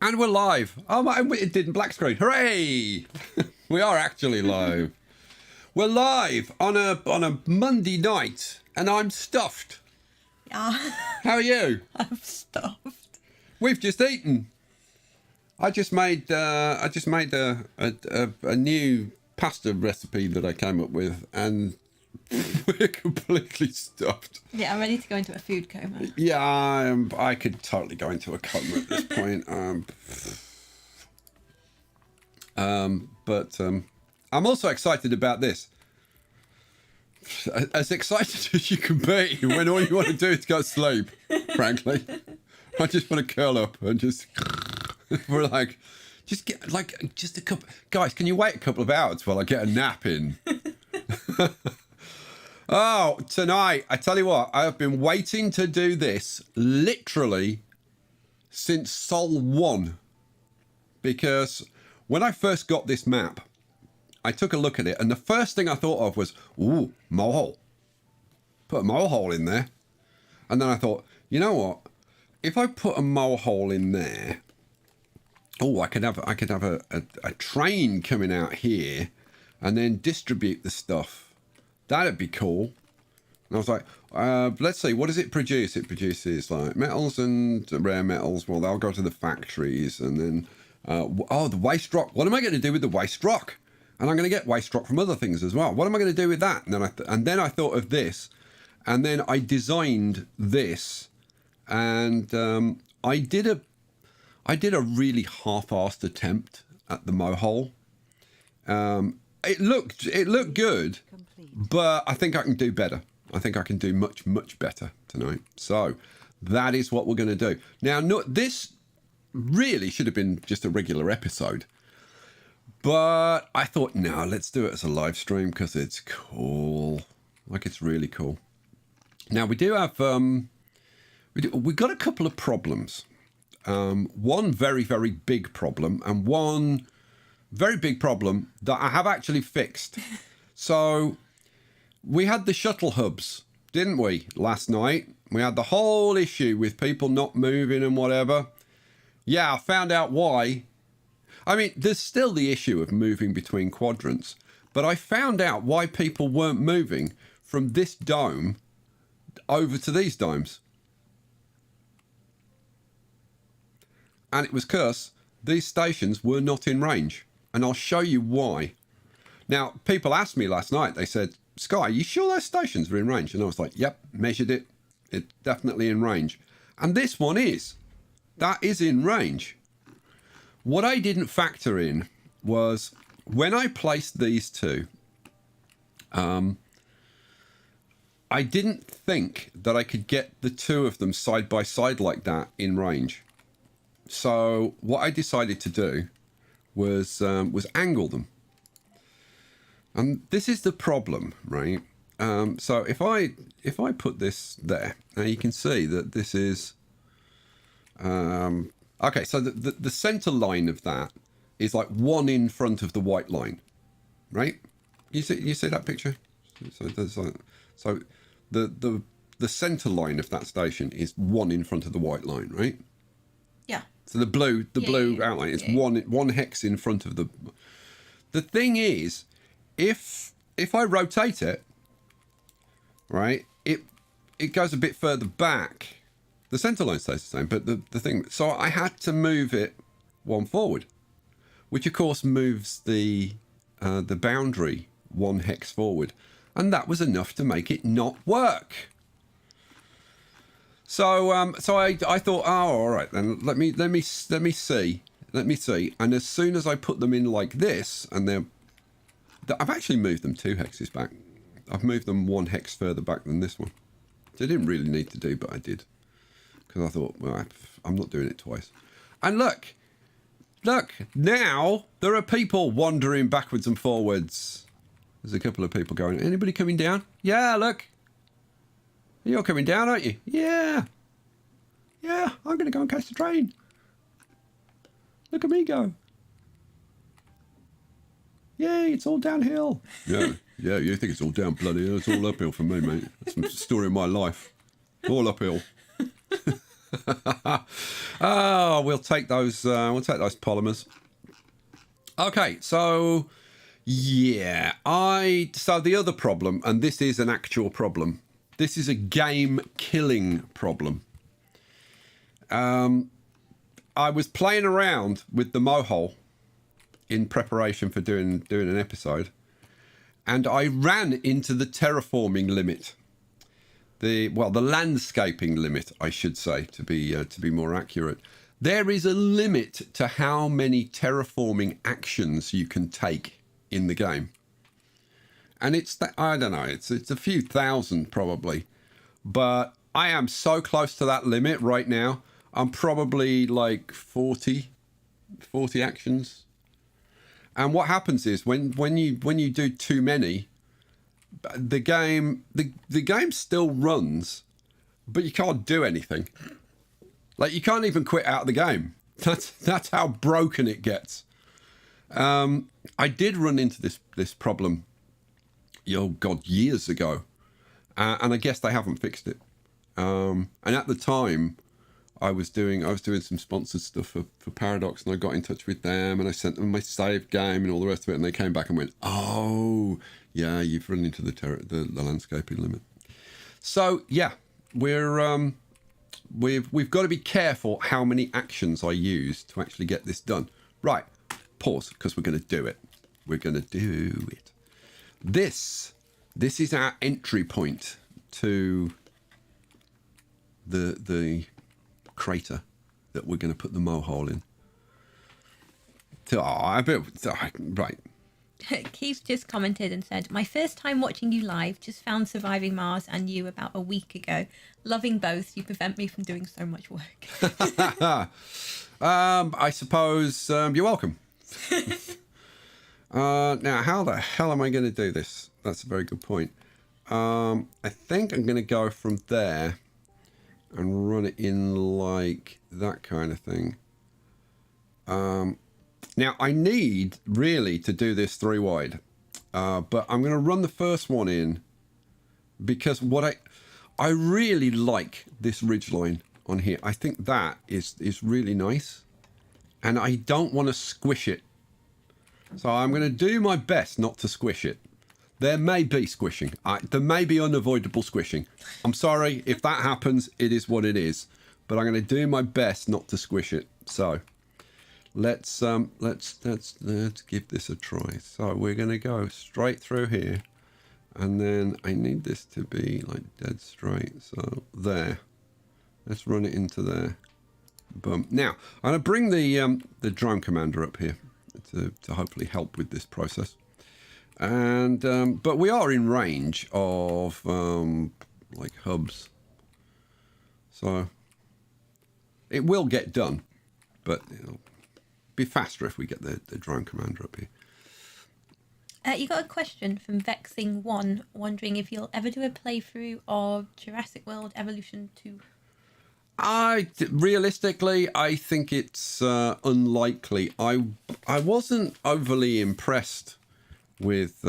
And we're live. Oh my, it didn't black screen. Hooray! We are actually live. We're live on a Monday night, and I'm stuffed. Yeah. How are you? I'm stuffed. We've just eaten. I just made a new pasta recipe that I came up with, and we're completely stuffed. Yeah, I'm ready to go into a food coma. Yeah, I could totally go into a coma at this point. But I'm also excited about this. As excited as you can be when all you want to do is go to sleep, frankly. I just want to curl up and just... We're like... Just a couple... Guys, can you wait a couple of hours while I get a nap in? Oh, tonight, I tell you what, I have been waiting to do this literally since Sol 1. Because when I first got this map, I took a look at it, and the first thing I thought of was, ooh, Mohole. Put a Mohole in there. And then I thought, you know what? If I put a Mohole in there, oh, I could have a train coming out here and then distribute the stuff. That'd be cool. And I was like, let's see, what does it produce? It produces like metals and rare metals. Well, they'll go to the factories, and then, the waste rock. What am I going to do with the waste rock? And I'm going to get waste rock from other things as well. What am I going to do with that? And then I thought of this, and then I designed this, and I did a really half-assed attempt at the Mohole. It looked good, but I think I can do better. I think I can do much, much better tonight. So that is what we're going to do. Now, this really should have been just a regular episode, but I thought, no, let's do it as a live stream because it's cool. Like, it's really cool. Now, we do have, we've got a couple of problems. One very, very big problem, and one very big problem that I have actually fixed. So we had the shuttle hubs, didn't we, last night? We had the whole issue with people not moving and whatever. Yeah, I found out why. I mean, there's still the issue of moving between quadrants, but I found out why people weren't moving from this dome over to these domes. And it was because these stations were not in range. And I'll show you why. Now, people asked me last night, they said, Sky, you sure those stations are in range? And I was like, yep, measured it. It's definitely in range. And this one is. That is in range. What I didn't factor in was when I placed these two, I didn't think that I could get the two of them side by side like that in range. So what I decided to do was angle them. And this is the problem, right? So if I put this there, now you can see that this is okay. So the center line of that is like one in front of the white line, right? You see that picture? So the center line of that station is one in front of the white line, right? Yeah. So the blue outline is one hex in front of the. The thing is, if I rotate it, right, it goes a bit further back. The center line stays the same, but the thing. So I had to move it one forward, which of course moves the boundary one hex forward, and that was enough to make it not work. So I thought, oh, all right then, let me see. And as soon as I put them in like this, and I've actually moved them 2 hexes back. I've moved them 1 hex further back than this one. So I didn't really need to do, but I did, because I thought, well, I'm not doing it twice. And look, now there are people wandering backwards and forwards. There's a couple of people going, anybody coming down? Yeah, look. You're coming down, aren't you? Yeah. Yeah, I'm going to go and catch the train. Look at me go. Yay, it's all downhill. Yeah, you think it's all down bloody hill. It's all uphill for me, mate. That's the story of my life. All uphill. Oh, we'll take those polymers. Okay, so yeah, so the other problem, and this is an actual problem. This is a game killing problem. I was playing around with the Mohole in preparation for doing an episode, and I ran into the terraforming limit. The landscaping limit, I should say, to be more accurate. There is a limit to how many terraforming actions you can take in the game, and I don't know, it's a few thousand probably, but I am so close to that limit right now. I'm probably like 40 actions, and what happens is when you do too many, the game still runs, but you can't do anything. Like, you can't even quit out of the game. That's how broken it gets. I did run into this problem, years ago, and I guess they haven't fixed it. And at the time, I was doing some sponsored stuff for Paradox, and I got in touch with them, and I sent them my save game and all the rest of it, and they came back and went, "Oh, yeah, you've run into the landscaping limit." So yeah, we've got to be careful how many actions I use to actually get this done. Right, pause, because we're going to do it. We're going to do it. This is our entry point to the crater that we're going to put the Mohole in. Right. Keith just commented and said, "My first time watching you live, just found Surviving Mars and you about a week ago. Loving both. You prevent me from doing so much work." I suppose you're welcome. Now, how the hell am I going to do this? That's a very good point. I think I'm going to go from there and run it in like that kind of thing. Now, I need really to do this 3 wide, but I'm going to run the first one in because I really like this ridgeline on here. I think that is really nice, and I don't want to squish it. So I'm going to do my best not to squish it. There may be squishing. There may be unavoidable squishing. I'm sorry if that happens. It is what it is. But I'm going to do my best not to squish it. So let's give this a try. So we're going to go straight through here, and then I need this to be like dead straight. So there. Let's run it into there. Boom. Now I'm going to bring the drone commander up here to hopefully help with this process. And but we are in range of like hubs, so it will get done, but it'll be faster if we get the drone commander up here. You got a question from Vexing1 wondering if you'll ever do a playthrough of Jurassic World Evolution 2. Realistically, I think it's unlikely. I wasn't overly impressed with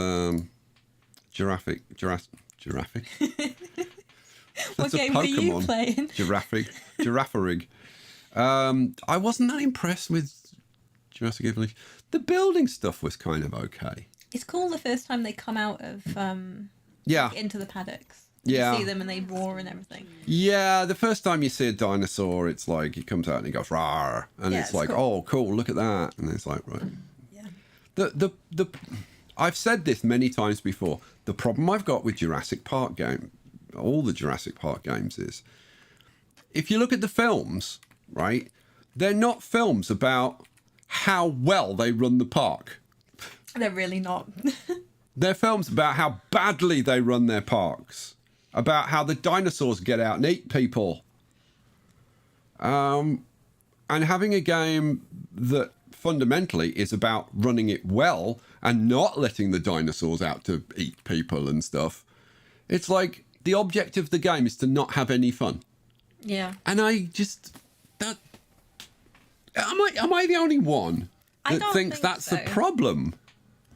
Jurassic. What game were you playing? Giraffarig. I wasn't that impressed with Jurassic Evolution. The building stuff was kind of okay. It's cool the first time they come out of into the paddocks. Yeah. You see them and they roar and everything. Yeah, the first time you see a dinosaur, it's like he comes out and he goes rawr, and it's like, cool. Oh, cool, look at that, and it's like, right. Yeah. The I've said this many times before. The problem I've got with Jurassic Park all the Jurassic Park games is, if you look at the films, right, they're not films about how well they run the park. They're really not. They're films about how badly they run their parks, about how the dinosaurs get out and eat people. And having a game that fundamentally is about running it well and not letting the dinosaurs out to eat people and stuff. It's like the object of the game is to not have any fun. Yeah. And I just... Am I the only one that thinks that's the problem?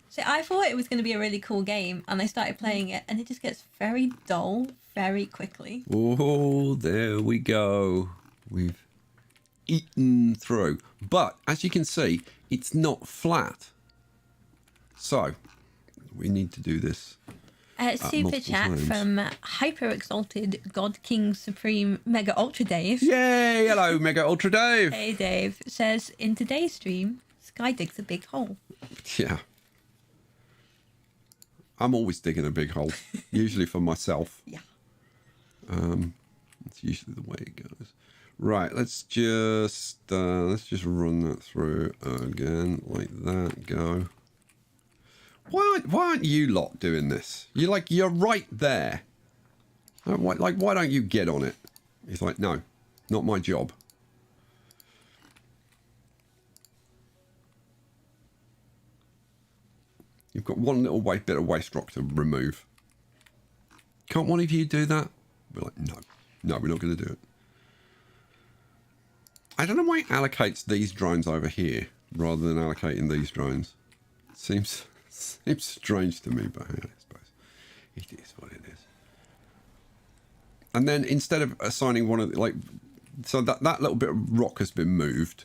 So I thought it was going to be a really cool game, and I started playing it, and it just gets very dull very quickly. Oh, there we go. we've eaten through. But as you can see, it's not flat. So we need to do this. Super chat times. from Hyper Exalted God King Supreme Mega Ultra Dave. Yay! Hello, Mega Ultra Dave. Hey Dave. Says, in today's stream, Sky digs a big hole. Yeah. I'm always digging a big hole, usually for myself. Yeah. That's usually the way it goes. Right, let's just run that through again, like that. Go. Why aren't you lot doing this? You're right there. Why don't you get on it? He's like, no, not my job. You've got one little bit of waste rock to remove. Can't one of you do that? We're like, no, we're not going to do it. I don't know why it allocates these drones over here rather than allocating these drones. Seems strange to me, but I suppose it is what it is. And then instead of assigning one of the, so that little bit of rock has been moved,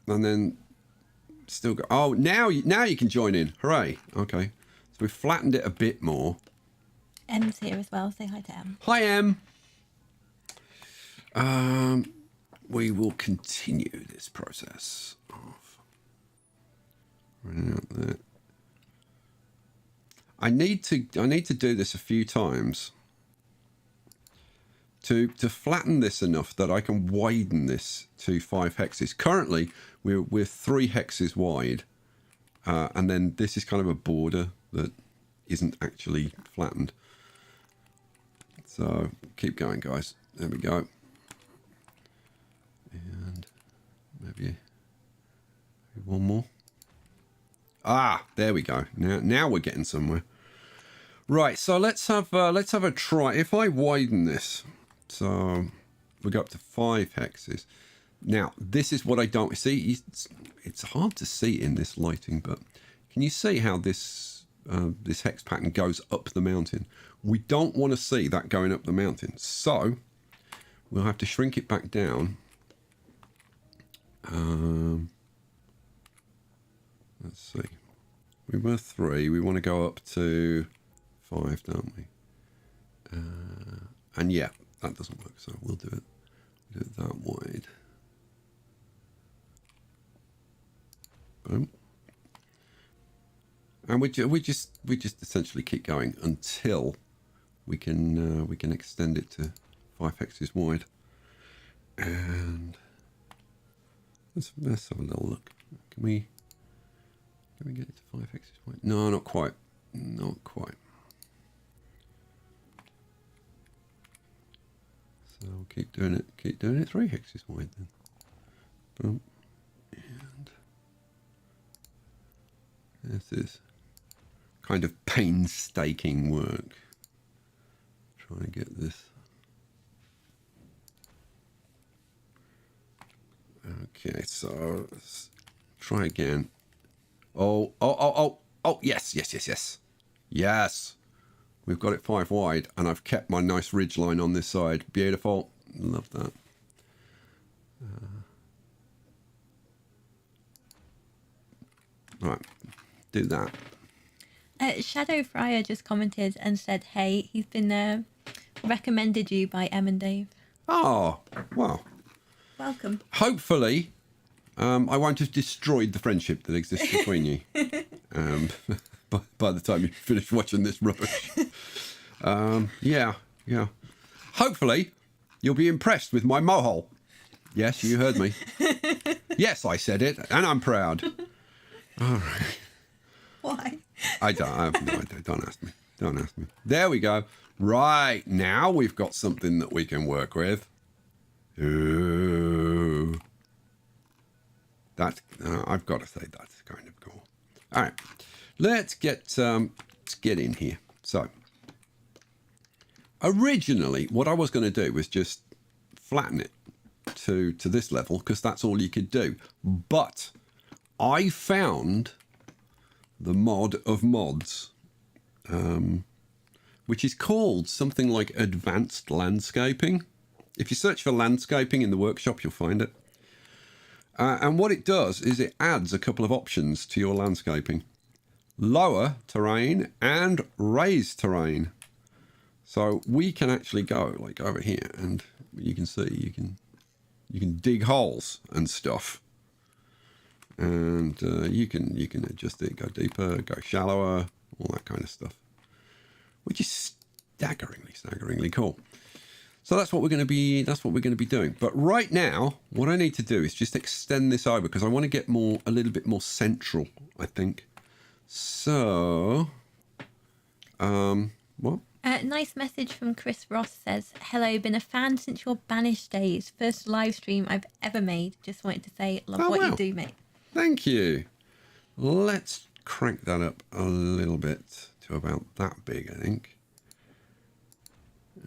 and then still go. Oh, now you can join in. Hooray! Okay, so we've flattened it a bit more. M's here as well. Say hi to M. Hi, Em. We will continue this process of running out there. I need to do this a few times to flatten this enough that I can widen this to 5 hexes. Currently, we're 3 hexes wide, and then this is kind of a border that isn't actually flattened. So keep going, guys. There we go. And maybe one more. Ah, there we go. Now we're getting somewhere. Right, so let's have a try. If I widen this, so we go up to 5 hexes. Now, this is what I don't see. It's hard to see in this lighting, but can you see how this hex pattern goes up the mountain? We don't want to see that going up the mountain, so we'll have to shrink it back down. Let's see. We were 3. We want to go up to 5, don't we? And yeah, that doesn't work. So we'll do it. We'll do it that wide. Boom. And we just essentially keep going until we can extend it to 5 hexes wide. And let's have a little look. Can we get it to 5 hexes wide? No, not quite. Not quite. So we'll keep doing it. Keep doing it 3 hexes wide then. Boom. And this is kind of painstaking work. Try and get this. Okay, so let's try again. Oh, yes. Yes. We've got it 5 wide, and I've kept my nice ridge line on this side. Beautiful. Love that. Right, do that. Shadow Fryer just commented and said, hey, he's been recommended you by Em and Dave. Oh, wow. Welcome. Hopefully, I won't have destroyed the friendship that exists between you by the time you finish watching this rubbish. Yeah. Hopefully, you'll be impressed with my mohole. Yes, you heard me. Yes, I said it, and I'm proud. All right. Why? I have no idea. Don't ask me. Don't ask me. There we go. Right, now we've got something that we can work with. Ooh. That's, I've got to say that's kind of cool. All right, let's get in here. So, originally, what I was going to do was just flatten it to this level because that's all you could do. But I found the mod of mods which is called something like Advanced Landscaping. If you search for landscaping in the workshop, you'll find it. And what it does is it adds a couple of options to your landscaping. Lower terrain and raised terrain. So we can actually go like over here, and you can see you can dig holes and stuff, and you can adjust it, go deeper, go shallower, all that kind of stuff, which is staggeringly cool. So that's what we're going to be doing. But right now, what I need to do is just extend this over because I want to get a little bit more central, I think. So, what? Nice message from Chris Ross says, hello, been a fan since your Banished days. First live stream I've ever made. Just wanted to say, love what you do, mate. Thank you. Let's crank that up a little bit to about that big, I think.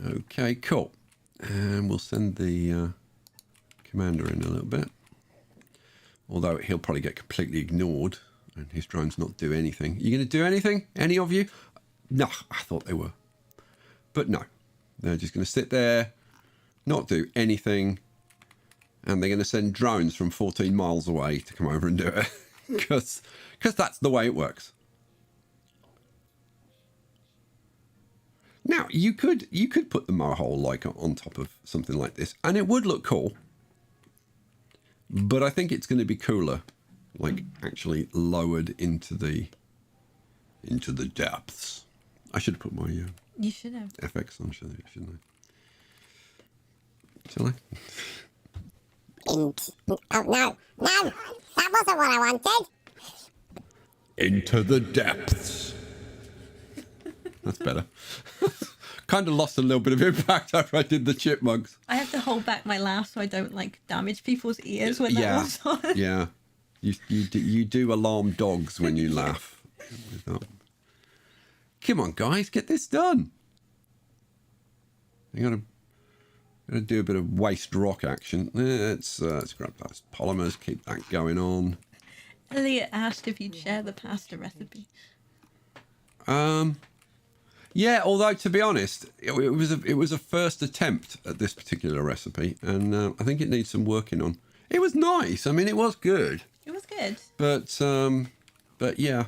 Okay, cool. And we'll send the commander in a little bit. Although he'll probably get completely ignored and his drones not do anything. You going to do anything? Any of you? No, I thought they were. But no, they're just going to sit there, not do anything, and they're going to send drones from 14 miles away to come over and do it, because that's the way it works. Now, you could put the Mohole like on top of something like this, and it would look cool. But I think it's going to be cooler, like actually lowered into the depths. I should have put my you should have FX on, shouldn't I? Shall I? Oh, no, that wasn't what I wanted. Into the depths. That's better. Kind of lost a little bit of impact after I did the chipmunks. I have to hold back my laugh so I don't like damage people's ears when that was on. Yeah. You do alarm dogs when you laugh. Come on, guys, get this done. You gotta do a bit of waste rock action. Let's grab those polymers, keep that going on. Elliot asked if you'd share the pasta recipe. Yeah, although to be honest, it was a first attempt at this particular recipe, and I think it needs some working on. It was nice. I mean, it was good. It was good. But yeah,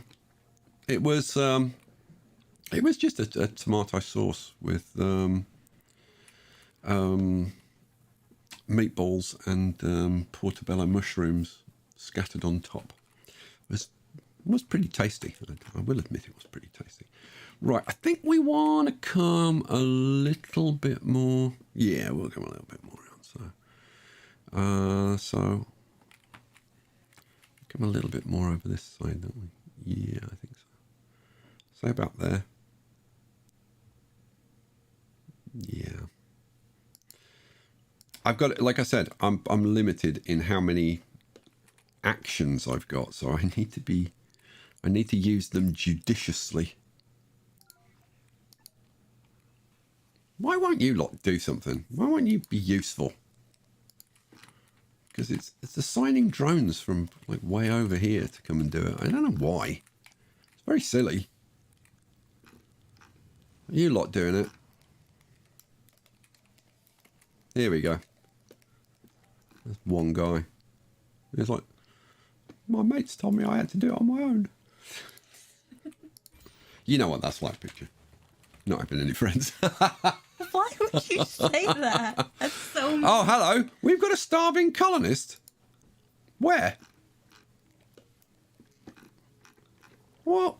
it was just a tomato sauce with meatballs and portobello mushrooms scattered on top. It was pretty tasty. I will admit it was pretty tasty. Right, I think we want to come a little bit more. Yeah, we'll come a little bit more around. So come a little bit more over this side, don't we? Yeah, I think so. Say about there. Yeah. I've got, like I said, I'm limited in how many actions I've got, so I need to use them judiciously. Why won't you lot do something? Why won't you be useful? Because it's assigning drones from like way over here to come and do it. I don't know why. It's very silly. Are you lot doing it? Here we go. There's one guy. He's like, my mates told me I had to do it on my own. You know what that's like, picture. Not having any friends. Why would you say that? That's so mean. Oh, hello. We've got a starving colonist. Where? What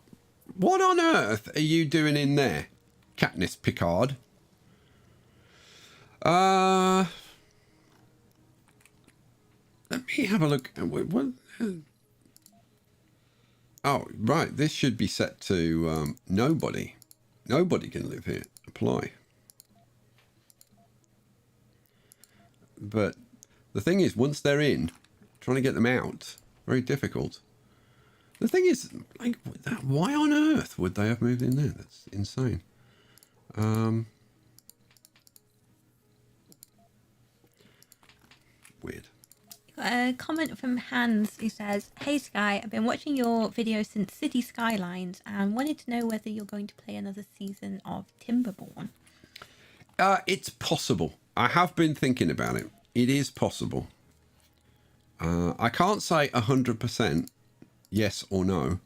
on earth are you doing in there, Katniss Picard? Let me have a look. Oh, right. This should be set to nobody. Nobody can live here. Apply. But the thing is, once they're in, trying to get them out, very difficult. The thing is, like, why on earth would they have moved in there? That's insane. Weird. You've a comment from Hans who says, "Hey Sky, I've been watching your video since City Skylines and wanted to know whether you're going to play another season of Timberborn." It's possible. I have been thinking about it. It is possible. I can't say 100% yes or no,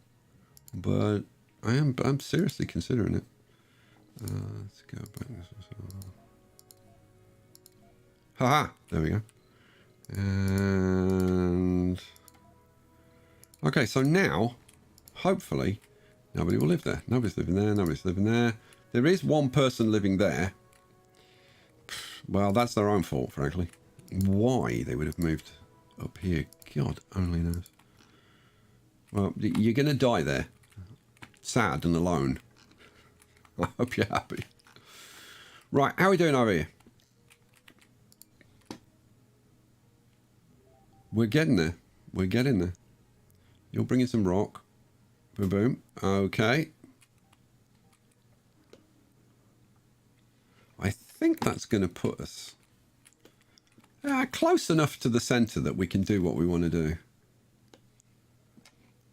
but I'm seriously considering it. Let's go back. Haha, there we go. And okay, so now hopefully nobody will live there. Nobody's living there. Nobody's living there. There is one person living there. Well, that's their own fault, frankly. Why they would have moved up here, God only knows. Well, you're going to die there, sad and alone. I hope you're happy. Right, how are we doing over here? We're getting there. We're getting there. You're bringing some rock. Boom, boom. Okay. I think that's going to put us close enough to the centre that we can do what we want to do.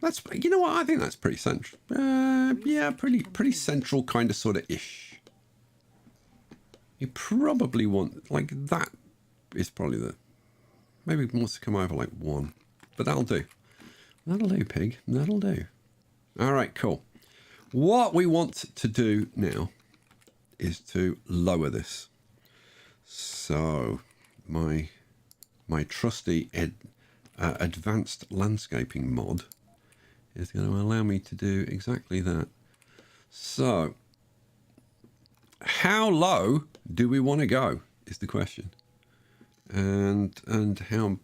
That's, you know what? I think that's pretty central. Yeah, pretty central kind of sort of ish. You probably want, like, that is probably the, maybe it wants to come over like 1, but that'll do. That'll do, pig. That'll do. All right, cool. What we want to do now is to lower this. So my trusty advanced landscaping mod is going to allow me to do exactly that. So how low do we want to go is the question. And how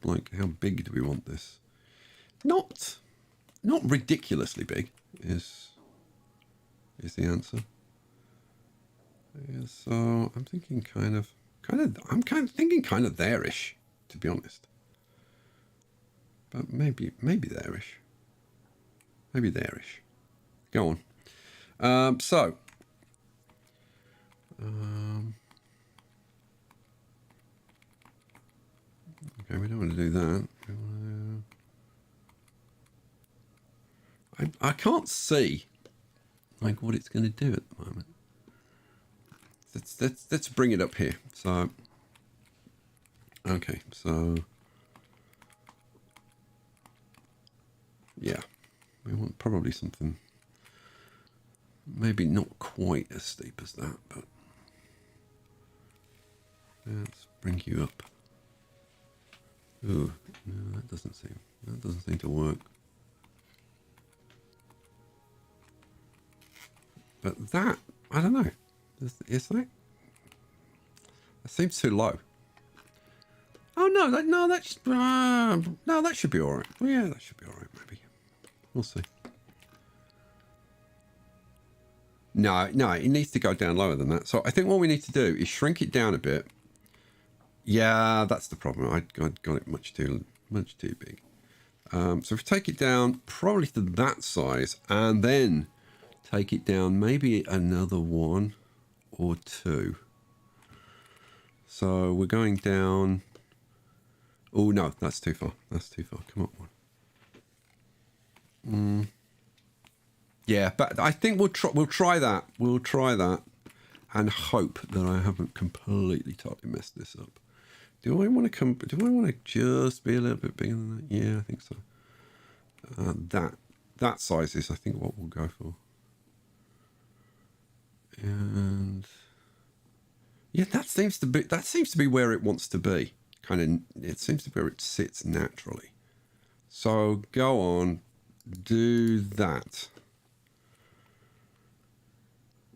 big do we want this? Not ridiculously big is the answer. Yeah, so I'm thinking kind of thinking kind of there-ish, to be honest. But maybe there-ish. Maybe there-ish. Go on. Okay, we don't want to do that. I can't see like what it's going to do at the moment. Let's bring it up here. So, okay, so yeah, we want probably something maybe not quite as steep as that, but let's bring you up. Ooh, no, that doesn't seem to work. But that, I don't know. Is that? That seems too low. Oh no, that should be all right. Well, yeah, that should be all right. Maybe we'll see. No, it needs to go down lower than that. So I think what we need to do is shrink it down a bit. Yeah, that's the problem. I got it much too big. So if we take it down probably to that size, and then take it down maybe another 1 or 2. So we're going down. Oh no, that's too far. That's too far. Come on, one. Yeah, but I think we'll try that. We'll try that, and hope that I haven't completely totally messed this up. Do I want to just be a little bit bigger than that? Yeah, I think so. That size is, I think, what we'll go for. And yeah, that seems to be where it wants to be. It seems to be where it sits naturally. So go on, do that.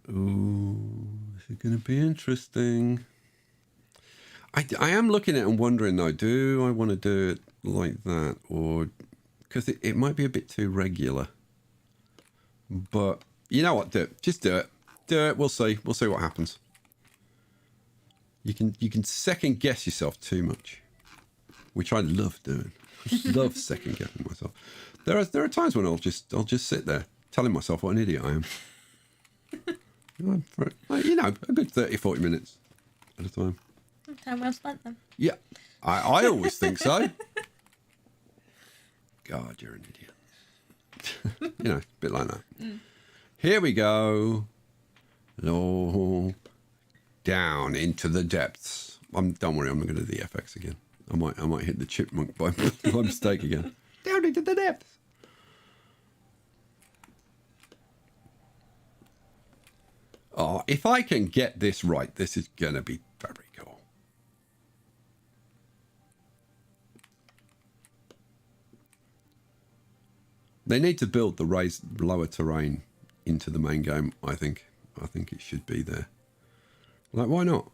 Ooh, this is going to be interesting. I am looking at it and wondering though, do I want to do it like that, or because it might be a bit too regular. But you know what? Do it. Just do it. Do it. We'll see. We'll see what happens. You can second guess yourself too much, which I love doing. I love second guessing myself. There are times when I'll just sit there telling myself what an idiot I am. For, a good 30-40 minutes at a time. Time well spent then. Yeah, I always think so. God, you're an idiot. You know, a bit like that. Here we go. Low down into the depths. Don't worry, I'm not going to do the FX again. I might hit the chipmunk by mistake again. Down into the depths. Oh, if I can get this right, this is going to be very cool. They need to build the lower terrain into the main game, I think. I think it should be there. Like, why not?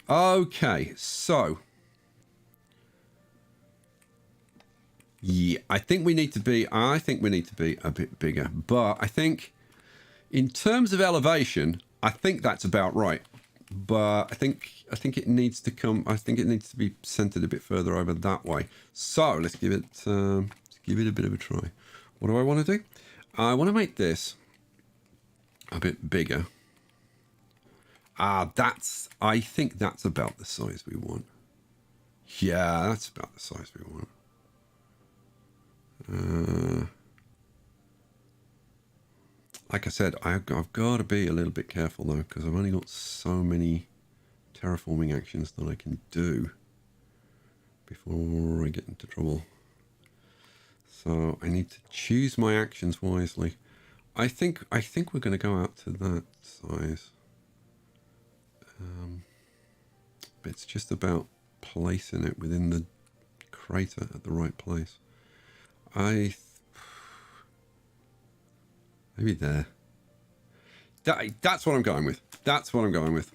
Okay, so. Yeah, I think we need to be a bit bigger. But I think in terms of elevation, I think that's about right. But I think it needs to come. I think it needs to be centered a bit further over that way. So let's give it a bit of a try. What do I want to do? I want to make this a bit bigger. I think that's about the size we want. Yeah, that's about the size we want. Like I said, I've got to be a little bit careful though, because I've only got so many terraforming actions that I can do before I get into trouble. So I need to choose my actions wisely. I think we're going to go out to that size. But it's just about placing it within the crater at the right place. Maybe there. That's what I'm going with. That's what I'm going with.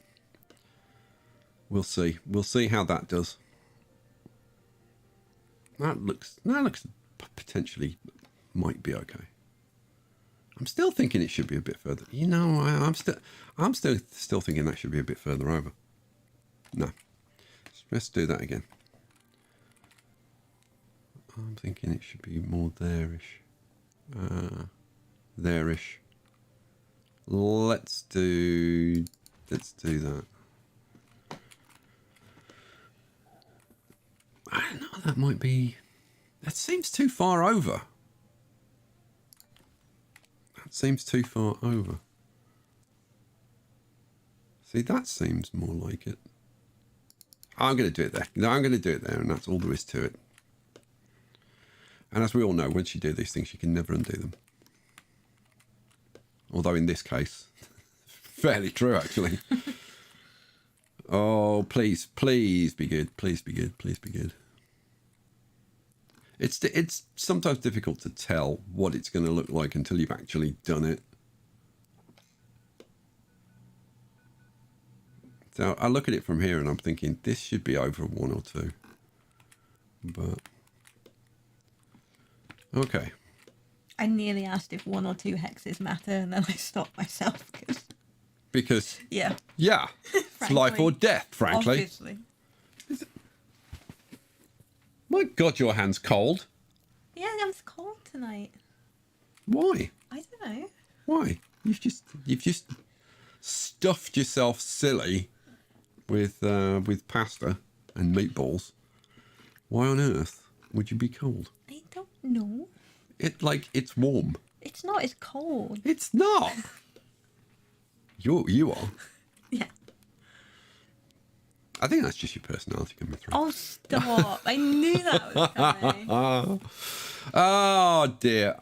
We'll see. We'll see how that does. That looks potentially might be okay. I'm still thinking it should be a bit further. You know, I'm still thinking that should be a bit further over. No. Let's do that again. I'm thinking it should be more there-ish. There-ish. Let's do that. I don't know, that might be... That seems too far over. That seems too far over. See, that seems more like it. I'm going to do it there. No, I'm going to do it there, and that's all there is to it. And as we all know, once you do these things, you can never undo them. Although in this case, fairly true, actually. Oh, please be good. Please be good. Please be good. It's sometimes difficult to tell what it's going to look like until you've actually done it. So I look at it from here and I'm thinking this should be over 1 or 2. But okay. I nearly asked if 1 or 2 hexes matter, and then I stopped myself because yeah, it's life or death, frankly. Obviously. My God, your hand's cold. Yeah, it's cold tonight. Why? I don't know. Why? You've just stuffed yourself silly with pasta and meatballs. Why on earth would you be cold? I don't know. It's warm. It's not. It's cold. It's not. You are. Yeah. I think that's just your personality coming through. Oh, stop. I knew that was coming. Oh, dear.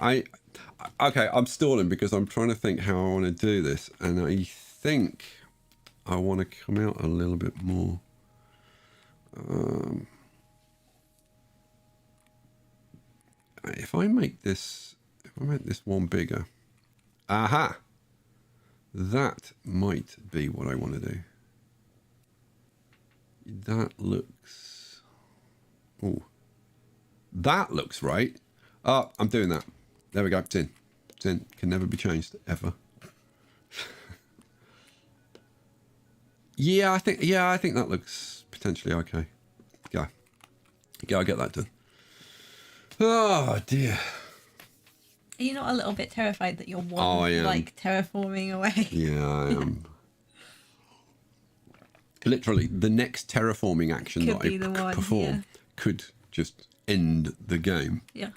Okay, I'm stalling because I'm trying to think how I want to do this. And I think I want to come out a little bit more. If I make this one bigger. Aha! That might be what I want to do. That looks... Oh. That looks right. Oh, I'm doing that. There we go. It's in. It's in. Can never be changed, ever. Yeah, I think that looks potentially okay. Go. I'll get that done. Oh, dear. Are you not a little bit terrified that you're terraforming away? Yeah, I am. Literally, the next terraforming action that I perform could just end the game Yeah.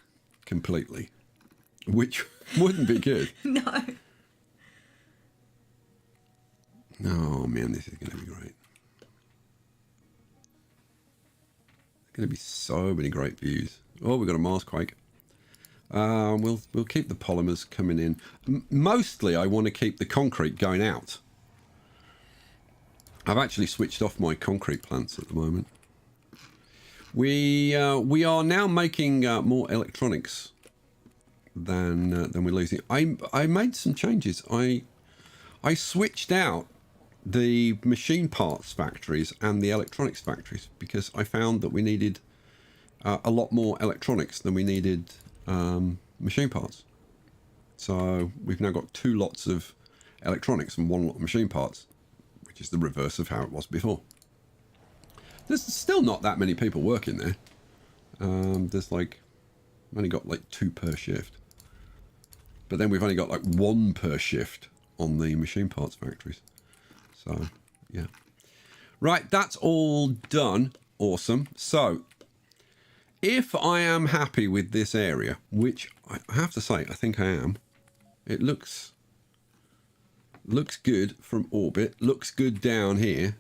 completely, which wouldn't be good. No. Oh man, this is going to be great. There's going to be so many great views. Oh, we've got a Mars quake. We'll keep the polymers coming in. Mostly, I want to keep the concrete going out. I've actually switched off my concrete plants at the moment. We are now making more electronics than we're losing. I made some changes. I switched out the machine parts factories and the electronics factories because I found that we needed a lot more electronics than we needed machine parts. So we've now got 2 lots of electronics and 1 lot of machine parts, which is the reverse of how it was before. There's still not that many people working there. There's like, I've only got like 2 per shift. But then we've only got like 1 per shift on the machine parts factories. So, yeah. Right, that's all done. Awesome. So, if I am happy with this area, which I have to say, I think I am. It looks good from orbit, looks good down here.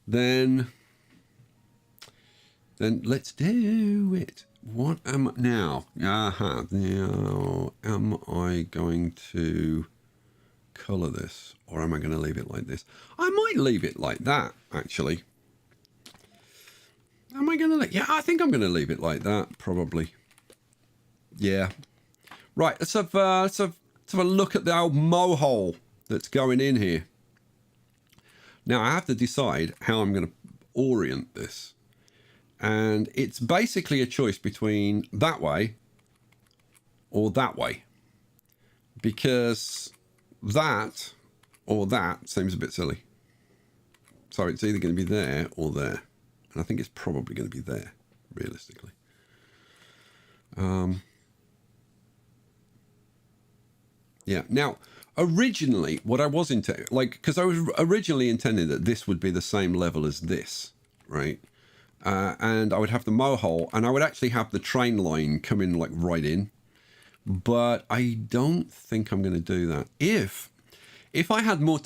Then let's do it. What am now? Aha. Now, am I going to color this, or am I going to leave it like this? I might leave it like that, actually. Am I going to? Yeah, I think I'm going to leave it like that, probably. Yeah. Right. Let's have a look at the old mohole that's going in here. Now I have to decide how I'm going to orient this, and it's basically a choice between that way or that way, because that or that seems a bit silly. So it's either going to be there or there. And I think it's probably going to be there, realistically. Yeah. Now, originally, what I was because I was originally intending that this would be the same level as this, right? And I would have the mohole, and I would actually have the train line come in like right in. But I don't think I'm going to do that. If I had more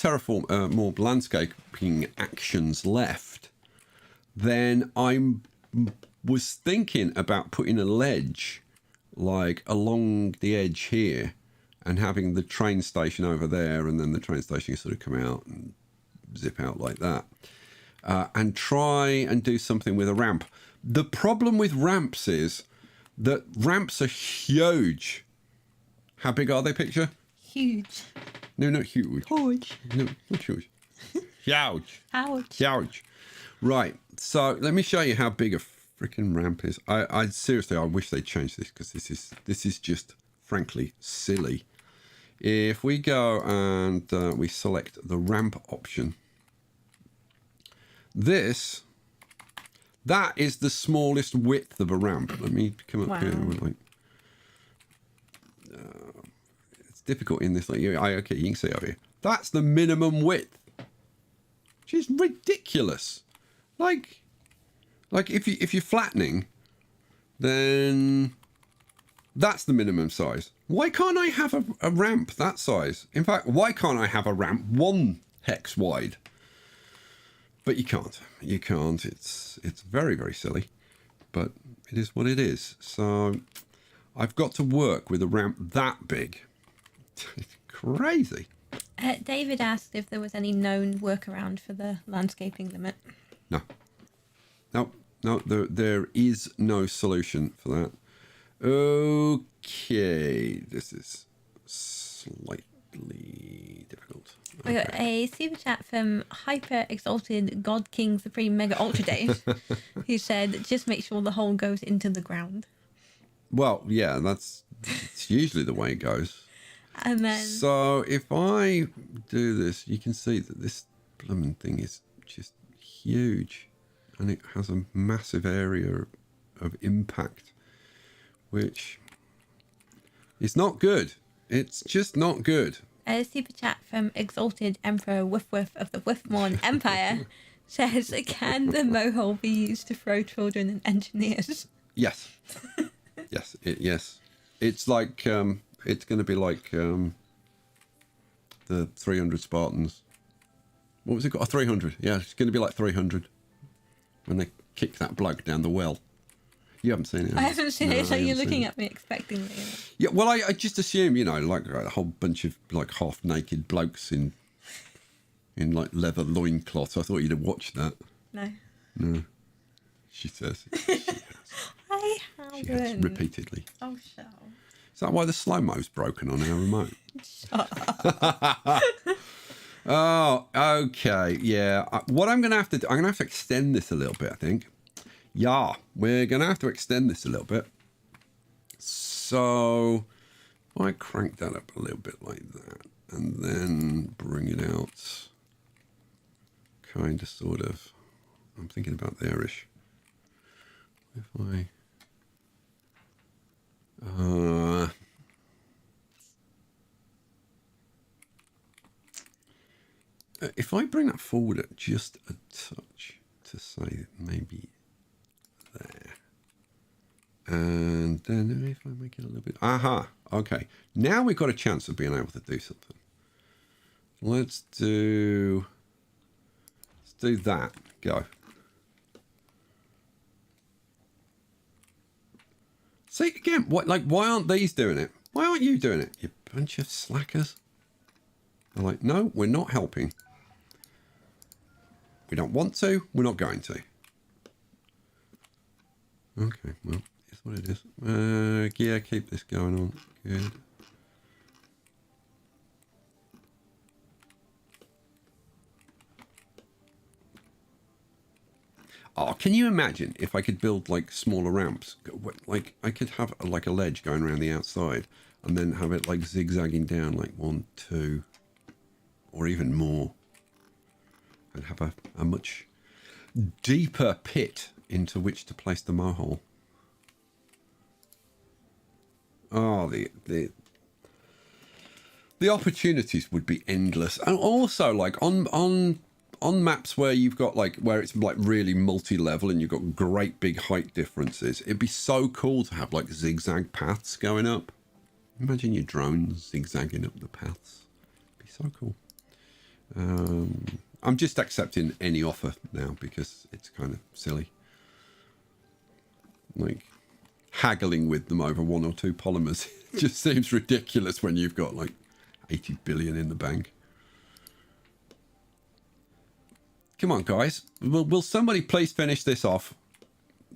more landscaping actions left, then I was thinking about putting a ledge like along the edge here and having the train station over there, and then the train station sort of come out and zip out like that, and try and do something with a ramp. The problem with ramps is that ramps are huge. How big are they, picture? Huge. No, not huge. Huge. No, not huge. Huge. Ouch. Huge. Right. So let me show you how big a freaking ramp is. I seriously, I wish they'd change this, because this is just frankly silly. If we go and we select the ramp option, that is the smallest width of a ramp. Let me come up here with like. It's difficult in this. Like, okay, you can see over here. That's the minimum width, which is ridiculous. Like if you're flattening, then that's the minimum size. Why can't I have a ramp that size? In fact, why can't I have a ramp 1 hex wide? But you can't. You can't. It's very, very silly. But it is what it is. So I've got to work with a ramp that big. It's crazy. David asked if there was any known workaround for the landscaping limit. No, there is no solution for that. Okay, this is slightly difficult. We got a super chat from Hyper Exalted God King Supreme Mega Ultra Dave, who said, just make sure the hole goes into the ground. Well, yeah, it's usually the way it goes. And then, so if I do this, you can see that this blooming thing is just huge, and it has a massive area of impact, which is not good. It's just not good. a super chat from Exalted Emperor Woof Woof of the Wooffmorn Empire says, can the mohole be used to throw children and engineers? Yes. Yes. Yes. It's like it's going to be like the 300 Spartans. What was it got? 300. Yeah, it's going to be like 300 when they kick that bloke down the well. You haven't seen it. I haven't seen it, so you're looking it. at me expectingly. Yeah, well, I just assume, you know, like a whole bunch of like half-naked blokes in like leather loincloths. I thought you'd have watched that. No. No. She says. She has. I haven't. She has repeatedly. Oh, shut up. Is that why the slow-mo's broken on our remote? Shut up. Oh, okay. Yeah. What I'm going to have to do, I'm going to have to extend this a little bit, I think. Yeah, we're going to have to extend this a little bit. So I crank that up a little bit like that and then bring it out kind of sort of, I'm thinking about there-ish. If I bring that forward just a touch to say maybe there. And then if I make it a little bit... Aha, okay. Now we've got a chance of being able to do something. Let's do that. Go. See, again, why aren't these doing it? Why aren't you doing it, you bunch of slackers? They're like, no, we're not helping. We don't want to, we're not going to. Okay, well, it's what it is. Yeah, keep this going on. Good. Oh, can you imagine if I could build like smaller ramps? Like I could have like a ledge going around the outside and then have it like zigzagging down like 1, 2, or even more. And have a much deeper pit into which to place the mohole. Oh, the opportunities would be endless. And also like on maps where you've got like where it's like really multi-level and you've got great big height differences, it'd be so cool to have like zigzag paths going up. Imagine your drones zigzagging up the paths. It'd be so cool. I'm just accepting any offer now because it's kind of silly. Like haggling with them over 1 or 2 polymers just seems ridiculous when you've got like 80 billion in the bank. Come on, guys. Will somebody please finish this off?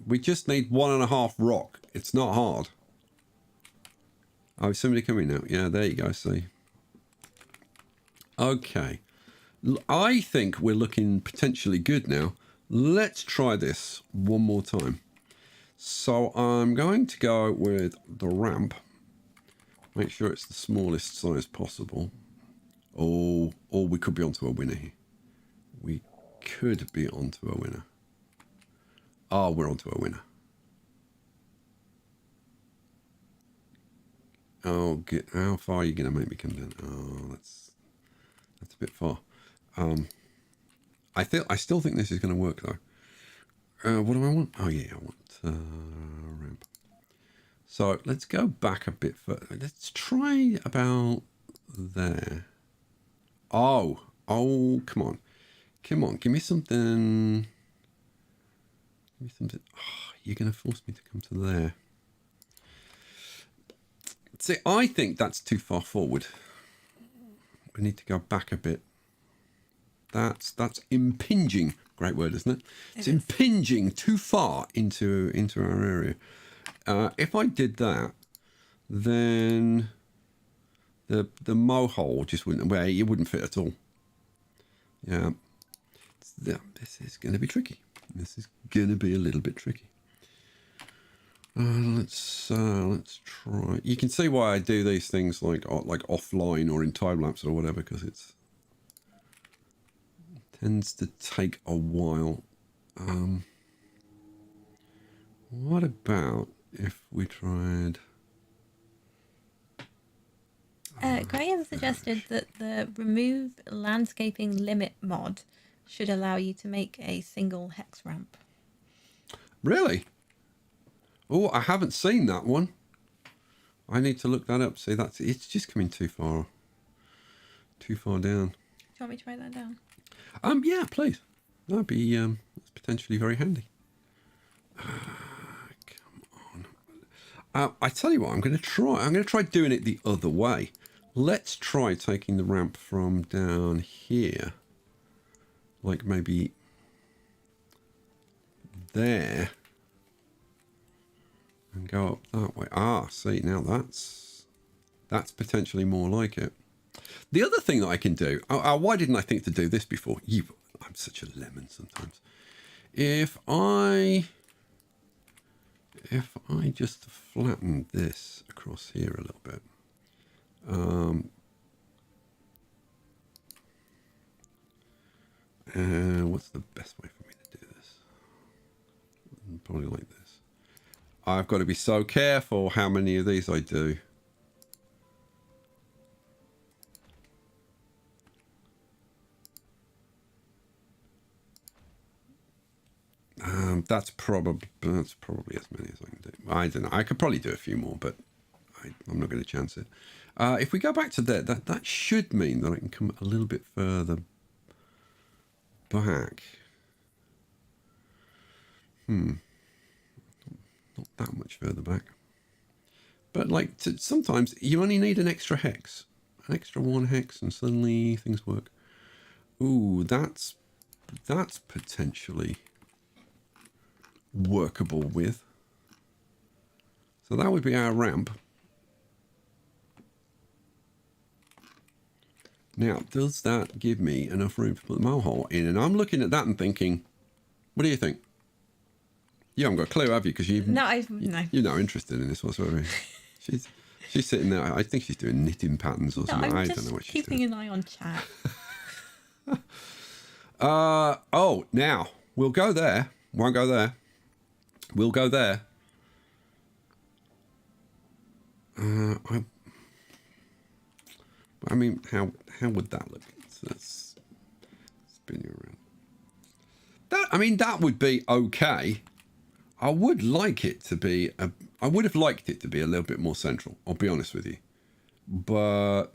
We just need 1.5 rock. It's not hard. Oh, is somebody coming now? Yeah, there you go. See. Okay. I think we're looking potentially good now. Let's try this one more time. So I'm going to go with the ramp. Make sure it's the smallest size possible. Oh, or we could be onto a winner here. We could be onto a winner. Oh, we're onto a winner. Oh, how far are you going to make me come down? Oh, that's a bit far. I still think this is going to work though. What do I want? Oh yeah, I want ramp. So let's go back a bit further. Let's try about there. Oh, come on. Come on, give me something. Give me something. Oh, you're going to force me to come to there. See, I think that's too far forward. We need to go back a bit. That's impinging. Great word, isn't it? It's impinging too far into our area. If I did that, then the mohole just wouldn't. Well, it wouldn't fit at all. Yeah. This is going to be tricky. This is going to be a little bit tricky. Let's try. You can see why I do these things like offline or in time lapse or whatever, because it tends to take a while. What about if we tried? Graham suggested that the remove landscaping limit mod should allow you to make a single hex ramp. Really? Oh, I haven't seen that one. I need to look that up. See, it's just coming too far down. Do you want me to write that down? Yeah, please. That'd be that's potentially very handy. Come on. I tell you what, I'm going to try doing it the other way. Let's try taking the ramp from down here, like maybe there, and go up that way. Ah, see, now that's potentially more like it. The other thing that I can do, why didn't I think to do this before? I'm such a lemon sometimes. If I just flatten this across here a little bit, what's the best way for me to do this? Probably like this. I've got to be so careful how many of these I do. That's probably as many as I can do. I don't know. I could probably do a few more, but I'm not going to chance it. If we go back to there, that should mean that I can come a little bit further back. Not that much further back. But like sometimes you only need an extra hex, an extra 1 hex, and suddenly things work. Ooh, that's potentially workable with. So that would be our ramp. Now, does that give me enough room to put the Mohole in? And I'm looking at that and thinking, what do you think? You haven't got a clue, have you? Because you're not interested in this whatsoever. She's sitting there. I think she's doing knitting patterns or something. I don't know what she's doing. Keeping an eye on chat. Oh, now we'll go there. Won't go there. We'll go there. I mean, how would that look? Let's spin you around. That would be okay. I would like it to be I would have liked it to be a little bit more central. I'll be honest with you, but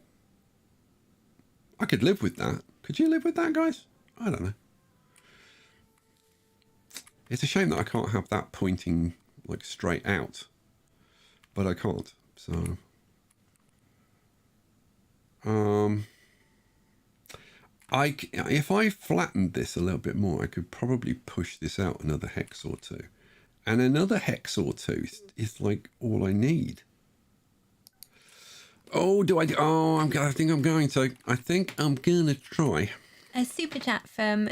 I could live with that. Could you live with that, guys? I don't know. It's a shame that I can't have that pointing like straight out, but I can't. So, if I flattened this a little bit more, I could probably push this out another hex or two, and another hex or two is like all I need. Oh, do I? Oh, I think I'm going to. I think I'm gonna try. A super chat from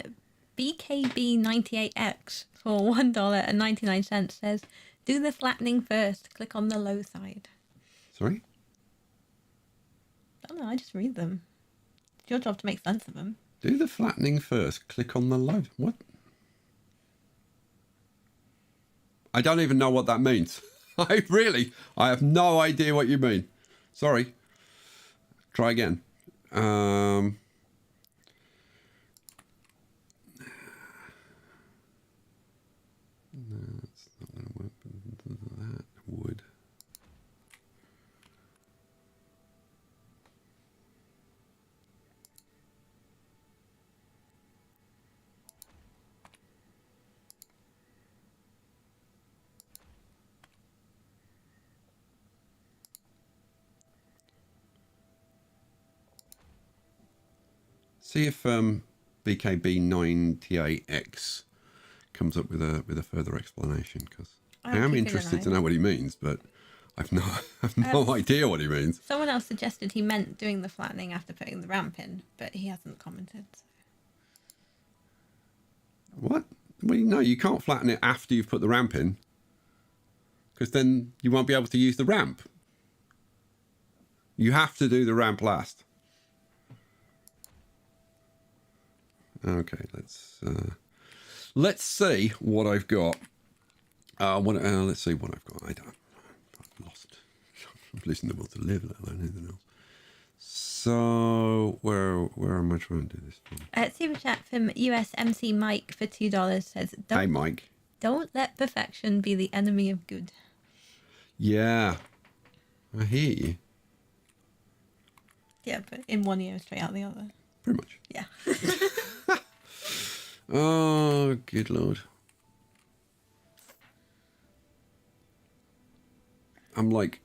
BKB98X for $1.99 says, "Do the flattening first. Click on the low side." Sorry? I don't know. I just read them. It's your job to make sense of them. Do the flattening first. Click on the low. What? I don't even know what that means. I have no idea what you mean. Sorry. Try again. That's not going to work. That would. See if BKB98X comes up with a further explanation, because I am interested to know what he means, but I've no idea what he means. Someone else suggested he meant doing the flattening after putting the ramp in, but he hasn't commented. So. What? Well, no, you can't flatten it after you've put the ramp in, because then you won't be able to use the ramp. You have to do the ramp last. Okay, let's see what I've got. Let's see what I've got. I've lost. I'm losing the will to live, let alone anything else. So where am I trying to do this from? Super chat from USMC Mike for $2 says, "Hey Mike, don't let perfection be the enemy of good." Yeah, I hear you. Yeah, but in one ear, straight out the other. Pretty much. Yeah. Oh, good lord. I'm like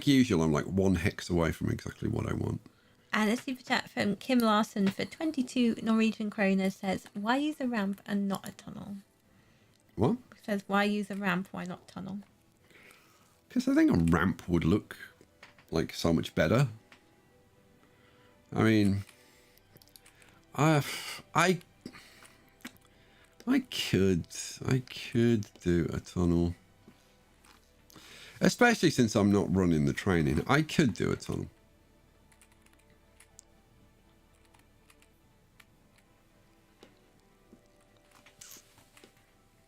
usual, I'm like one hex away from exactly what I want. And a super chat from Kim Larson for 22 Norwegian kroner says, why use a ramp and not a tunnel? What? Says, why use a ramp, why not tunnel? Because I think a ramp would look like so much better. I mean, I could do a tunnel. Especially since I'm not running the training. I could do a tunnel.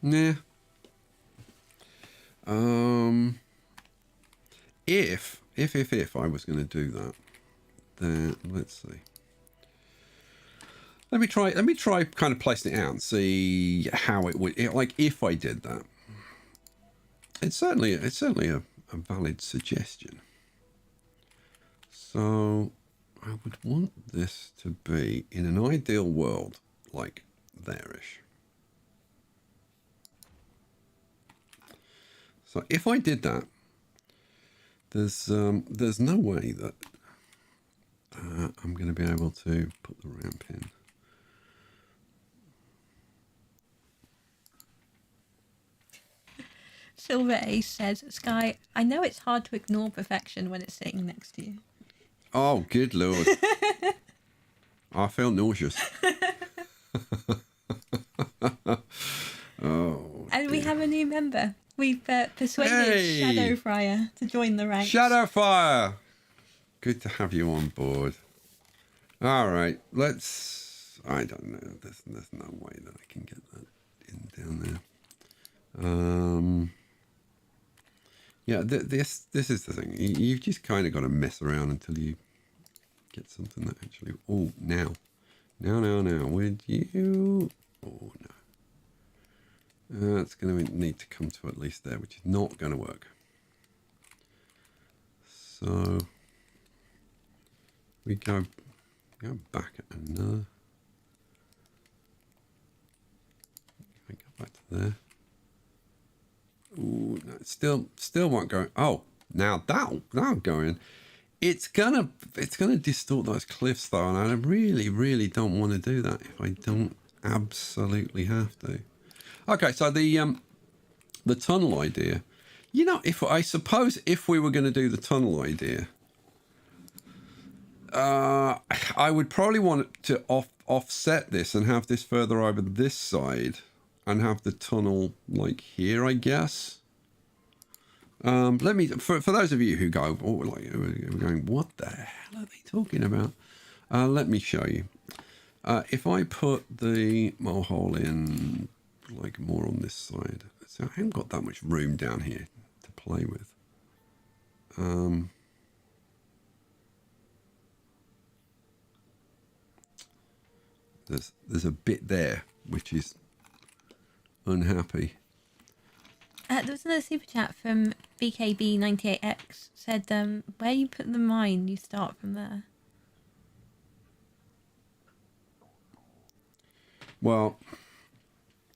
Nah. If I was going to do that, then let's see. Let me try kind of placing it out and see how it would, like if I did that. It's certainly a valid suggestion. So I would want this to be, in an ideal world, like there-ish. So if I did that, there's no way that I'm going to be able to put the ramp in. Silver Ace says, Sky, I know it's hard to ignore perfection when it's sitting next to you. Oh, good lord. I feel nauseous. Oh, and dear. We have a new member. We've persuaded Shadowfire to join the ranks. Shadowfire! Good to have you on board. All right, let's... I don't know. There's no way that I can get that in down there. Yeah, this is the thing. You've just kind of got to mess around until you get something that actually... Oh, now. Now. Would you... Oh, no. It's going to need to come to at least there, which is not going to work. So we go back at another. I go back to there. Ooh, no, it still won't go. Oh, now that'll go in. It's gonna distort those cliffs though, and I really don't want to do that if I don't absolutely have to. Okay, so the tunnel idea, you know, if we were going to do the tunnel idea, I would probably want to offset this and have this further over this side and have the tunnel like here, I guess. Let me, for those of you who go, who are going, what the hell are they talking about? Let me show you. If I put the Mohole in like more on this side, so I haven't got that much room down here to play with. There's a bit there which is unhappy. There was another super chat from BKB98X said, where you put the mine, you start from there. Well,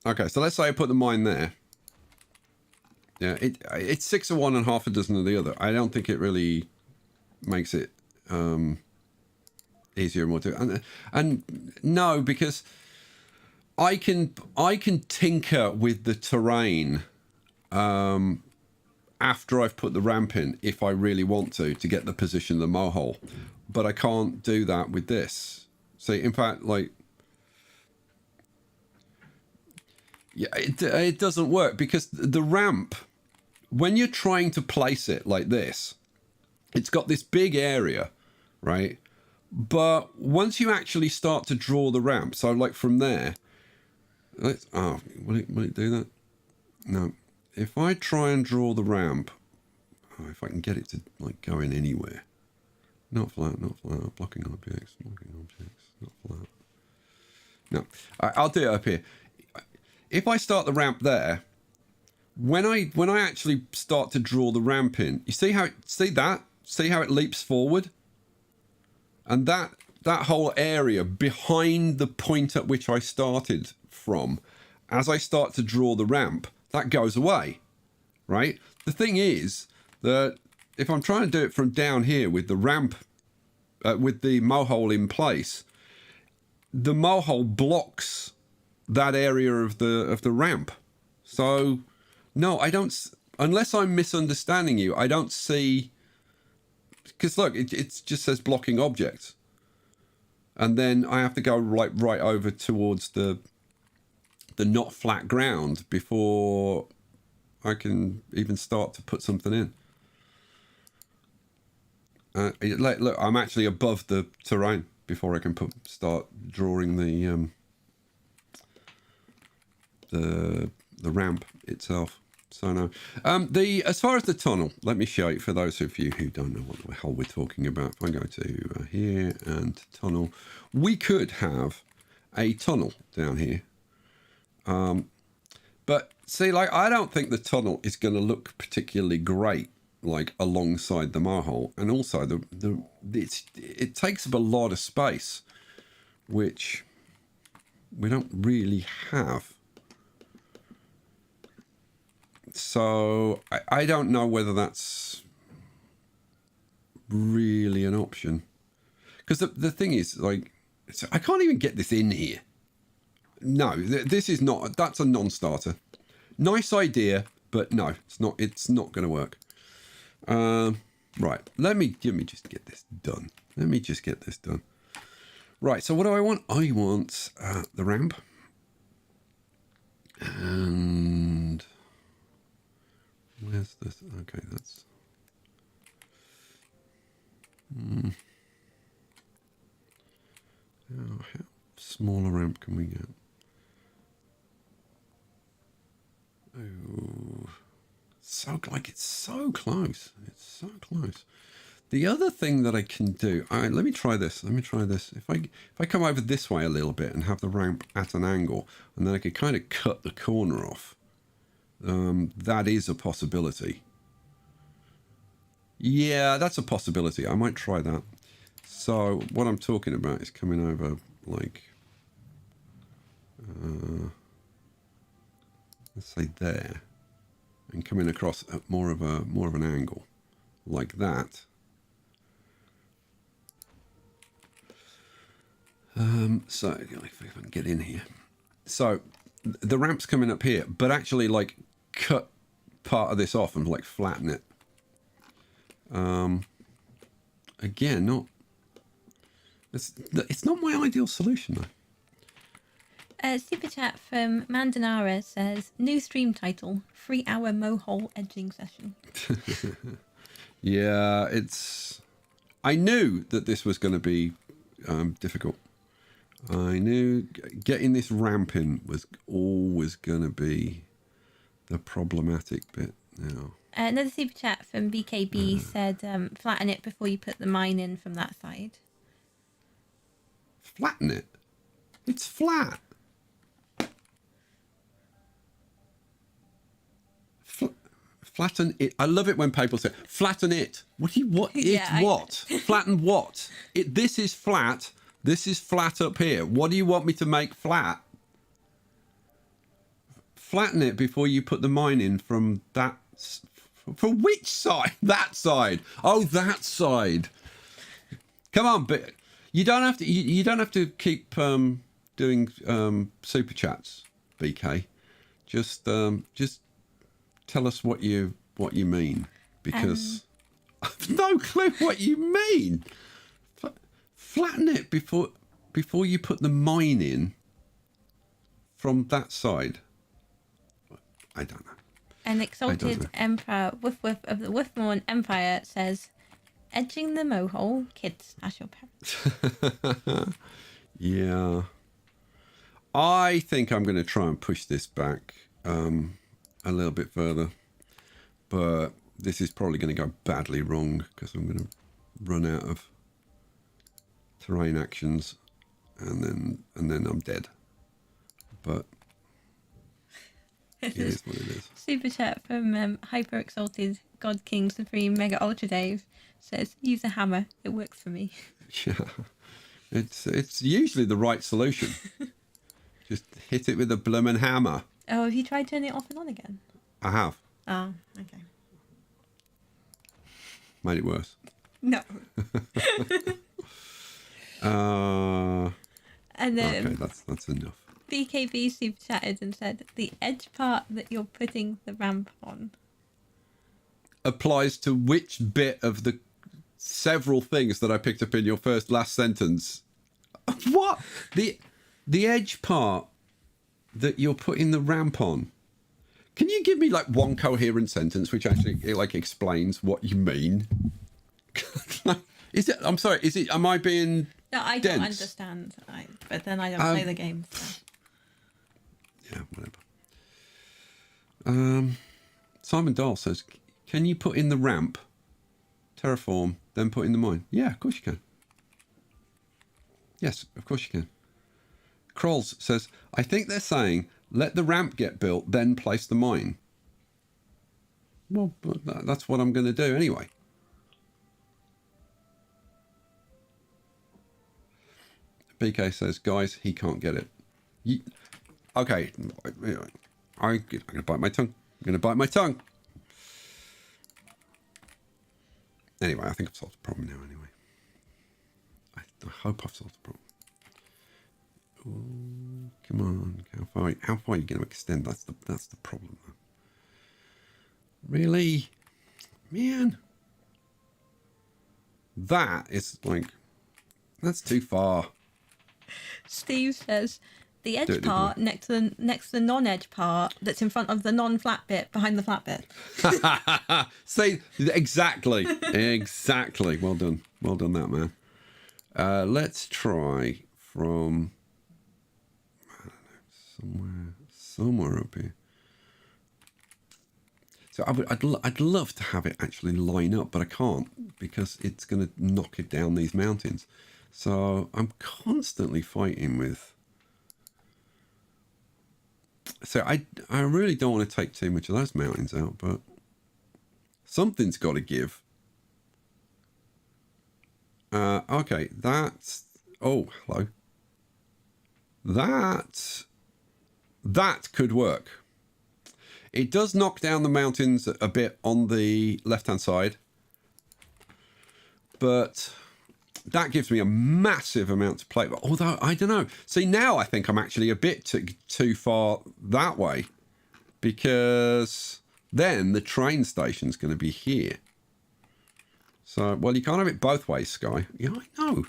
okay, so let's say I put the mine there. Yeah, it's 6 of one and half a dozen of the other. I don't think it really makes it easier and more to, and no, because I can tinker with the terrain after I've put the ramp in if I really want to get the position of the Mohole, but I can't do that with this. See, in fact, like, yeah, it doesn't work because the ramp, when you're trying to place it like this, it's got this big area, right? But once you actually start to draw the ramp, so like from there, will it do that? No. If I try and draw the ramp, if I can get it to like go in anywhere, not flat, blocking objects, not flat. No, I'll do it up here. If I start the ramp there, when I actually start to draw the ramp in, you see how it leaps forward, and that whole area behind the point at which I started from, as I start to draw the ramp, that goes away, right? The thing is that if I'm trying to do it from down here with the ramp, with the mohole in place, the mohole blocks that area of the ramp. So no, I don't, unless I'm misunderstanding you, I don't see, because look, it just says blocking objects, and then I have to go right over towards the not flat ground before I can even start to put something in. Look, I'm actually above the terrain before I can start drawing the ramp itself. So no. As far as the tunnel, let me show you for those of you who don't know what the hell we're talking about. If I go to here and tunnel, we could have a tunnel down here. But see, like, I don't think the tunnel is going to look particularly great, like, alongside the mohole, and also it takes up a lot of space, which we don't really have. So I don't know whether that's really an option, because the thing is, like, I can't even get this in here. No, this is not. That's a non-starter. Nice idea, but no, it's not going to work. Right, let me just get this done. Right, so what do I want? I want the ramp. And where's this? Okay, that's... Oh, how small a ramp can we get? Oh, it's so close. It's so close. The other thing that I can do, all right, let me try this. If I come over this way a little bit and have the ramp at an angle, and then I could kind of cut the corner off. That is a possibility. Yeah, that's a possibility. I might try that. So what I'm talking about is coming over like, let's say there, and coming across at more of an angle, like that. So if I can get in here, so the ramp's coming up here, but actually like cut part of this off and like flatten it. Again, it's not my ideal solution though. Super chat from Mandanara says, new stream title, 3-hour mohole edging session. Yeah, I knew that this was going to be difficult. I knew getting this ramp in was always going to be the problematic bit now. Another super chat from BKB said, flatten it before you put the mine in from that side. Flatten it? It's flat. Flatten it. I love it when people say, flatten it. What? Flatten what? This is flat. This is flat up here. What do you want me to make flat? Flatten it before you put the mine in from that... From which side? That side. Oh, that side. Come on, but you don't have to. You don't have to keep doing super chats, BK. Just tell us what you mean, because I've no clue what you mean. Flatten it before you put the mine in from that side. I don't know. An exalted emperor, Woof of the Wolfmorn Empire, says, edging the mohole, kids, ask your parents. Yeah. I think I'm going to try and push this back a little bit further. But this is probably going to go badly wrong because I'm going to run out of terrain actions and then I'm dead. But It is what it is. Super chat from Hyper Exalted God King Supreme Mega Ultra Dave says, use a hammer. It works for me. Yeah. It's usually the right solution. Just hit it with a bloomin' hammer. Oh, have you tried turning it off and on again? I have. Oh, okay. Made it worse. No. And Okay, that's enough. BKB super chatted and said, the edge part that you're putting the ramp on. Applies to which bit of the several things that I picked up in your last sentence? What? The edge part that you're putting the ramp on. Can you give me like one coherent sentence which actually like explains what you mean? Is it? I'm sorry. Is it? Am I being? No, I dense? don't understand. But then I don't play the game. So. Yeah, whatever. Simon Dahl says, "Can you put in the ramp, terraform, then put in the mine?" Yeah, of course you can. Yes, of course you can. Krolls says, "I think they're saying let the ramp get built, then place the mine." Well, that's what I'm going to do anyway. BK says, "Guys, he can't get it." Okay, I'm going to bite my tongue. I'm going to bite my tongue. Anyway, I think I've solved the problem now anyway. I hope I've solved the problem. Ooh, come on, how far are you going to extend? That's the problem, though. Really? Man. That is like, that's too far. Steve says, the edge part next to the non-edge part that's in front of the non-flat bit behind the flat bit. See, exactly. Well done. Well done, that man. Let's try from, I don't know, somewhere up here. So I'd love to have it actually line up, but I can't because it's going to knock it down these mountains. So I'm constantly fighting with. So I really don't want to take too much of those mountains out, but something's got to give. Okay, that's. Oh, hello. That could work. It does knock down the mountains a bit on the left-hand side, but that gives me a massive amount to play with. Although, I don't know. See, now I think I'm actually a bit too far that way, because then the train station's going to be here. So, well, you can't have it both ways, Sky. Yeah, I know.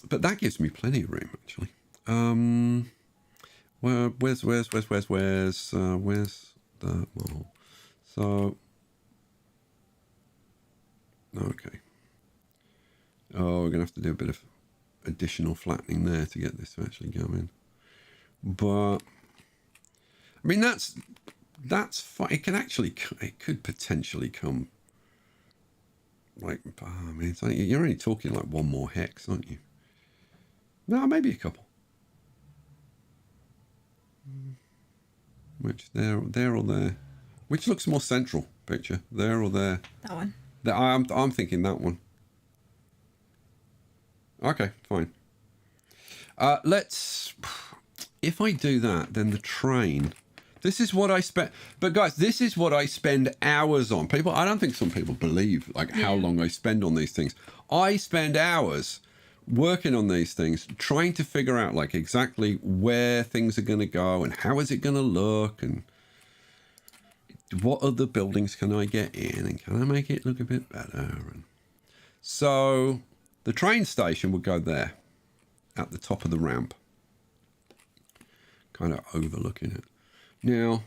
But that gives me plenty of room, actually. Where's the Mohole? So, okay. Oh, we're gonna have to do a bit of additional flattening there to get this to actually go in. But I mean, that's fine. It could potentially come. Like, I mean, you're only talking like one more hex, aren't you? No, maybe a couple. Which there or there? Which looks more central? Picture there or there? That one. I'm thinking that one. Okay, fine. Let's. If I do that, then the train. This is what I spend. But guys, this is what I spend hours on. People, I don't think some people believe like how long I spend on these things. I spend hours working on these things, trying to figure out like exactly where things are going to go and how is it going to look and what other buildings can I get in and can I make it look a bit better. And so the train station would go there at the top of the ramp, kind of overlooking it. Now,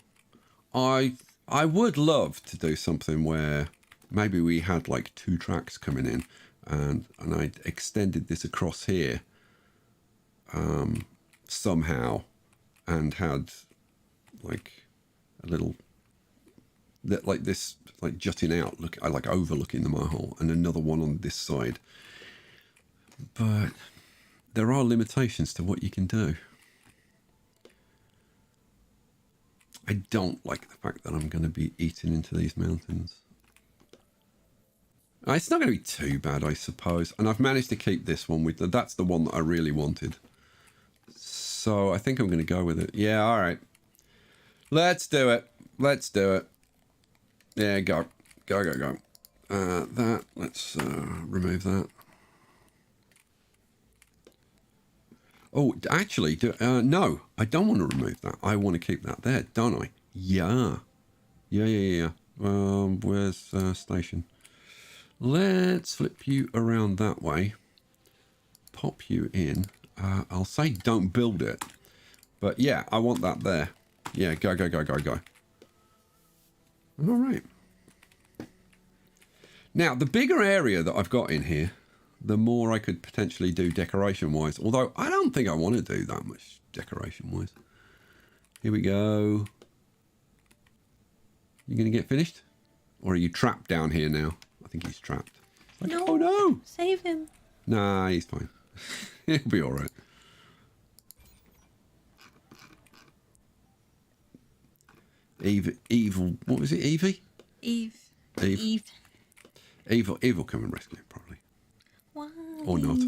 I would love to do something where maybe we had like 2 tracks coming in and I extended this across here somehow and had like a little like this like jutting out like overlooking the Mohole and another one on this side. But there are limitations to what you can do. I don't like the fact that I'm going to be eating into these mountains. It's not going to be too bad, I suppose. And I've managed to keep this one with that's the one that I really wanted. So I think I'm going to go with it. Yeah, all right. Let's do it. Let's do it. Yeah, go. Go, go, go. That, let's remove that. Oh, actually, no, I don't want to remove that. I want to keep that there, don't I? Yeah. Yeah. Where's station? Let's flip you around that way. Pop you in. I'll say don't build it. But yeah, I want that there. Yeah, go, go, go, go, go. All right. Now, the bigger area that I've got in here, the more I could potentially do decoration-wise. Although, I don't think I want to do that much decoration-wise. Here we go. You going to get finished? Or are you trapped down here now? I think he's trapped. Like, No. oh, no. Save him. Nah, he's fine. He'll be all right. Evil. What was it? Evie? Eve. Eve will come and rescue him, probably. Wally. Or not.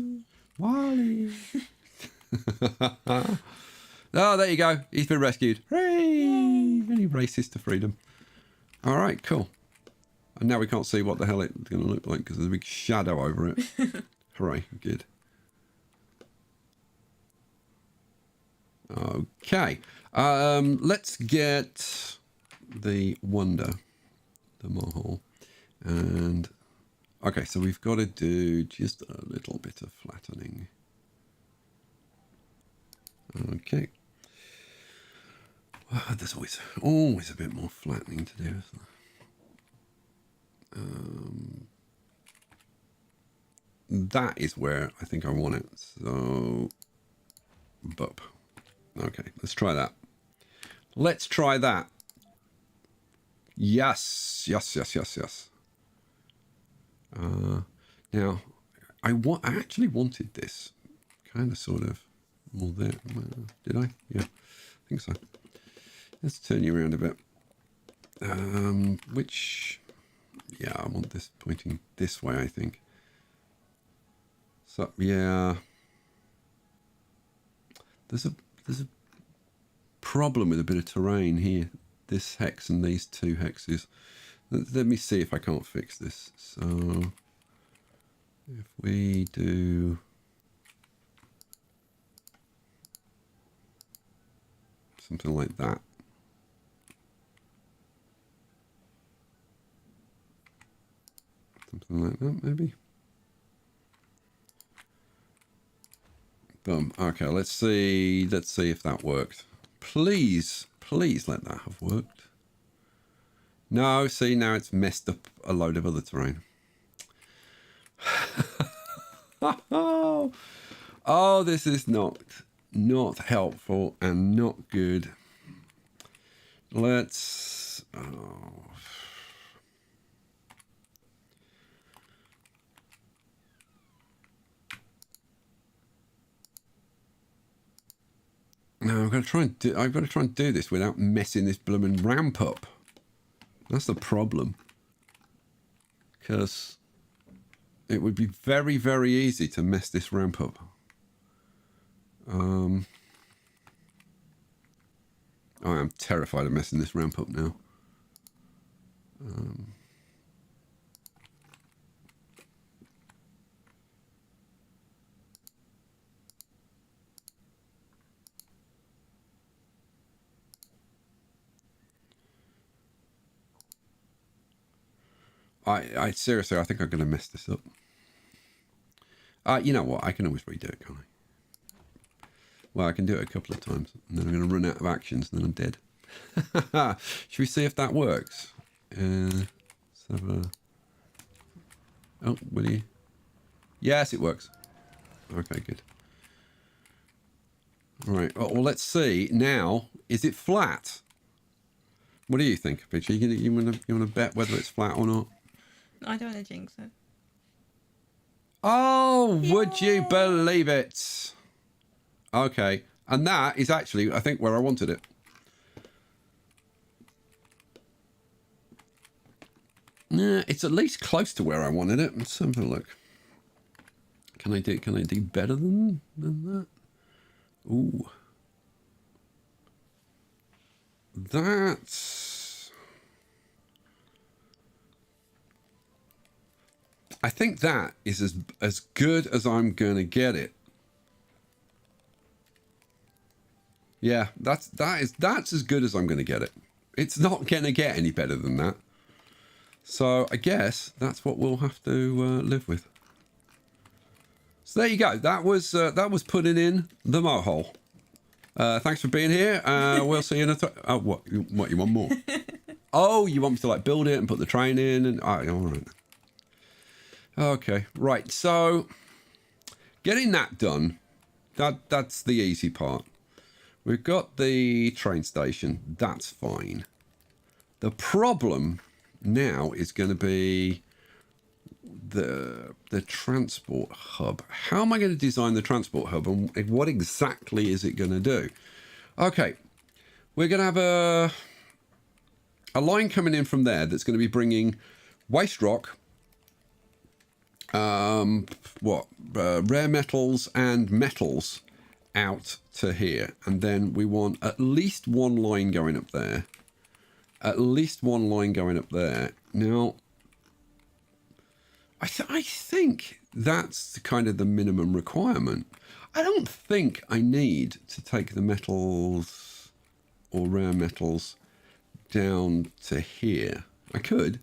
Wally. Oh, there you go. He's been rescued. Hooray! Very racist to freedom. All right, cool. And now we can't see what the hell it's going to look like because there's a big shadow over it. Hooray, good. Okay. Let's get the Wonder, the Mohole. And, okay, so we've got to do just a little bit of flattening. Okay. Well, there's always a bit more flattening to do, isn't there? That is where I think I want it. So, bup. Okay, let's try that. Let's try that. Yes. Now, I actually wanted this kind of sort of more there. Did I? Yeah, I think so. Let's turn you around a bit. Yeah, I want this pointing this way, I think. So, yeah. There's a problem with a bit of terrain here. This hex and these two hexes. Let me see if I can't fix this. So, if we do something like that. Something like that, maybe. Boom. Okay, let's see if that worked. Please let that have worked. No, see, now it's messed up a load of other terrain. Oh, this is not helpful and not good. Let's... Oh. No, I've got to try and do this without messing this blooming ramp up. That's the problem. Because it would be very, very easy to mess this ramp up. I am terrified of messing this ramp up now. I seriously, I think I'm going to mess this up. You know what? I can always redo it, can't I? Well, I can do it a couple of times, and then I'm going to run out of actions, and then I'm dead. Should we see if that works? Let's have a... Oh, will you? Yes, it works. Okay, good. All right. Well, let's see. Now, is it flat? What do you think, Peachy? You want to bet whether it's flat or not? I don't want to jinx it. Oh, would you believe it? Okay. And that is actually, I think, where I wanted it. Nah, it's at least close to where I wanted it. Let's have a look. Can I do better than that? Ooh. That's... I think that is as good as I'm going to get it. Yeah, that's as good as I'm going to get it. It's not going to get any better than that. So I guess that's what we'll have to live with. So there you go. That was putting in the Mohole. Thanks for being here. We'll see you in a... Oh, what? You want more? Oh, you want me to like build it and put the train in? And all right. Okay, right. So getting that done, that's the easy part. We've got the train station. That's fine. The problem now is going to be the transport hub. How am I going to design the transport hub, and what exactly is it going to do? Okay, we're going to have a line coming in from there that's going to be bringing waste rock, rare metals and metals out to here, and then we want at least one line going up there. At least one line going up there. Now, I think that's kind of the minimum requirement. I don't think I need to take the metals or rare metals down to here. I could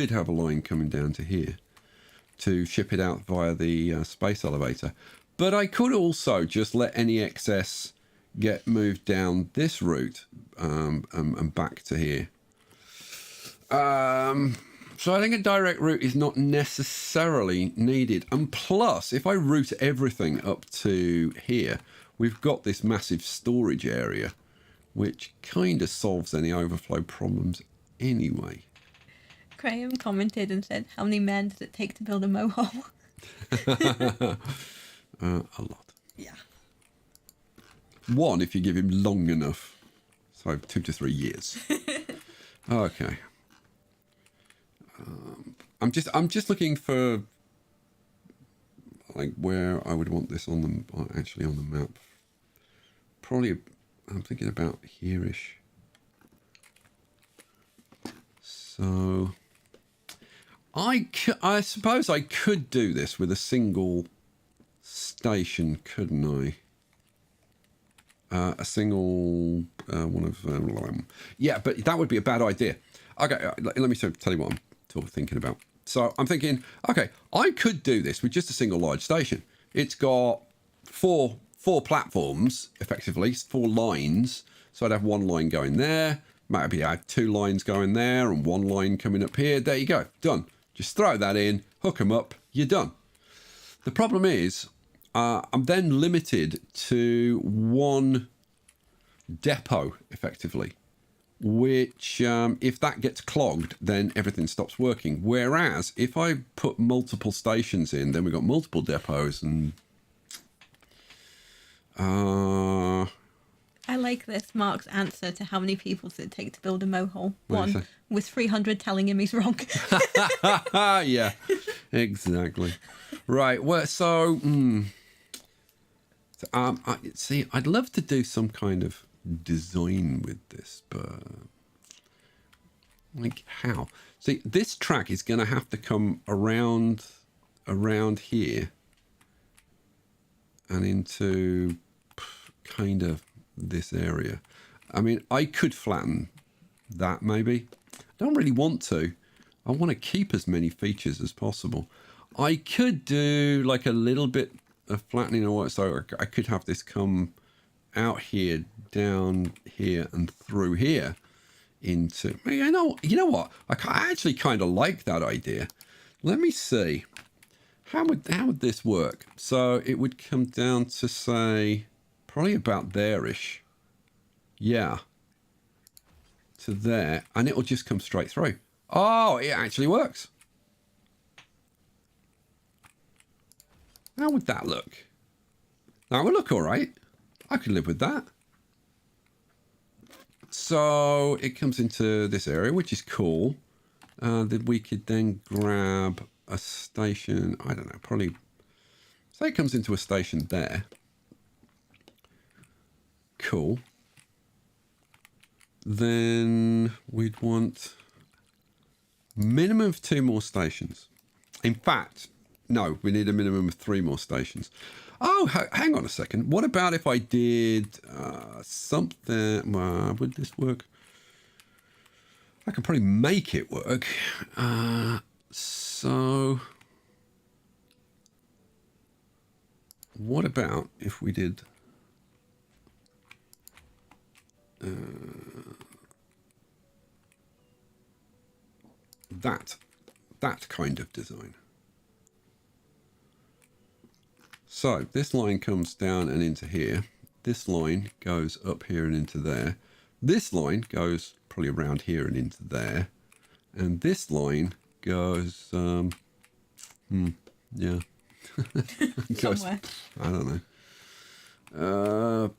have a line coming down to here to ship it out via the space elevator. But I could also just let any excess get moved down this route and back to here. So I think a direct route is not necessarily needed. And plus, if I route everything up to here, we've got this massive storage area, which kind of solves any overflow problems anyway. Graham commented and said, how many men does it take to build a Mohole? A lot. Yeah. One, if you give him long enough. So 2 to 3 years. Okay. I'm just looking for like where I would want this on the actually on the map. Probably, I'm thinking about here-ish. So I suppose I could do this with a single station, couldn't I? A single one of yeah, but that would be a bad idea. Okay, let me tell you what I'm thinking about. So I'm thinking, okay, I could do this with just a single large station. It's got four platforms, effectively, 4 lines. So I'd have one line going there, maybe I had 2 lines going there and 1 line coming up here. There you go, done. Just throw that in, hook them up, you're done. The problem is, I'm then limited to 1 depot, effectively, which if that gets clogged, then everything stops working. Whereas if I put multiple stations in, then we've got multiple depots and... I like this Mark's answer to how many people does it take to build a Mohole. 1, with 300 telling him he's wrong. Yeah, exactly. Right, well, so... see, I'd love to do some kind of design with this, but like how? See, this track is going to have to come around here and into kind of this area. I mean, I could flatten that maybe. I don't really want to. I want to keep as many features as possible. I could do like a little bit of flattening or what, so I could have this come out here, down here, and through here into... You know what? I actually kind of like that idea. Let me see. How would this work? So it would come down to, say, probably about there-ish. Yeah. To there. And it'll just come straight through. Oh, it actually works. How would that look? That would look all right. I could live with that. So it comes into this area, which is cool. That we could then grab a station. I don't know, probably say it comes into a station there. Cool. Then we'd want minimum of 2 more stations. In fact, no, we need a minimum of 3 more stations. Oh, hang on a second. What about if I did something? Well, would this work? I could probably make it work. So what about if we did that kind of design? So this line comes down and into here. This line goes up here and into there. This line goes probably around here and into there. And this line goes, yeah. Goes, Somewhere. I don't know.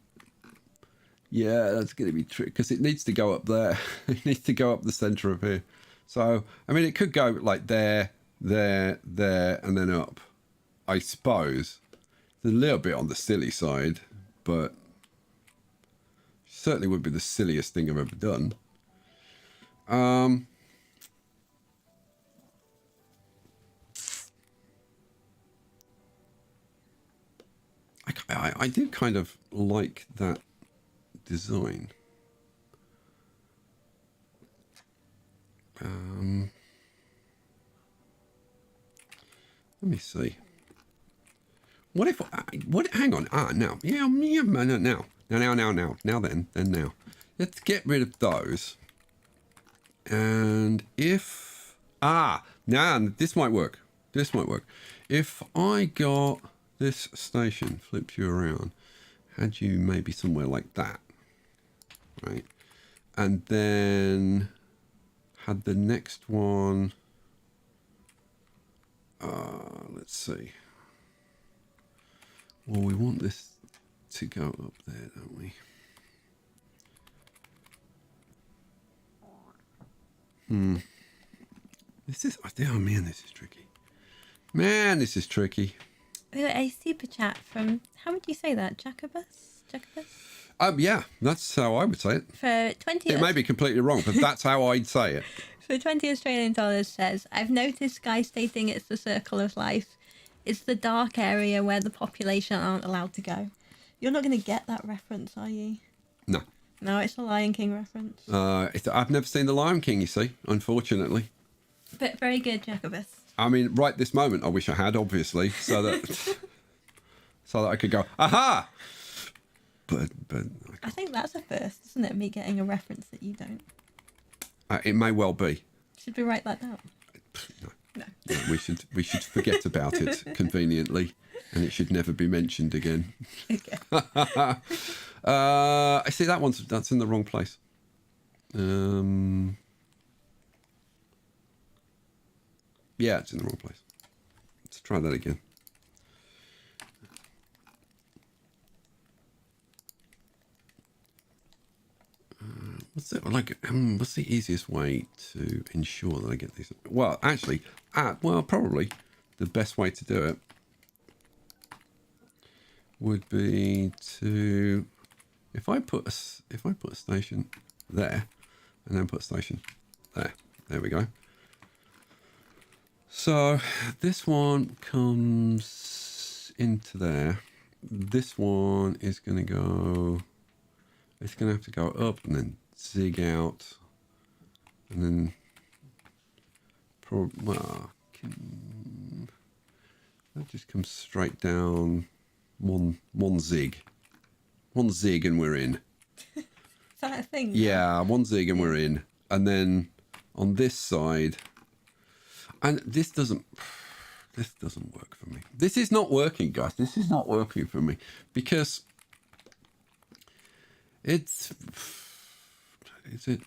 Yeah, that's going to be tricky because it needs to go up there. It needs to go up the center of here. So, I mean, it could go like there, there, there, and then up. I suppose. It's a little bit on the silly side, but certainly would be the silliest thing I've ever done. I do kind of like that design. Let me see. What if? What? Hang on. Now. Yeah. Now. Now. Let's get rid of those. And if now this might work. This might work. If I got this station, flipped you around, had you maybe somewhere like that, right? And then had the next one. Let's see. Well, we want this to go up there, don't we? This is, oh man, this is tricky. Man, this is tricky. We got a super chat from, how would you say that? Jacobus? Yeah, that's how I would say it. For 20. It may be completely wrong, but that's how I'd say it. For 20 Australian dollars says, I've noticed guys stating it's the circle of life. It's the dark area where the population aren't allowed to go. You're not going to get that reference, are you? No. No, it's a Lion King reference. I've never seen The Lion King, you see, unfortunately. But very good, Jacobus. I mean, right this moment, I wish I had, obviously, so that I could go, aha! But I think that's a first, isn't it? Me getting a reference that you don't. It may well be. Should we write that down? No. No. We should forget about it conveniently, and it should never be mentioned again. Okay. I see that's in the wrong place. Yeah, it's in the wrong place. Let's try that again. What's the easiest way to ensure that I get these? Well, actually, probably the best way to do it would be to, if I put a station there, and then put a station there. There we go. So this one comes into there. This one is going to go. It's going to have to go up and then zig out, and then that just comes straight down one zig, and we're in. Is that a thing? Yeah, one zig and we're in, and then on this side, and this doesn't work for me. This is not working, guys. This is not working for me because. Is it?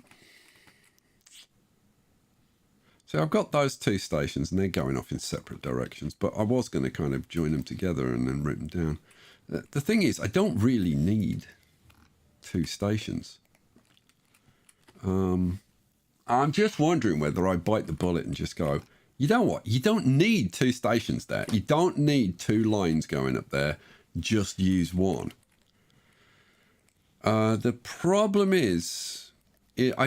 So I've got those two stations and they're going off in separate directions, but I was going to kind of join them together and then route them down. The thing is, I don't really need two stations. I'm just wondering whether I bite the bullet and just go, you know what? You don't need 2 stations there. You don't need 2 lines going up there. Just use one. The problem is, it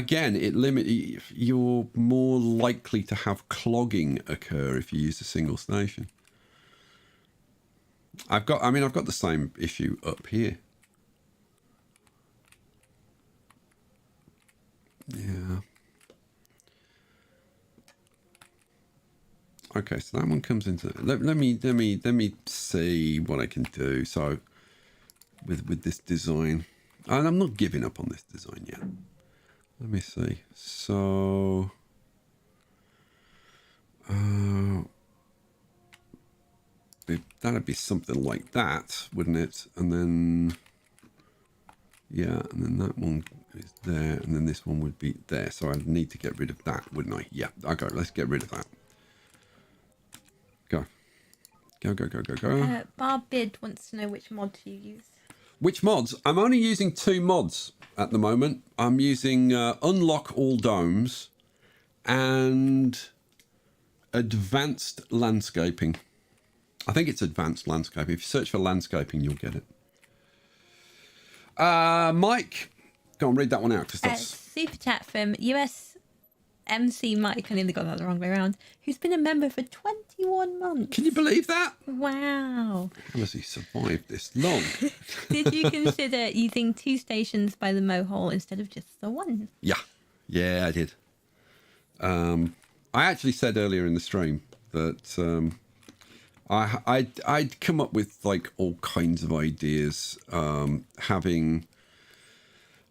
limits. You're more likely to have clogging occur if you use a single station. I've got the same issue up here. Yeah. Okay, so that one comes into. Let me see what I can do. So, with this design, and I'm not giving up on this design yet. Let me see. So, that'd be something like that, wouldn't it? And then, yeah, and then that one is there, and then this one would be there. So I'd need to get rid of that, wouldn't I? Yeah. Okay, let's get rid of that. Go. Barb Bid wants to know which mod you use. Which mods? I'm only using 2 mods at the moment. I'm using Unlock All Domes and Advanced Landscaping. I think it's Advanced Landscaping. If you search for landscaping, you'll get it. Mike, go on, read that one out. Cause that's... Super chat from USMC Mike, I nearly got that the wrong way around, who's been a member for 21 months. Can you believe that? Wow. How has he survived this long? Did you consider using 2 stations by the Mohole instead of just the one? Yeah, I did. I actually said earlier in the stream that I'd come up with like all kinds of ideas, having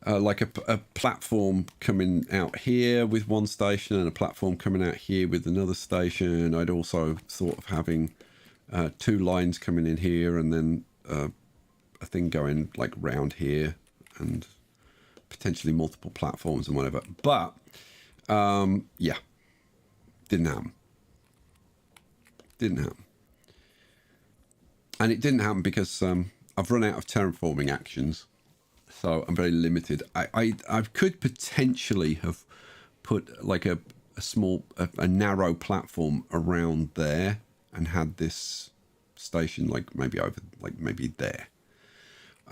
like a platform coming out here with one station and a platform coming out here with another station. I'd also thought of having 2 lines coming in here and then a thing going like round here and potentially multiple platforms and whatever. But yeah, didn't happen. And it didn't happen because I've run out of terraforming actions. So I'm very limited. I could potentially have put like a small, a narrow platform around there and had this station like maybe over, like maybe there.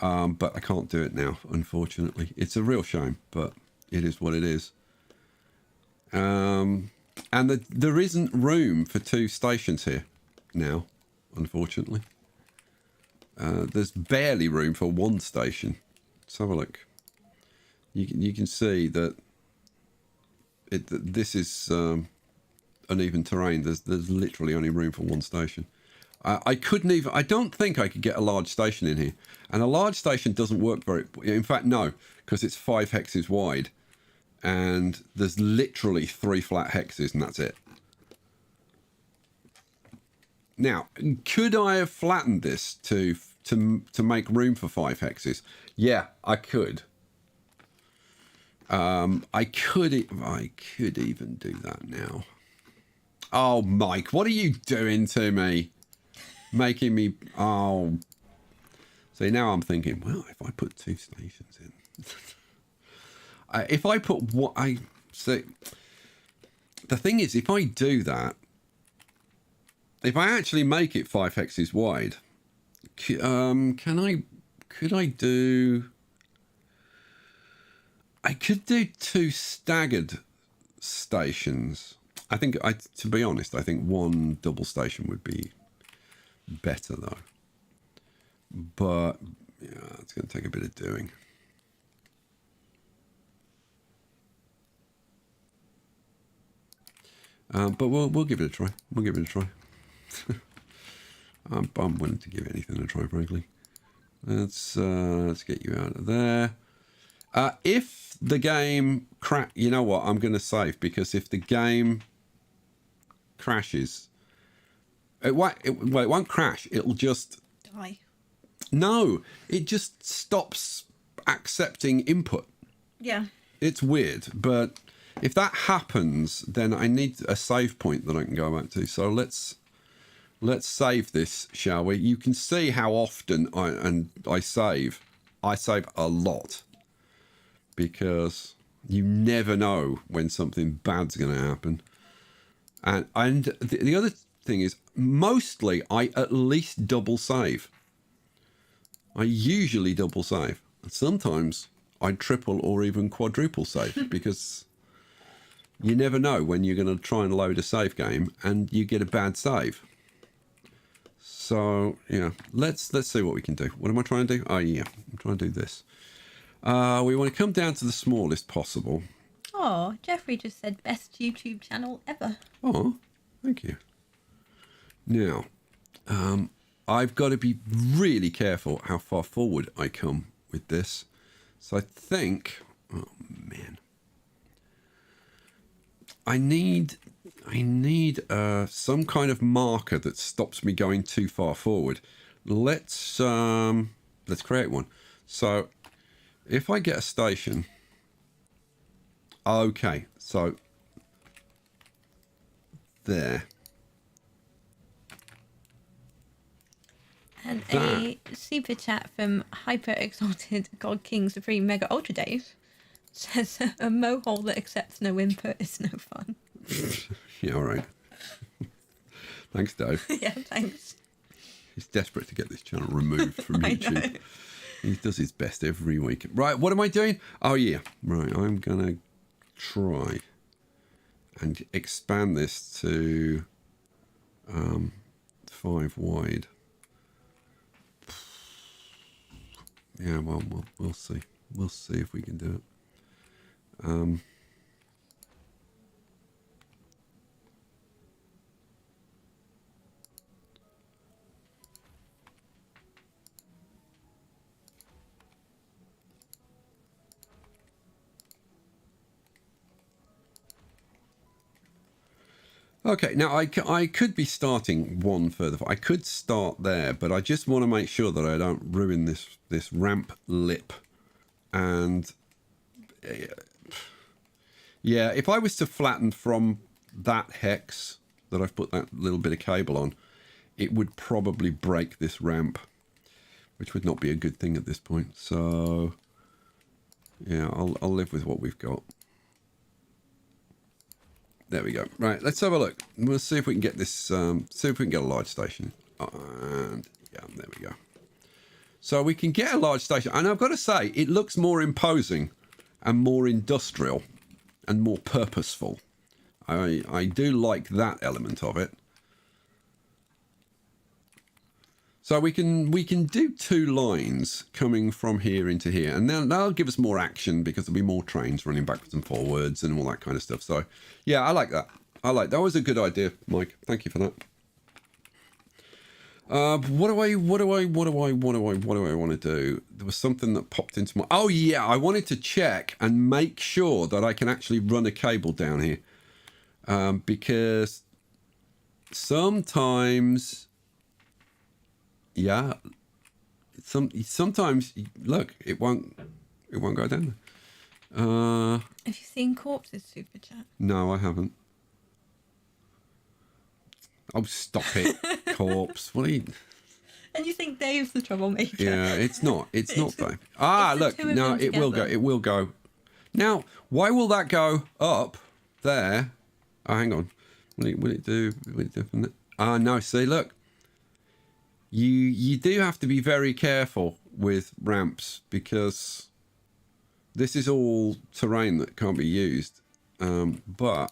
But I can't do it now, unfortunately. It's a real shame, but it is what it is. And there isn't room for 2 stations here now, unfortunately. There's barely room for 1 station. Let's have a look. You can see that this is uneven terrain. There's literally only room for 1 station. I don't think I could get a large station in here. And a large station doesn't work very... In fact, no, because it's 5 hexes wide. And there's literally 3 flat hexes, and that's it. Now, could I have flattened this to make room for 5 hexes? Yeah, I could. I could even do that now. Oh, Mike, what are you doing to me? Making me... Oh. See, now I'm thinking, well, if I put 2 stations in... if I put what I... See, the thing is, if I do that, if I actually make it 5 hexes wide, could I do... I could do 2 staggered stations. To be honest, I think 1 double station would be better though. But yeah, it's going to take a bit of doing. But we'll give it a try. I'm willing to give anything a try, frankly. Let's get you out of there. If the game you know what? I'm going to save, because if the game crashes, it won't crash. It'll just Die. No, it just stops accepting input. Yeah. It's weird, but if that happens, then I need a save point that I can go back to. So let's save this, shall we? You can see how often I save. I save a lot, because You never know when something bad's going to happen. And the other thing is, mostly I at least double save. I usually double save. Sometimes I triple or even quadruple save because you never know when you're going to try and load a save game and you get a bad save. So, yeah, let's see what we can do. What am I trying to do? Oh, yeah, I'm trying to do this. We want to come down to the smallest possible. Oh, Jeffrey just said best YouTube channel ever. Oh, thank you. Now, I've got to be really careful how far forward I come with this. So I think, oh man, I need some kind of marker that stops me going too far forward. Let's create one. So if I get a station, okay, so there. And a super chat from Hyper Exalted God King Supreme Mega Ultra Dave says a mohole that accepts no input is no fun. Yeah, all right. Thanks, Dave. Yeah, thanks. He's desperate to get this channel removed from YouTube. He does his best every week. Right, what am I doing? Oh, yeah. Right, I'm going to try and expand this to 5 wide. Yeah, well, we'll see. We'll see if we can do it. Okay, now I could be starting one further. I could start there, but I just want to make sure that I don't ruin this ramp lip. And yeah, if I was to flatten from that hex that I've put that little bit of cable on, it would probably break this ramp, which would not be a good thing at this point. So yeah, I'll live with what we've got. There we go. Right, let's have a look. We'll see if we can get this, see if we can get a large station. And yeah, there we go. So we can get a large station. And I've got to say, it looks more imposing and more industrial and more purposeful. I do like that element of it. So we can do 2 lines coming from here into here, and then that'll give us more action because there'll be more trains running backwards and forwards and all that kind of stuff. So yeah, I like that. That was a good idea, Mike. Thank you for that. What do I want to do? There was something that popped into my... Oh yeah, I wanted to check and make sure that I can actually run a cable down here. Because sometimes... Yeah, sometimes look, it won't go down there. Have you seen Corpse's super chat? No, I haven't. Oh, stop it, Corpse. What are you? And you think Dave's the troublemaker? Yeah, it's not Dave. Look, no, it will go. It will go. Now, why will that go up there? Oh, hang on. Will it do? No. See, look. You do have to be very careful with ramps because this is all terrain that can't be used. But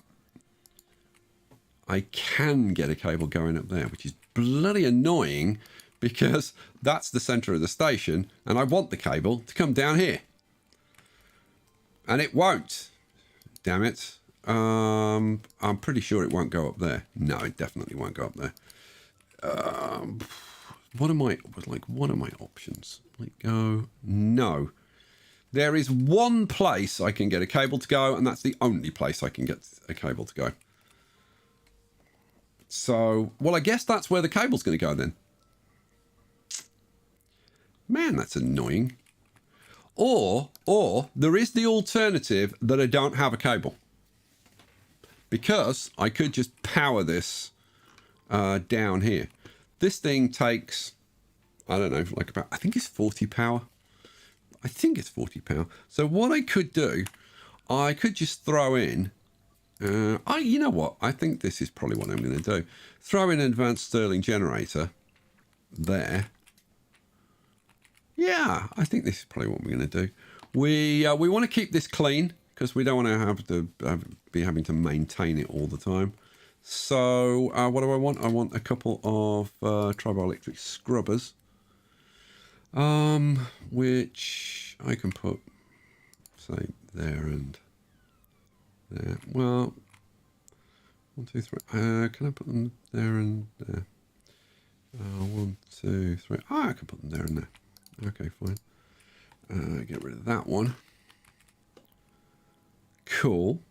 I can get a cable going up there, which is bloody annoying because that's the centre of the station and I want the cable to come down here. And it won't. Damn it. I'm pretty sure it won't go up there. No, it definitely won't go up there. What are my options? No. There is one place I can get a cable to go, and that's the only place I can get a cable to go. So, well, I guess that's where the cable's going to go then. Man, that's annoying. Or there is the alternative that I don't have a cable. Because I could just power this down here. This thing takes, I don't know, like about, I think it's 40 power. So what I could do, I could just throw in. You know what? I think this is probably what I'm going to do. Throw in an advanced Stirling generator there. Yeah, I think this is probably what we're going to do. We want to keep this clean because we don't want to have to be having to maintain it all the time. So what do I want? I want a couple of triboelectric scrubbers, which I can put, say, there and there. Well, 1, 2, 3. Can I put them there and there? 1, 2, 3. Ah, I can put them there and there. Okay, fine. Get rid of that one. Cool.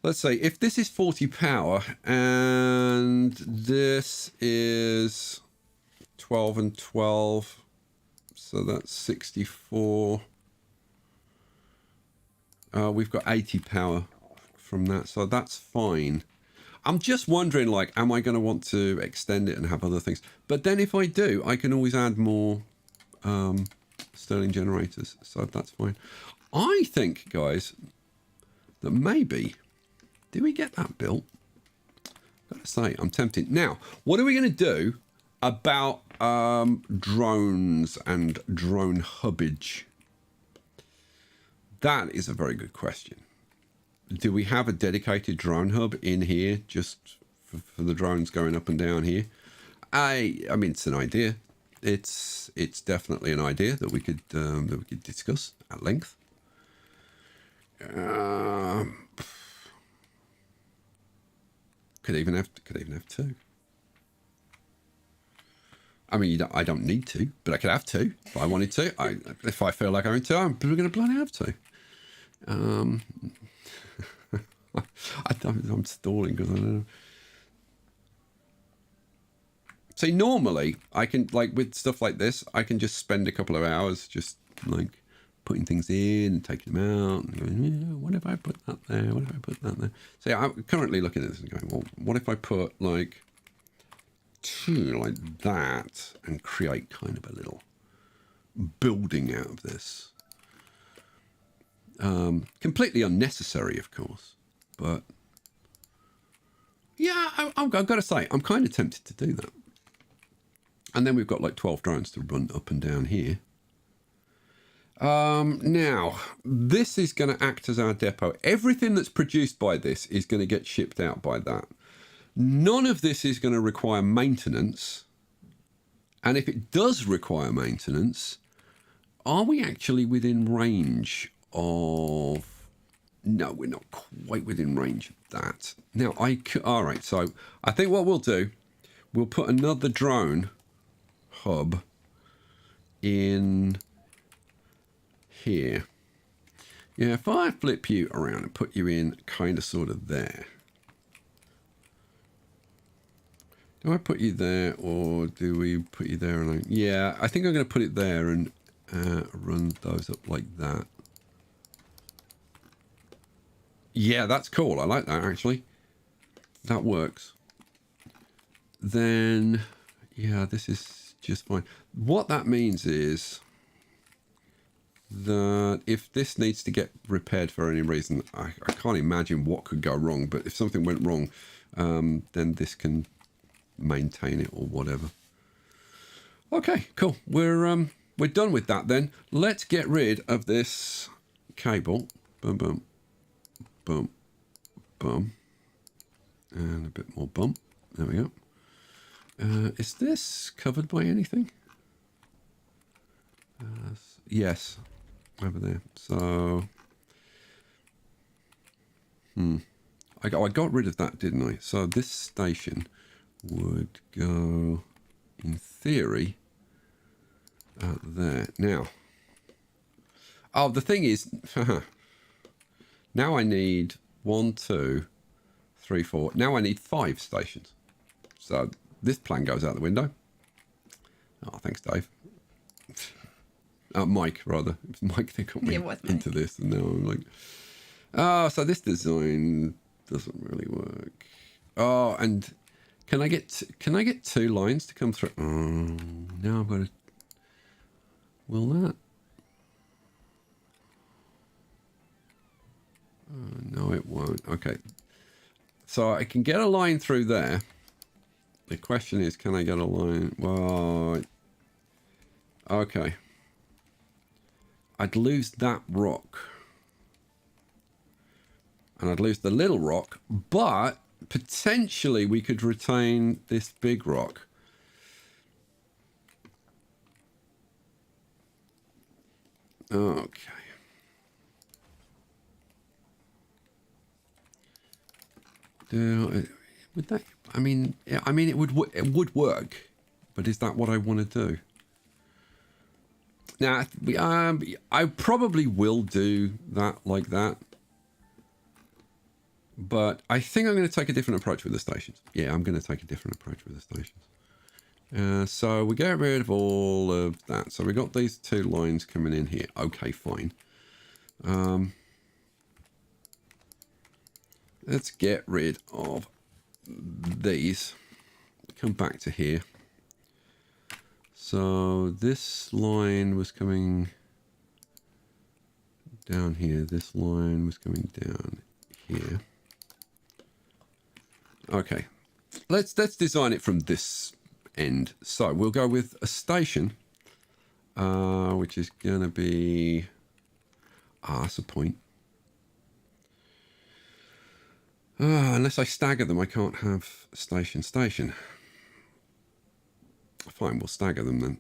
Let's say if this is 40 power and this is 12 and 12, so that's 64. We've got 80 power from that, so that's fine. I'm just wondering, like, am I going to want to extend it and have other things? But then if I do, I can always add more Stirling generators, so that's fine. I think, guys, that maybe... Do we get that built? Gotta say, I'm tempted. Now, what are we going to do about drones and drone hubbage? That is a very good question. Do we have a dedicated drone hub in here just for the drones going up and down here? I mean, it's an idea. It's definitely an idea that we could discuss at length. Could even have 2. I mean, I don't need to, but I could have 2 if I wanted to. If I feel like having 2, I'm going to bloody have 2. I'm stalling because I don't know. See, normally I can, like with stuff like this, I can just spend a couple of hours just like putting things in and taking them out and going, yeah, what if I put that there? What if I put that there? So yeah, I'm currently looking at this and going, well, what if I put like 2 like that and create kind of a little building out of this? Completely unnecessary, of course, but yeah, I've got to say, I'm kind of tempted to do that. And then we've got like 12 drones to run up and down here. Now, this is going to act as our depot. Everything that's produced by this is going to get shipped out by that. None of this is going to require maintenance. And if it does require maintenance, are we actually within range of... No, we're not quite within range of that. Now, all right, so I think what we'll do, we'll put another drone hub in here. Yeah, if I flip you around and put you in kind of sort of there. Do I put you there or do we put you there? And yeah, I think I'm going to put it there and run those up like that. Yeah, that's cool. I like that, actually. That works. Then, yeah, this is just fine. What that means is that if this needs to get repaired for any reason, I can't imagine what could go wrong, but if something went wrong, then this can maintain it or whatever. Okay, cool. We're done with that then. Let's get rid of this cable. Boom, boom. Boom, boom, and a bit more bump. There we go. Is this covered by anything? Yes, over there. So, I got rid of that, didn't I? So this station would go, in theory, there. Now, oh, the thing is. Now I need 1, 2, 3, 4. Now I need 5 stations. So this plan goes out the window. Oh, thanks, Dave. Mike, rather. It's Mike that got me into this. And now I'm like, oh, so this design doesn't really work. Oh, and can I get 2 lines to come through? Oh, now I've got to... Will that? No, it won't. Okay. So I can get a line through there. The question is, can I get a line? Well, okay. I'd lose that rock. And I'd lose the little rock, but potentially we could retain this big rock. Okay. Would that? I mean, it would work, but is that what I want to do? Now, I probably will do that like that. But I think I'm going to take a different approach with the stations. Yeah, I'm going to take a different approach with the stations. So we get rid of all of that. So we got these two lines coming in here. Okay, fine. Let's get rid of these. Come back to here. So this line was coming down here. This line was coming down here. Okay, let's design it from this end. So we'll go with a station, which is going to be... that's a point. Unless I stagger them, I can't have station. Fine, we'll stagger them then.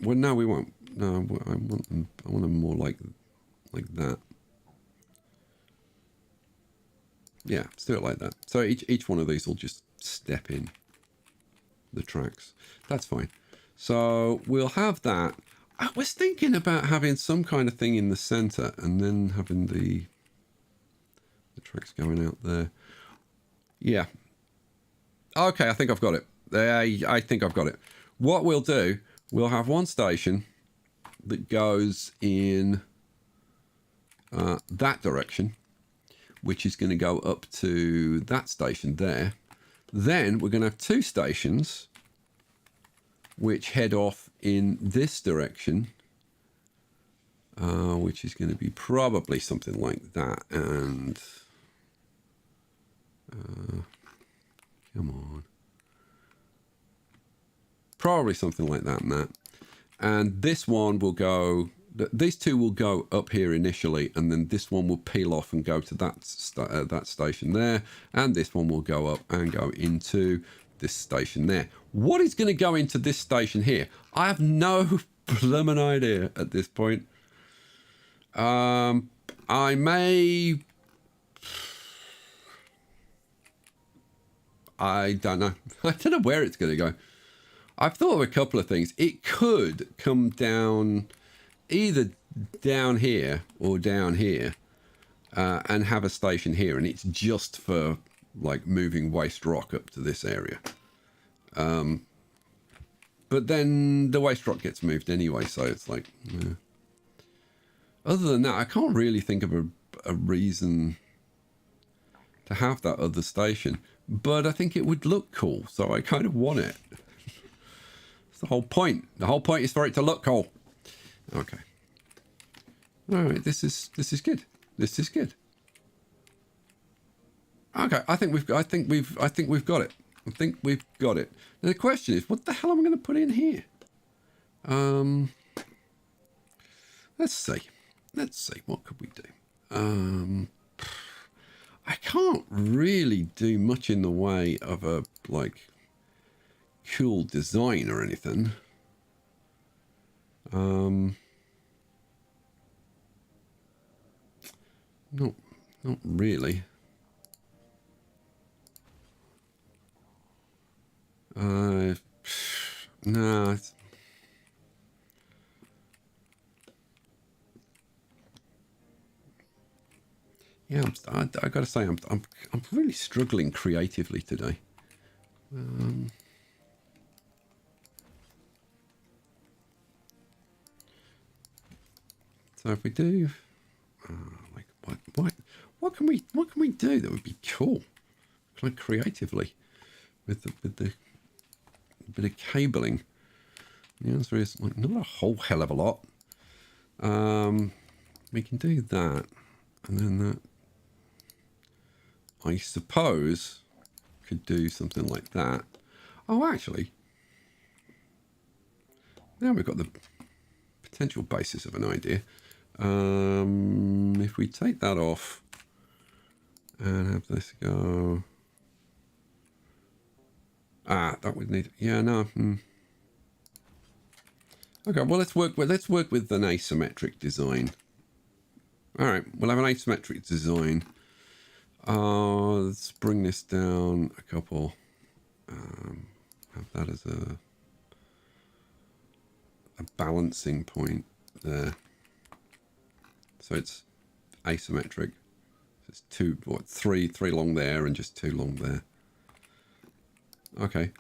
Well, no, we won't. No, I want them more like that. Yeah, let's do it like that. So each one of these will just step in the tracks. That's fine. So we'll have that. I was thinking about having some kind of thing in the center and then having the tracks going out there. Yeah. Okay, I think I've got it. I think I've got it. What we'll do, we'll have one station that goes in that direction, which is going to go up to that station there. Then we're going to have two stations which head off in this direction, which is going to be probably something like that. And come on, probably something like that and that. And this one will go, these two will go up here initially, and then this one will peel off and go to that station there, and this one will go up and go into this station there. What is going to go into this station here? I have no blooming idea at this point. I don't know. I don't know where it's going to go. I've thought of a couple of things. It could come down either down here or down here and have a station here, and it's just for like moving waste rock up to this area. But then the waste rock gets moved anyway, so it's like, yeah. Other than that, I can't really think of a reason to have that other station, but I think it would look cool, so I kind of want it. It's the whole point. The whole point is for it to look cool. Okay. All right, this is good. This is good. Okay, I think we've got it. I think we've got it. Now the question is, what the hell am I going to put in here? Let's see. What could we do? I can't really do much in the way of a like cool design or anything. Not really. No. Yeah, I got to say, I'm really struggling creatively today. So if we do, like what can we do that would be cool, like creatively, with the bit of cabling? The answer is like not a whole hell of a lot. We can do that, and then that. I suppose could do something like that. Oh, actually, now we've got the potential basis of an idea. If we take that off and have this go, that would need, yeah, no. Okay, well, let's work with an asymmetric design. All right, we'll have an asymmetric design. Let's bring this down a couple. Have that as a balancing point there. So it's asymmetric. So it's three long there and just 2 long there. Okay.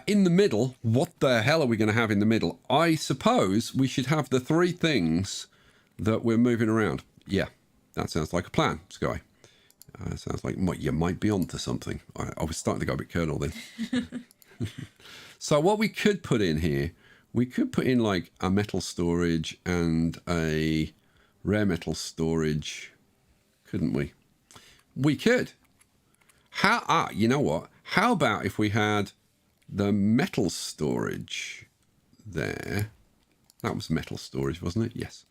In the middle, what the hell are we going to have in the middle? I suppose we should have the 3 things that we're moving around. Yeah, that sounds like a plan, Sky. Sounds like you might be onto something. I was starting to go a bit kernel then. So what we could put in here, we could put in like a metal storage and a rare metal storage, couldn't we? We could. You know what? How about if we had the metal storage there? That was metal storage, wasn't it? Yes.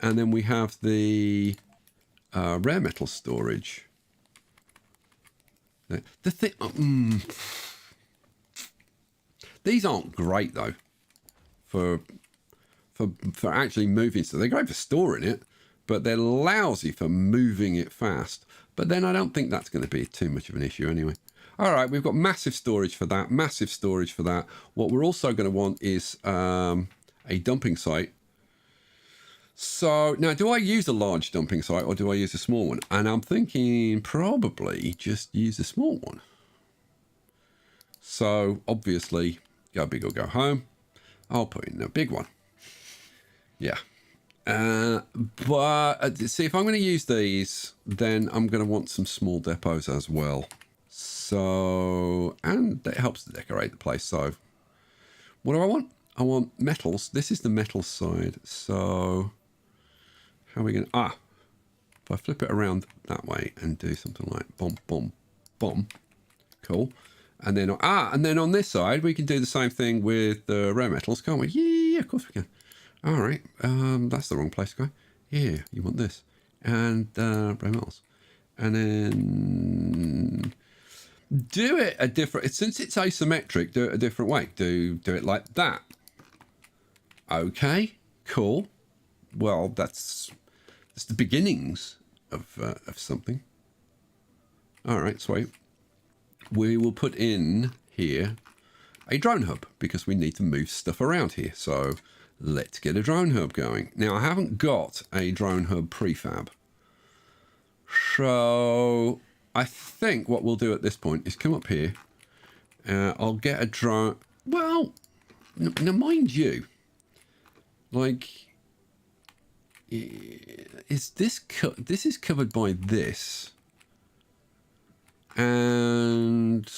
And then we have the rare metal storage. The thing, these aren't great though for actually moving stuff. They're great for storing it, but they're lousy for moving it fast. But then I don't think that's going to be too much of an issue anyway. All right, we've got massive storage for that, massive storage for that. What we're also going to want is a dumping site. So now, do I use a large dumping site or do I use a small one? And I'm thinking probably just use a small one. So obviously, go big or go home. I'll put in a big one. Yeah. But see, if I'm going to use these, then I'm going to want some small depots as well. So, and it helps to decorate the place. So what do I want? I want metals. This is the metal side. So how are we going to, if I flip it around that way and do something like boom, boom, boom. Cool. And then, and then on this side, we can do the same thing with the rare metals, can't we? Yeah, of course we can. All right. That's the wrong place, guy. Yeah, you want this. And rare metals. And then do it a different, since it's asymmetric, do it a different way. Do it like that. Okay, cool. Well, that's the beginnings of something. All right, sweet. We will put in here a drone hub because we need to move stuff around here. So let's get a drone hub going. Now, I haven't got a drone hub prefab. So I think what we'll do at this point is come up here. I'll get a drone. Well, now mind you, like, is this this is covered by this, and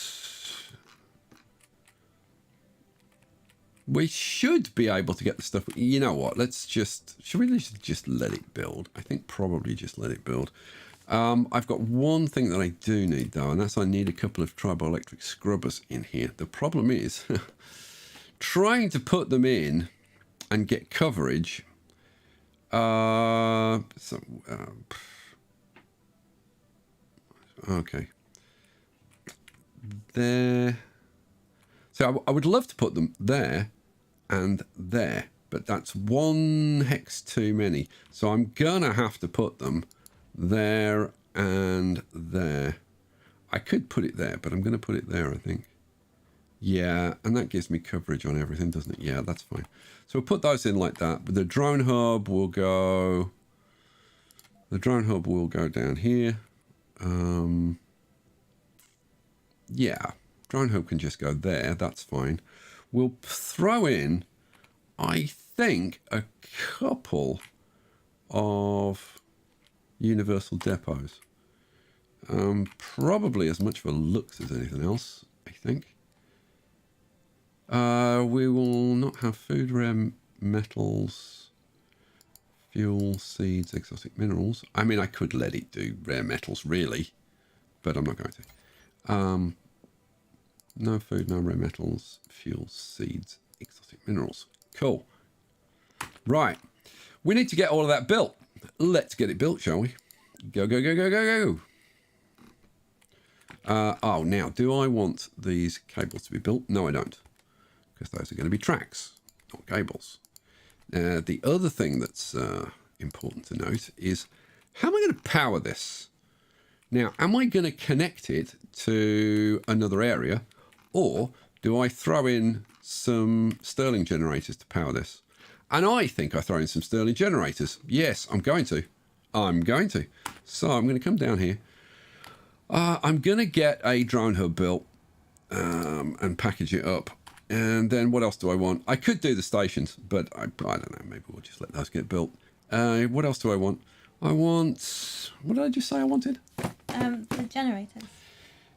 we should be able to get the stuff. You know what? Should we just let it build? I think probably just let it build. I've got one thing that I do need though, and that's I need a couple of triboelectric scrubbers in here. The problem is trying to put them in and get coverage. Okay. There. So I would love to put them there and there, but that's 1 hex too many. So I'm gonna have to put them there and there. I could put it there, but I'm gonna put it there, I think. Yeah, and that gives me coverage on everything, doesn't it? Yeah, that's fine. So we'll put those in like that. But the drone hub will go. The drone hub will go down here. Yeah, drone hub can just go there. That's fine. We'll throw in, I think, a couple of universal depots. Probably as much for looks as anything else, I think. We will not have food, rare metals, fuel, seeds, exotic minerals. I mean, I could let it do rare metals, really. but I'm not going to. No food, no rare metals, fuels, seeds, exotic minerals. Cool. Right. We need to get all of that built. Let's get it built, shall we? Go, go, go, go, go, go. Oh, now, do I want these cables to be built? No, I don't. Because those are going to be tracks, not cables. The other thing that's important to note is, how am I going to power this? Now, am I going to connect it to another area? Or do I throw in some Stirling generators to power this? And I think I throw in some Stirling generators. Yes, I'm going to. So I'm going to come down here. I'm going to get a drone hub built and package it up. And then what else do I want? I could do the stations, but I don't know. Maybe we'll just let those get built. What else do I want? I want... What did I just say I wanted? The generators.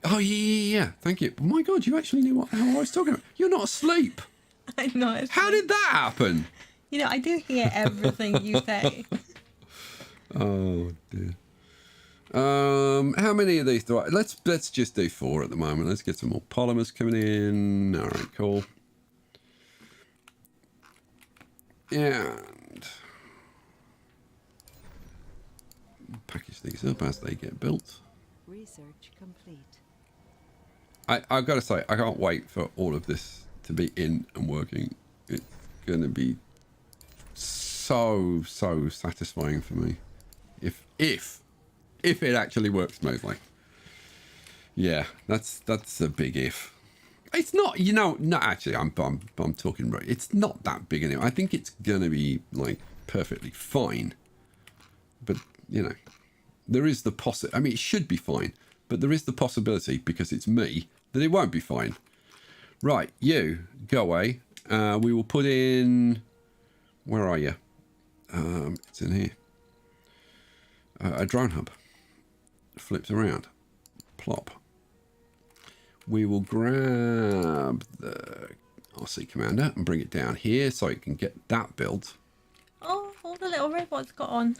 Oh, yeah. Thank you. Oh, my God, you actually knew what the hell I was talking about. You're not asleep. I'm not asleep. How did that happen? You know, I do hear everything you say. Oh, dear. How many of these do I... Let's just do 4 at the moment. Let's get some more polymers coming in. All right, cool. And package these up as they get built. Research complete. I've got to say, I can't wait for all of this to be in and working. It's going to be so satisfying for me. If it actually works smoothly. Yeah, that's a big if. It's not, you know, no, actually, I'm talking right. It's not that big anyway. I think it's going to be, like, perfectly fine. But, you know, there is the I mean, it should be fine. But there is the possibility, because it's me, that it won't be fine. Right, you, go away. We will put in... Where are you? It's in here. A drone hub. Flips around. Plop. We will grab the RC Commander and bring it down here so it can get that built. Oh, all the little robots got on.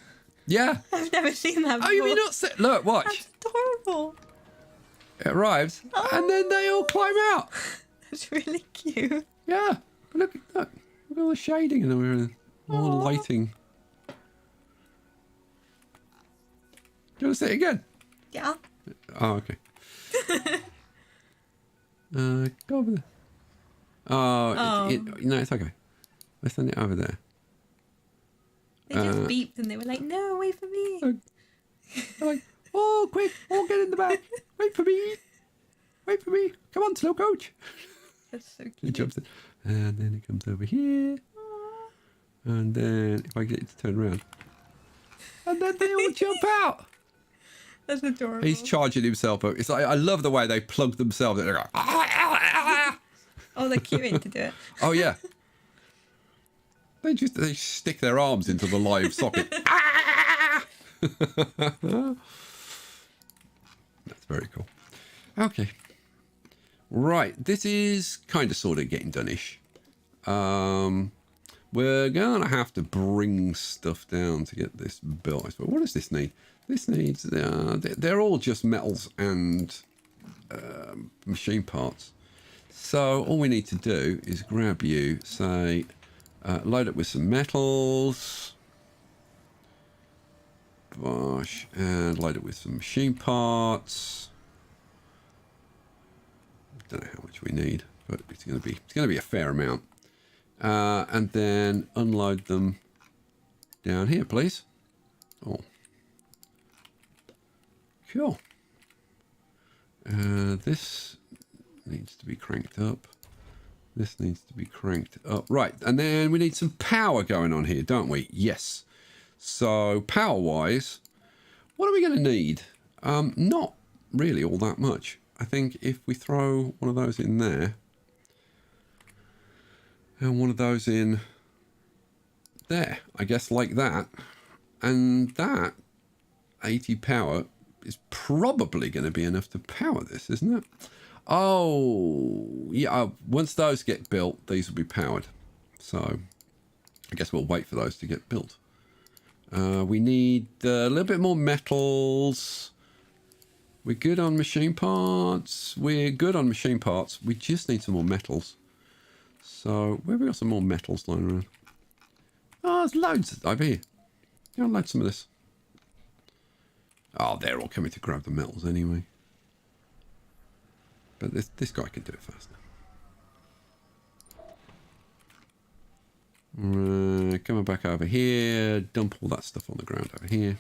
Yeah. I've never seen that before. Oh, you mean not sit? Look, watch. That's adorable. It arrives, and then they all climb out. That's really cute. Yeah. Look at all the shading and everything. All the lighting. Do you want to see it again? Yeah. Oh, okay. Go over there. Oh. No, it's okay. Let's send it over there. They just beeped and they were like, no, wait for me. They're like, oh, quick, all get in the back. Wait for me. Wait for me. Come on, slow coach. That's so cute. He jumps in. And then it comes over here. And then if I get it to turn around. And then they all jump out. That's adorable. He's charging himself up. It's like, I love the way they plug themselves in. They go, Oh, they're queuing to do it. oh, yeah. They stick their arms into the live socket. That's very cool. Okay. Right. This is kind of sort of getting done-ish. We're going to have to bring stuff down to get this built. But what does this need? This needs... they're all just metals and machine parts. So all we need to do is grab you, say... load it with some metals. Bosh. And load it with some machine parts. Don't know how much we need, but it's going to be a fair amount. And then unload them down here, please. Oh. Cool. This needs to be cranked up. This needs to be cranked up. Right, and then we need some power going on here, don't we? Yes. So, power-wise, what are we going to need? Not really all that much. I think if we throw one of those in there, and one of those in there, I guess like that, and that 80 power is probably going to be enough to power this, isn't it? Oh, yeah, once those get built, these will be powered. So, I guess we'll wait for those to get built. We need a little bit more metals. We're good on machine parts. We're good on machine parts. We just need some more metals. So, where have we got some more metals lying around? Oh, there's loads over here. Yeah, I'll load some of this. Oh, they're all coming to grab the metals anyway. But this guy can do it faster. Coming back over here. Dump all that stuff on the ground over here.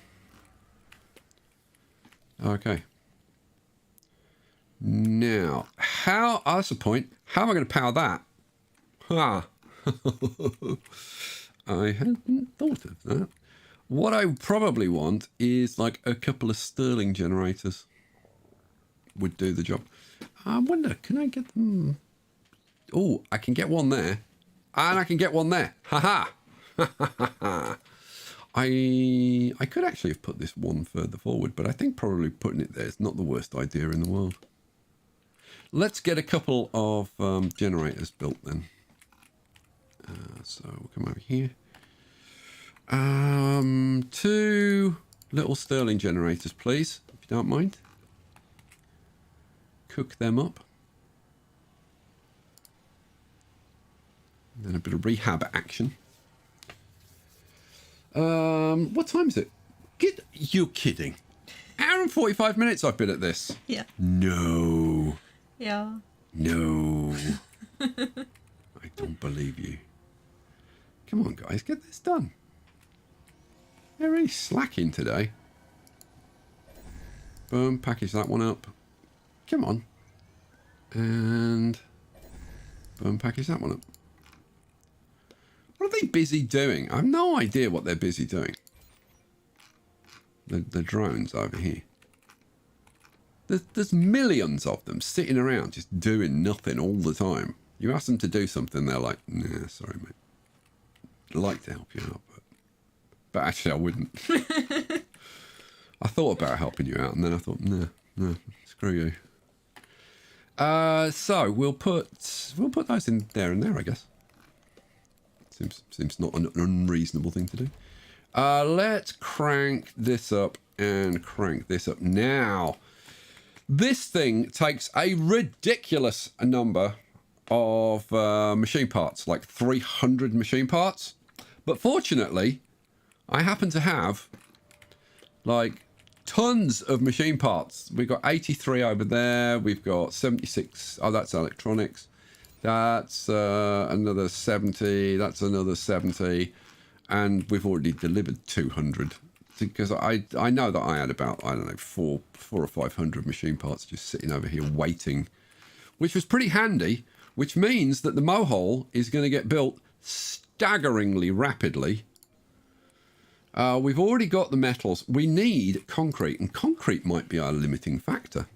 Okay. Now, how... Oh, that's the point. How am I going to power that? Ha! I hadn't thought of that. What I probably want is like a couple of Stirling generators. Would do the job. I wonder, can I get them? Oh, I can get one there. And I can get one there. Ha ha! I could actually have put this one further forward, but I think probably putting it there is not the worst idea in the world. Let's get a couple of generators built then. So we'll come over here. 2 little Stirling generators, please, if you don't mind. Cook them up. And then a bit of rehab action. What time is it? You're kidding. Hour and 45 minutes I've been at this. Yeah. No. Yeah. No. I don't believe you. Come on, guys, get this done. They're really slacking today. Boom, package that one up. Come on. And boom, package that one up. What are they busy doing? I have no idea what they're busy doing. The drones over here. There's millions of them sitting around just doing nothing all the time. You ask them to do something, they're like, nah, sorry, mate. I'd like to help you out, but actually I wouldn't. I thought about helping you out, and then I thought, no, screw you. So we'll put those in there and there, I guess. Seems not an unreasonable thing to do. Let's crank this up and crank this up. Now, this thing takes a ridiculous number of machine parts, like 300 machine parts. But fortunately, I happen to have like tons of machine parts. We've got 83 over there. We've got 76. Oh, that's electronics. That's another 70. That's another 70. And we've already delivered 200. Because I know that I had about, I don't know, 400 or 500 machine parts just sitting over here waiting. Which was pretty handy. Which means that the Mohole is going to get built staggeringly rapidly. We've already got the metals. We need concrete, and concrete might be our limiting factor.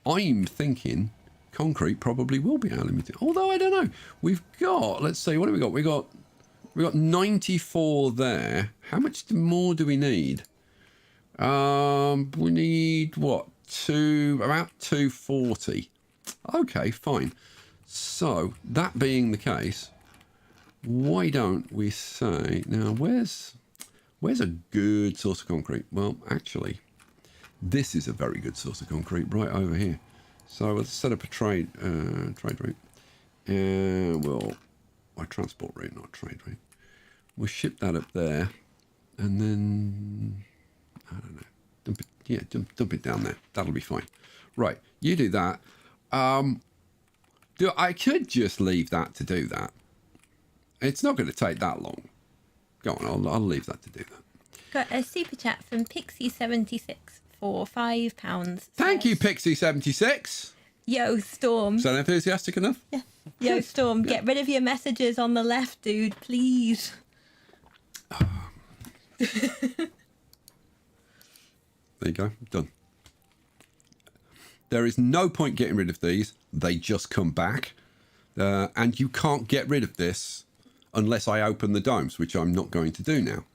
I'm thinking concrete probably will be our limiting. Although I don't know. We've got, let's see, what have we got? We got 94 there. How much more do we need? We need what? About 240. Okay, fine. So that being the case, why don't we say now? Where's a good source of concrete? Well, actually, this is a very good source of concrete right over here. So let's set up a trade route, and we'll transport route, not trade route. We'll ship that up there, and then I don't know, dump it. Yeah, dump it down there. That'll be fine. Right, you do that. I could just leave that to do that. It's not going to take that long. Go on, I'll leave that to do that. Got a super chat from Pixie76 for £5. Thank you, Pixie76. Yo, Storm. Is that enthusiastic enough? Yeah. Yo, Storm, get rid of your messages on the left, dude, please. There you go, done. There is no point getting rid of these. They just come back. And you can't get rid of this unless I open the domes, which I'm not going to do now.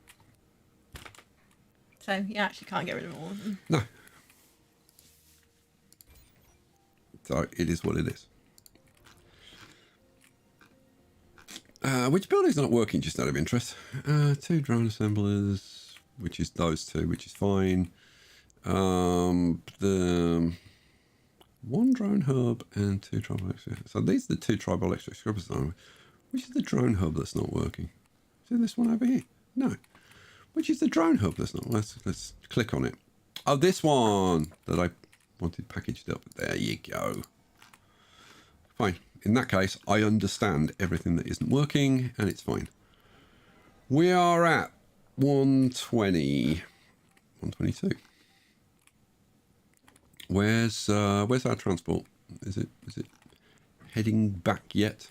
So you actually can't get rid of all of them. No. So it is what it is. Which building's not working, just out of interest? 2 drone assemblers, which is those two, which is fine. The one drone hub and 2 tribal extra. So these are the 2 tribal extra scrubbers. Which is the drone hub that's not working? Is it this one over here? No. Which is the drone hub that's not? Let's click on it. Oh, this one that I wanted packaged up. There you go. Fine. In that case, I understand everything that isn't working, and it's fine. We are at 120, 122. Where's our transport? Is it heading back yet?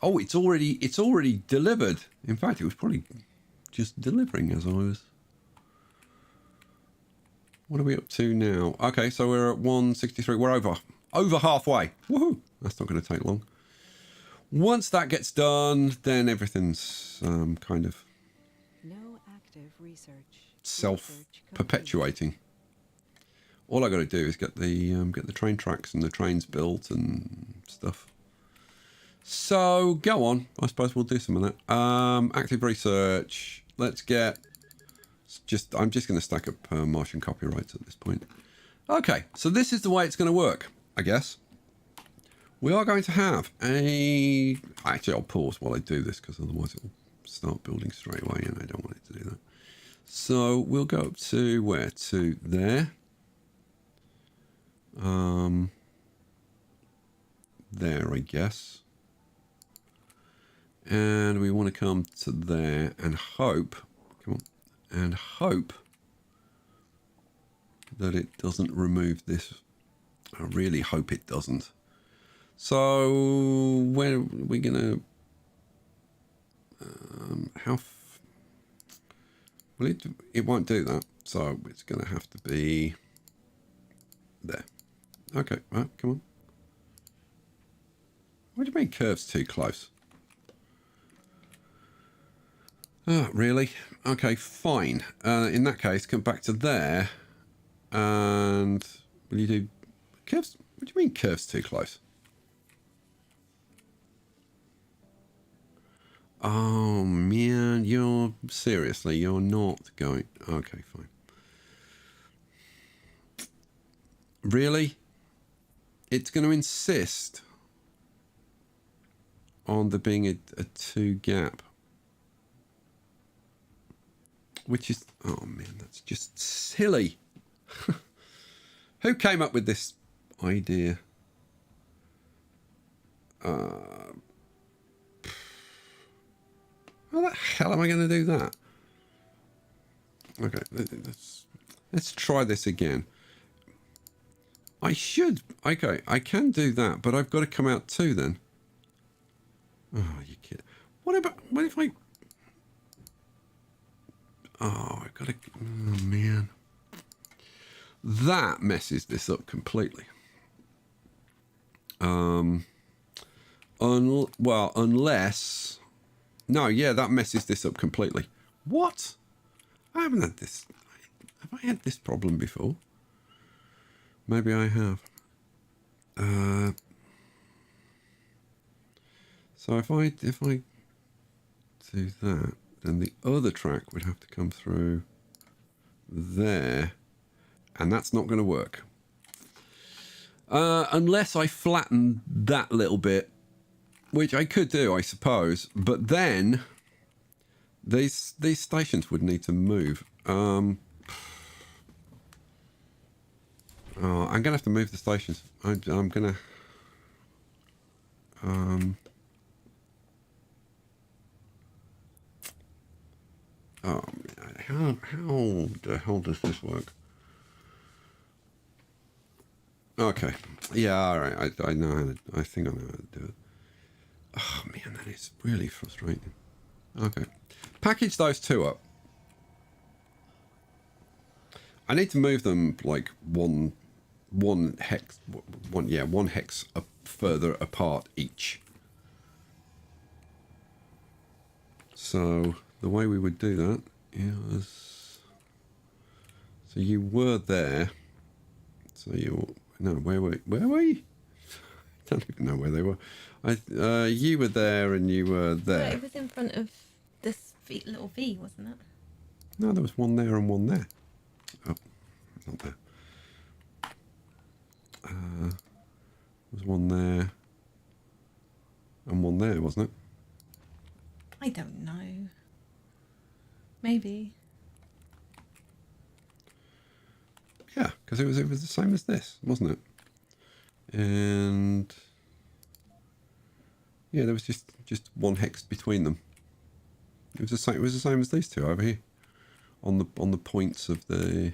Oh, it's already delivered. In fact, it was probably just delivering as I was. What are we up to now? Okay, so we're at 163. We're over halfway. Woohoo! That's not going to take long. Once that gets done, then everything's kind of No active research. self-perpetuating. All I got to do is get the train tracks and the trains built and stuff. So go on. I suppose we'll do some of that. Active research. Let's get. I'm just going to stack up Martian copyrights at this point. Okay, so this is the way it's going to work, I guess. We are going to have a... Actually, I'll pause while I do this, because otherwise it will start building straight away, and I don't want it to do that. So we'll go up to where? To there. There, I guess. And we want to come to there and hope... Come on. And hope that it doesn't remove this. I really hope it doesn't. So where are we gonna? Well, it won't do that. So it's gonna have to be there. Okay, right, come on. What do you mean curves too close? Oh, really? Okay, fine. In that case, come back to there. And will you do curves? What do you mean curves too close? Oh, man. Seriously, you're not going... Okay, fine. Really? It's going to insist on there being a 2 gap. Which is, oh man, that's just silly. Who came up with this idea? How the hell am I going to do that? Okay, let's try this again. Okay, I can do that, but I've got to come out too then. Oh, you kidding? What if I... Oh, I've got to... Oh, man. That messes this up completely. Well, unless... No, yeah, that messes this up completely. What? I haven't had this... Have I had this problem before? Maybe I have. So if I do that... then the other track would have to come through there, and that's not going to work. Unless I flatten that little bit, which I could do, I suppose, but then these stations would need to move. I'm going to have to move the stations. I'm going to... Oh, how the hell does this work? Okay. Yeah, all right. I know how to... I think I know how to do it. Oh, man, that is really frustrating. Okay. Package those 2 up. I need to move them, like, one hex up further apart each. So... the way we would do that is... So you were there. So you... No, where were you? I don't even know where they were. You were there and you were there. It was in front of this little V, wasn't it? No, there was one there and one there. Oh, not there. There was one there and one there, wasn't it? I don't know. Maybe. Yeah, because it was the same as this, wasn't it? And yeah, there was just one hex between them. It was the same. It was the same as these two over here, on the points of the,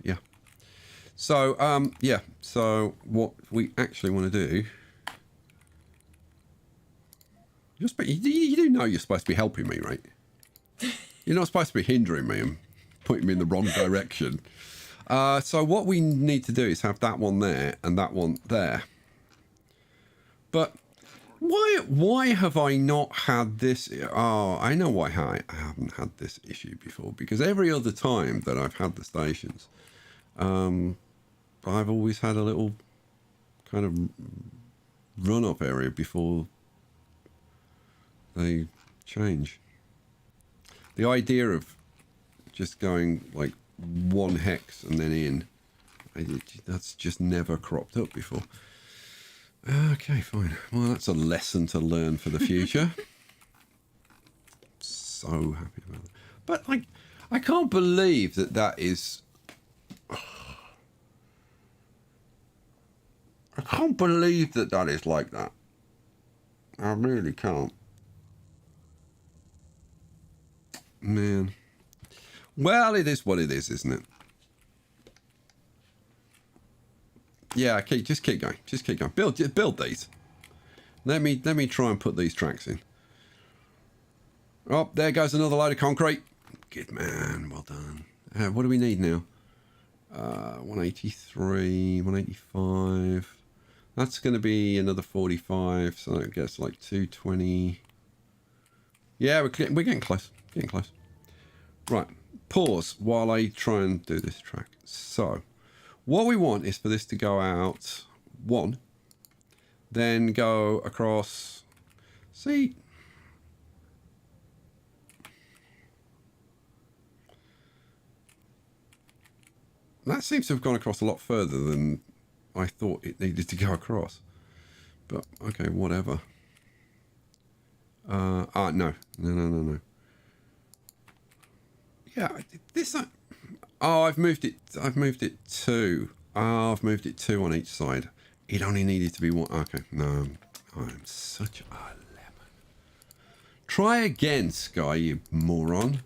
yeah. So yeah. So what we actually want to do. You do know you're supposed to be helping me, right? You're not supposed to be hindering me and putting me in the wrong direction. So what we need to do is have that one there and that one there. But why have I not had this? Oh, I know why I haven't had this issue before. Because every other time that I've had the stations, I've always had a little kind of run-up area before they change. The idea of just going like one hex and then in, that's just never cropped up before. Okay, fine. Well, that's a lesson to learn for the future. So happy about that. But I can't believe that is. I can't believe that is like that. I really can't. Man. Well, it is what it is, isn't it? Yeah, just keep going. Just keep going. Build these. Let me try and put these tracks in. Oh, there goes another load of concrete. Good man. Well done. What do we need now? 183, 185. That's going to be another 45. So it gets like 220. Yeah, we're getting close. Getting close. Right. Pause while I try and do this track. So, what we want is for this to go out one, then go across. See, that seems to have gone across a lot further than I thought it needed to go across. But okay, whatever. No. Yeah, this. Oh, I've moved it 2. Oh, I've moved it 2 on each side. It only needed to be 1. Okay, no, I'm such a lemon. Try again, Sky, you moron.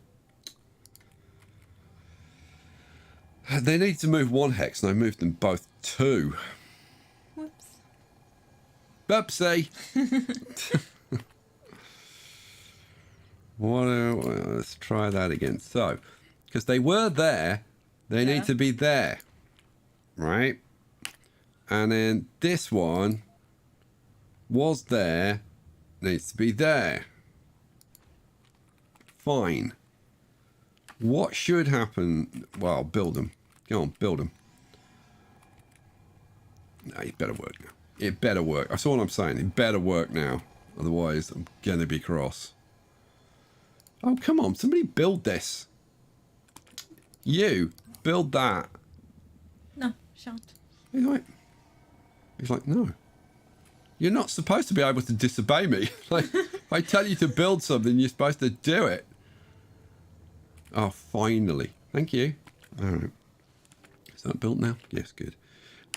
They need to move 1 hex, and I moved them both 2. Whoops. Bubsy. Let's try that again. So, because they were there, they need to be there, right? And then this one was there, needs to be there. Fine. What should happen? Well, build them. Go on, build them. No, it better work now. It better work. That's all I'm saying. It better work now. Otherwise, I'm going to be cross. Oh, come on. Somebody build this. You, build that. No, shan't. He's like, no. You're not supposed to be able to disobey me. Like, if I tell you to build something, you're supposed to do it. Oh, finally. Thank you. All right. Is that built now? Yes, good.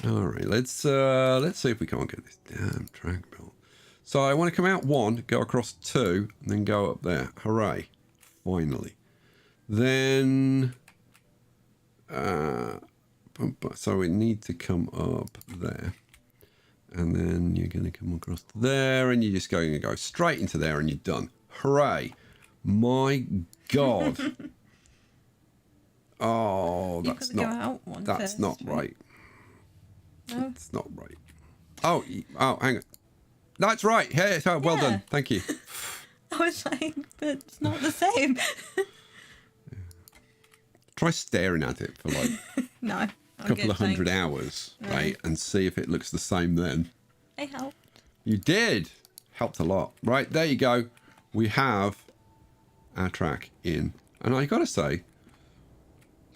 All right. Let's see if we can't get this damn track built. So I want to come out 1, go across 2, and then go up there. Hooray. Finally. Then... so we need to come up there. And then you're going to come across there, and you're just going to go straight into there, and you're done. Hooray. My God. Oh, that's not right. No. That's not right. Oh, hang on. That's right. Hey, well done. Thank you. I was like, but it's not the same. Try staring at it for like No. a couple of hundred hours, right? And see if it looks the same then. I helped. You did. Helped a lot. Right, there you go. We have our track in. And I got to say,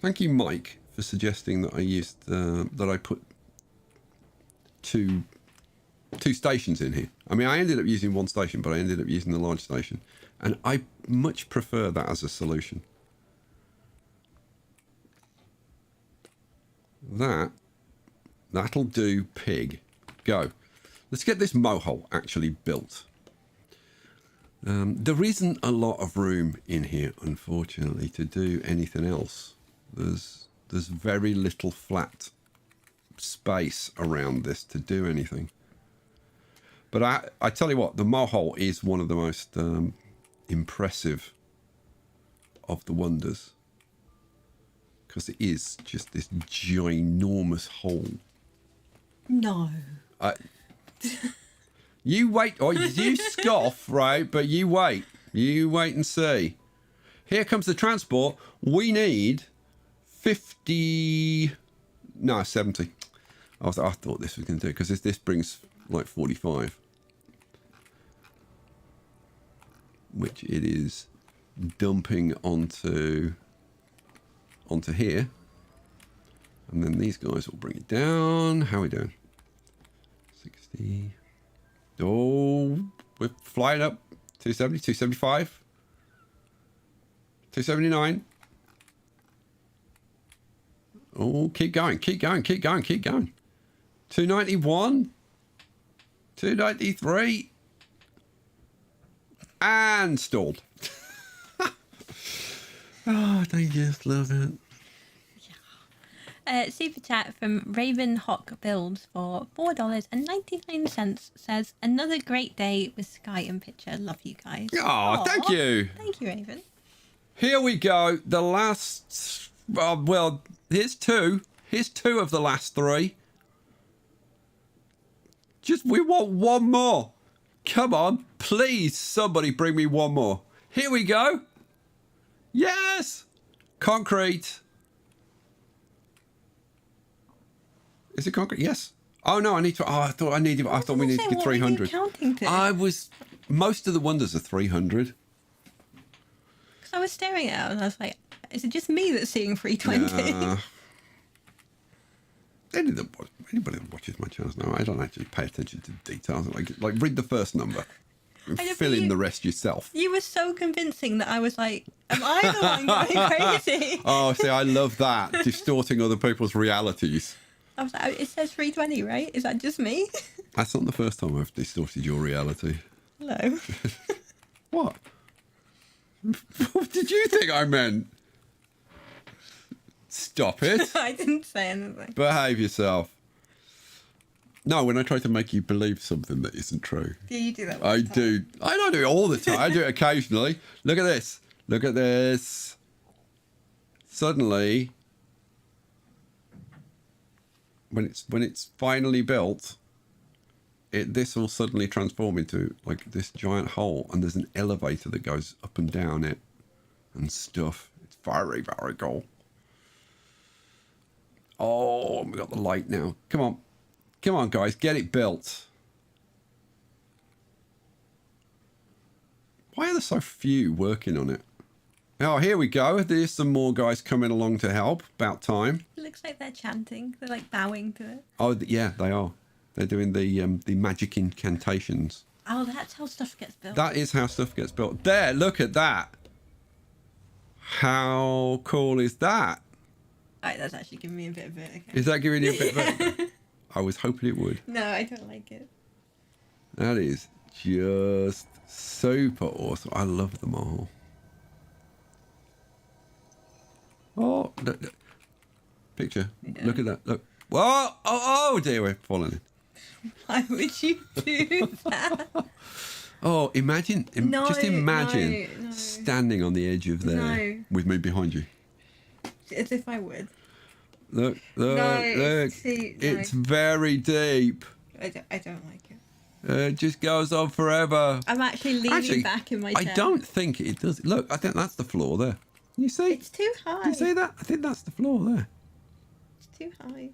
thank you, Mike, for suggesting that I used that I put two stations in here. I mean, I ended up using one station, but I ended up using the large station, and I much prefer that as a solution. That'll do, pig. Go. Let's get this mohole actually built. There isn't a lot of room in here, unfortunately, to do anything else. There's very little flat space around this to do anything. But I tell you what, the mohole is one of the most impressive of the wonders. Because it is just this ginormous hole. No. You wait, or you scoff, right? But you wait. You wait and see. Here comes the transport. We need 50... No, 70. I thought this was going to do it, because this brings like 45. Which it is dumping onto here. And then these guys will bring it down. How are we doing? 60. Oh, we're flying up. 270, 275. 279. Oh, keep going, keep going, keep going, keep going. 291. 293. And stalled. Oh, they just love it. Super chat from Raven Hawk Builds for $4.99 says, another great day with Sky and Picture. Love you guys. Oh, thank you. Thank you, Raven. Here we go. The last... well, here's two. Here's two of the last three. We want one more. Come on. Please, somebody bring me one more. Here we go. Yes. Concrete. Is it concrete? Yes. Oh no, I need to. Oh, I thought we needed to get 300. Counting to? I was. Most of the wonders are 300. Because I was staring at it and I was like, is it just me that's seeing 320? Anybody that watches my channels now, I don't actually pay attention to details. Like read the first number. And fill in the rest yourself. You were so convincing that I was like, am I the one going crazy? Oh, see, I love that. Distorting other people's realities. I was like, it says 320, right? Is that just me? That's not the first time I've distorted your reality. Hello. What? What did you think I meant? Stop it. I didn't say anything. Behave yourself. No, when I try to make you believe something that isn't true. Do you do that all I the time? do. I don't do it all the time. I do it occasionally. Look at this. Look at this. Suddenly, when it's finally built, this will suddenly transform into like this giant hole, and there's an elevator that goes up and down it and stuff. It's very, very cool. Oh, we got the light now. Come on. Come on, guys. Get it built. Why are there so few working on it? Oh, here we go. There's some more guys coming along to help. About time. It looks like they're chanting. They're like bowing to it. Oh, yeah, they are. They're doing the magic incantations. Oh, that's how stuff gets built. That is how stuff gets built. There, look at that. How cool is that? Right, that's actually giving me a bit of vertigo. Is that giving you a bit of vertigo? I was hoping it would. No, I don't like it. That is just super awesome. I love them all. Oh, look. Picture. Yeah. Look at that. Look. Whoa! Oh dear, we're falling in. Why would you do that? Oh, imagine. Just imagine no. standing on the edge of there with me behind you. As if I would. Look. It's very deep. I don't like it. It just goes on forever. I'm actually leaning back in my chair. I don't think it does. Look, I think that's the floor there. You see? It's too high. You see that? I think that's the floor there. It's too high.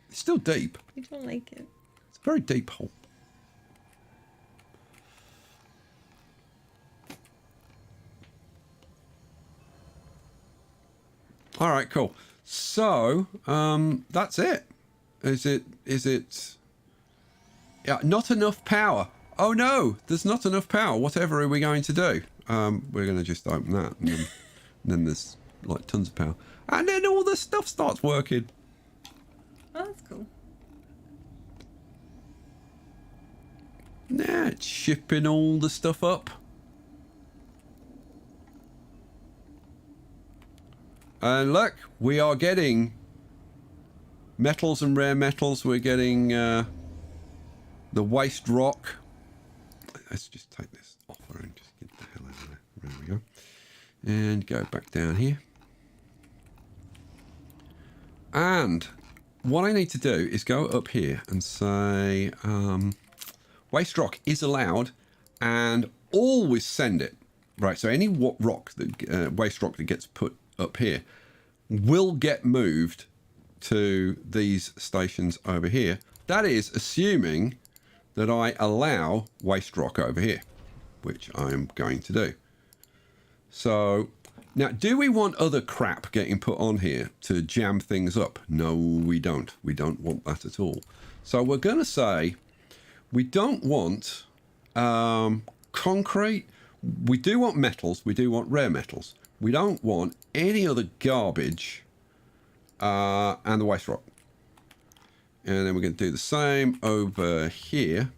It's still deep. I don't like it. It's a very deep hole. All right, cool. So that's it. Is it? Yeah, not enough power. Oh no, there's not enough power. Whatever are we going to do? We're going to just open that, and then there's like tons of power, and then all the stuff starts working. Oh, that's cool. Yeah, it's shipping all the stuff up. And look, we are getting metals and rare metals. We're getting the waste rock. Let's just take this off her and just get the hell out of there. There we go. And go back down here. And what I need to do is go up here and say waste rock is allowed and always send it. Right, so any rock that waste rock that gets put up here will get moved to these stations over here. That is assuming that I allow waste rock over here, which I'm going to do. So now, do we want other crap getting put on here to jam things up? No, we don't. We don't want that at all. So we're going to say we don't want concrete. We do want metals. We do want rare metals. We don't want any other garbage and the waste rock. And then we're going to do the same over here.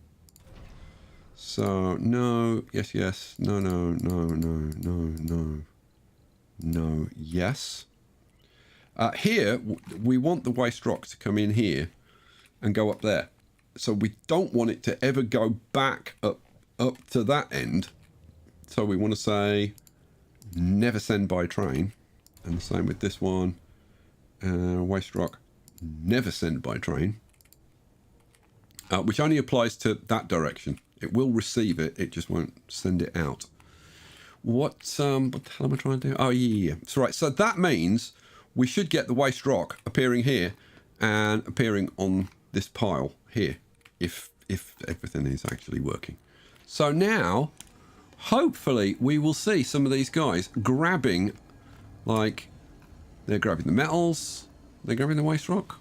So, no, yes, yes, no, no, no, no, no, no, no, yes. Here, we want the waste rock to come in here and go up there. So we don't want it to ever go back up to that end. So we want to say never send by train. And the same with this one. Waste rock, never send by train. Which only applies to that direction. It will receive it, it just won't send it out. What the hell am I trying to do? Oh, yeah. That's right. So that means we should get the waste rock appearing here and appearing on this pile here, if everything is actually working. So now, hopefully, we will see some of these guys grabbing, like, they're grabbing the metals, they're grabbing the waste rock.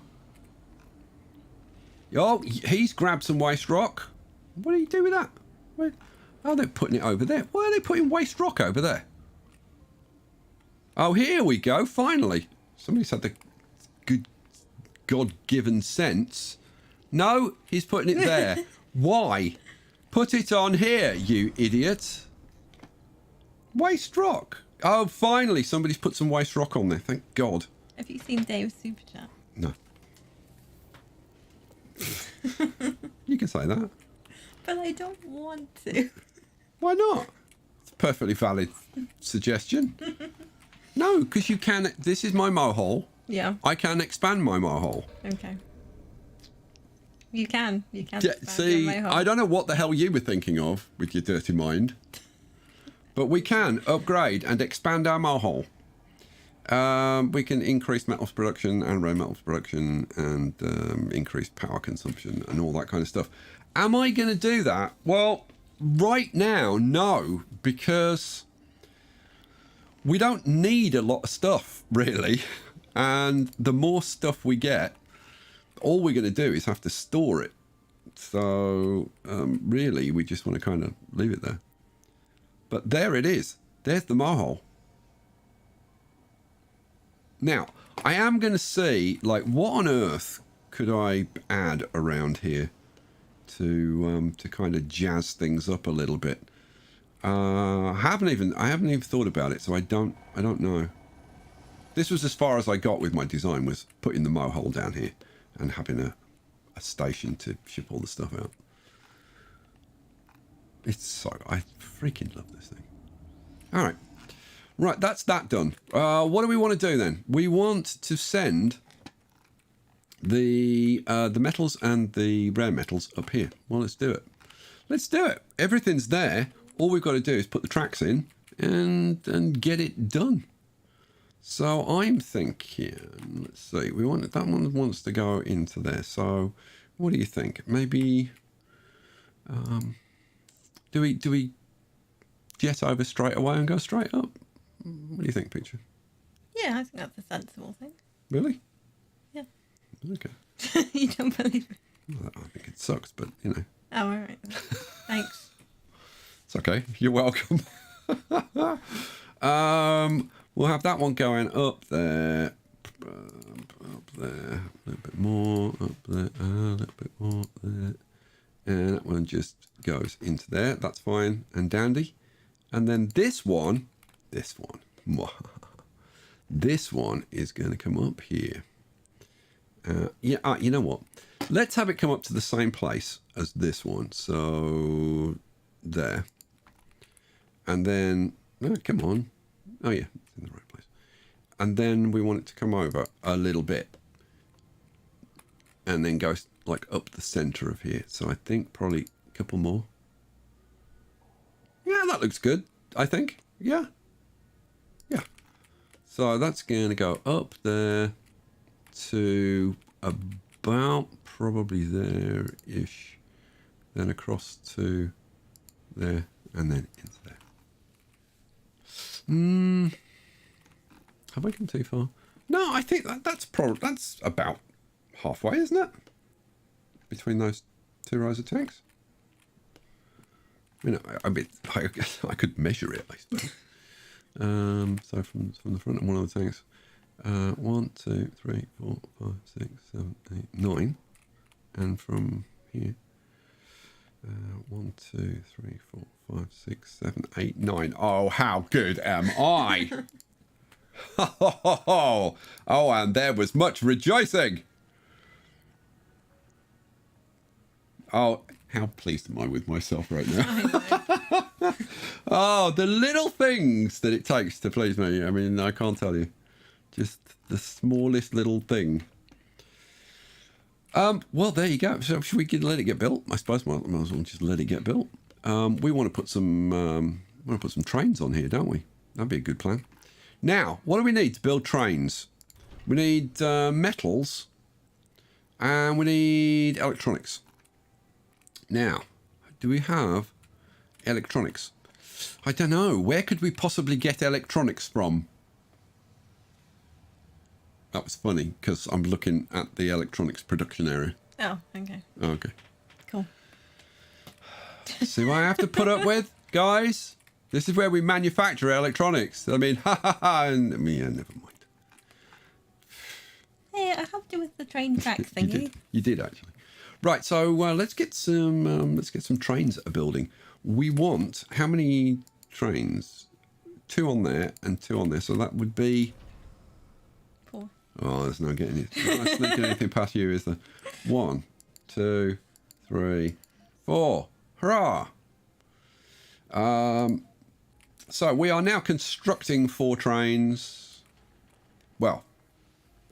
Oh, he's grabbed some waste rock. What do you do with that? Where? Oh, they're putting it over there. Why are they putting waste rock over there? Oh, here we go. Finally. Somebody's had the good God-given sense. No, he's putting it there. Why? Put it on here, you idiot. Waste rock. Oh, finally, somebody's put some waste rock on there. Thank God. Have you seen Dave's super chat? No. You can say that. But I don't want to. Why not? It's a perfectly valid suggestion. No, because you can. This is my Mohole. Yeah. I can expand my Mohole. Okay. You can. You can. See, I don't know what the hell you were thinking of with your dirty mind. But we can upgrade and expand our Mohole. We can increase metals production and rare metals production and increase power consumption and all that kind of stuff. Am I going to do that? Well, right now, no, because we don't need a lot of stuff, really. And the more stuff we get, all we're going to do is have to store it. So, really, we just want to kind of leave it there. But there it is. There's the Mohole. Now, I am going to see, like, what on earth could I add around here to kind of jazz things up a little bit. I haven't even thought about it, so I don't know. This was as far as I got with my design, was putting the Mohole down here and having a station to ship all the stuff out. I freaking love this thing. All right. Right, that's that done. What do we want to do then? We want to send the metals and the rare metals up here. Well, let's do it. Let's do it. Everything's there. All we've got to do is put the tracks in and get it done. So I'm thinking, let's see, that one wants to go into there. So what do you think? Maybe do we jet over straight away and go straight up? What do you think, Picture? Yeah, I think that's a sensible thing. Really? Yeah. Okay. You don't believe it? Well, I think it sucks, but you know. Oh, all right. Thanks. It's okay. You're welcome. We'll have that one going up there. Up there. A little bit more. Up there. A little bit more up there. And that one just goes into there. That's fine and dandy. And then this one. This one is going to come up here. You know what? Let's have it come up to the same place as this one. So there. And then, oh, come on. Oh yeah, it's in the right place. And then we want it to come over a little bit. And then go like up the center of here. So I think probably a couple more. Yeah, that looks good, I think. Yeah. Yeah. So that's going to go up there to about probably there-ish. Then across to there and then into there. Have I gone too far? No, I think that's about halfway, isn't it? Between those two rows of tanks. You know, I could measure it, I suppose. So from the front of one of the tanks, 1, 2, 3, 4, 5, 6, 7, 8, 9, and from here, 1, 2, 3, 4, 5, 6, 7, 8, 9. Oh, how good am I? Oh, and there was much rejoicing. Oh, how pleased am I with myself right now? Oh, the little things that it takes to please me. I mean, I can't tell you. Just the smallest little thing. Well, there you go. So should we let it get built? I suppose might as well just let it get built. We want to put some trains on here, don't we? That'd be a good plan. Now, what do we need to build trains? We need metals, and we need electronics. Now, do we have electronics? I don't know. Where could we possibly get electronics from? That was funny because I'm looking at the electronics production area. Oh, okay. Oh, okay. Cool. See what I have to put up with, guys? This is where we manufacture electronics. I mean, yeah, never mind. Hey, I helped you with the train track thingy. You did actually. Right, so let's get some trains that are building. We want how many trains? 2 on there and 2 on there. So that would be 4. Oh, there's no getting it. Not sneaking anything past you, is there? 1, 2, 3, 4. Hurrah! So we are now constructing 4 trains. Well,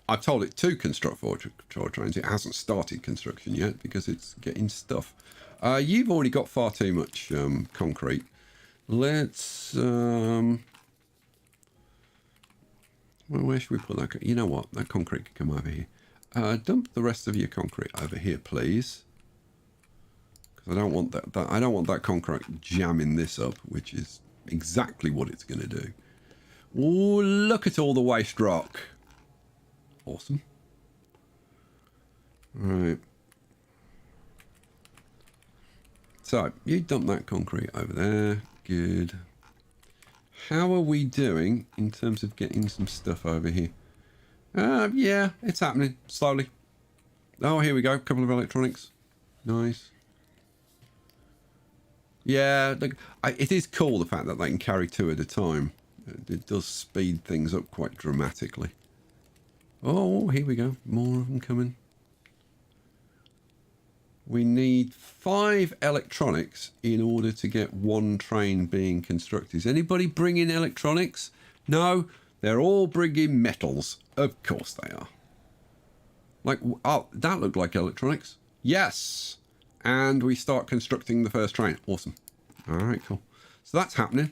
I've told it to construct 4 trains. It hasn't started construction yet because it's getting stuff. You've already got far too much concrete. Let's... well, where should we put that? You know what? That concrete can come over here. Dump the rest of your concrete over here, please. Because I don't want that. I don't want that concrete jamming this up, which is exactly what it's going to do. Oh, look at all the waste rock. Awesome. Right. So, you dump that concrete over there. Good. How are we doing in terms of getting some stuff over here? Yeah, it's happening. Slowly. Oh, here we go. A couple of electronics. Nice. Yeah, look, it is cool the fact that they can carry 2 at a time. It does speed things up quite dramatically. Oh, here we go. More of them coming. We need 5 electronics in order to get 1 train being constructed. Is anybody bringing electronics? No, they're all bringing metals. Of course they are. Like, oh, that looked like electronics. Yes. And we start constructing the first train. Awesome. All right, cool. So that's happening.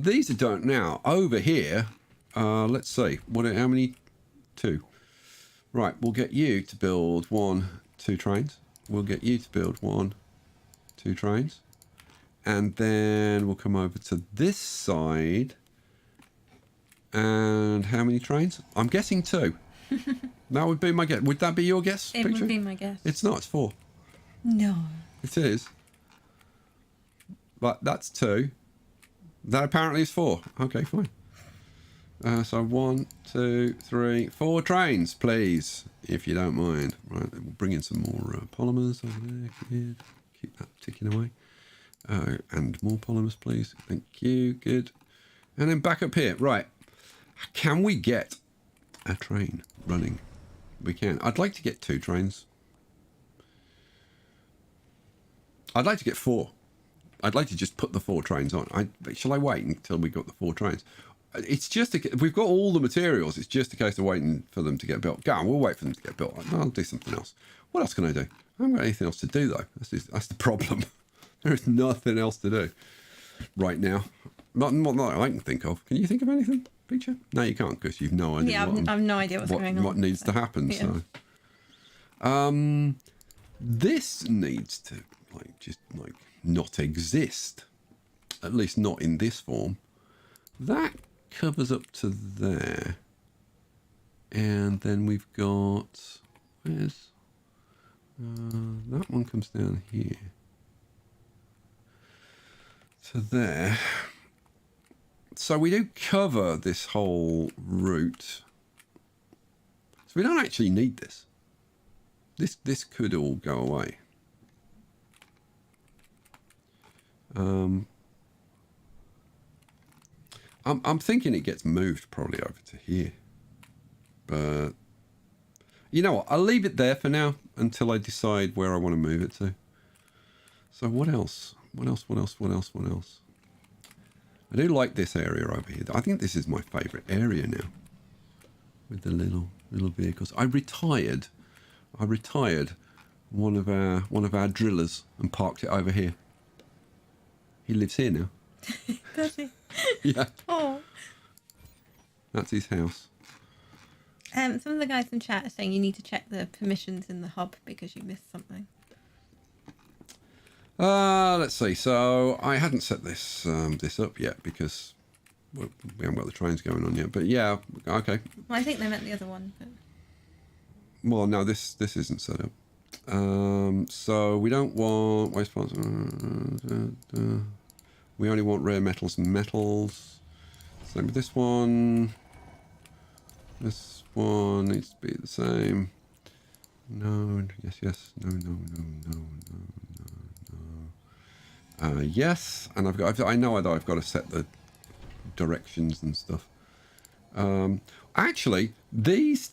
These are done now. Over here, let's see. How many? 2. Right, we'll get you to build 1, 2 trains. We'll get you to build 1, 2 trains. And then we'll come over to this side. And how many trains? I'm guessing 2. That would be my guess. Would that be your guess, It Picture? would be my guess. It's not. It's 4. No. It is. But that's 2. That apparently is 4. Okay, fine. So 1, 2, 3, 4 trains, please, if you don't mind. Right, we'll bring in some more polymers over there. Good. Keep that ticking away. And more polymers, please. Thank you. Good. And then back up here. Right. Can we get a train running? We can. I'd like to get 2 trains. I'd like to get 4. I'd like to just put the 4 trains on. Shall I wait until we got the 4 trains? It's just we've got all the materials. It's just a case of waiting for them to get built. Go on, we'll wait for them to get built. I'll do something else. What else can I do? I haven't got anything else to do though. That's the problem. There is nothing else to do right now. Not that I can think of. Can you think of anything, Peacher? No, you can't because you've no idea. Yeah, I've no idea what's going on. What needs to happen? Yeah. So, this needs to just not exist. At least not in this form. That covers up to there. And then we've got... Where's... that one comes down here. To there. So we do cover this whole route. So we don't actually need this. This could all go away. I'm thinking it gets moved probably over to here. But you know what? I'll leave it there for now until I decide where I want to move it to. So what else? What else? I do like this area over here. I think this is my favourite area now. With the little vehicles. I retired one of our drillers and parked it over here. He lives here now. Does he? Yeah. Oh. That's his house. Some of the guys in chat are saying you need to check the permissions in the hub because you missed something. Let's see. So I hadn't set this up yet because we haven't got the trains going on yet. But yeah, okay. Well, I think they meant the other one. But... Well, no, this isn't set up. So we don't want waste parts. We only want rare metals and metals. Same with this one. This one needs to be the same. No, yes, no. Yes, and I know that I've got to set the directions and stuff. Actually, these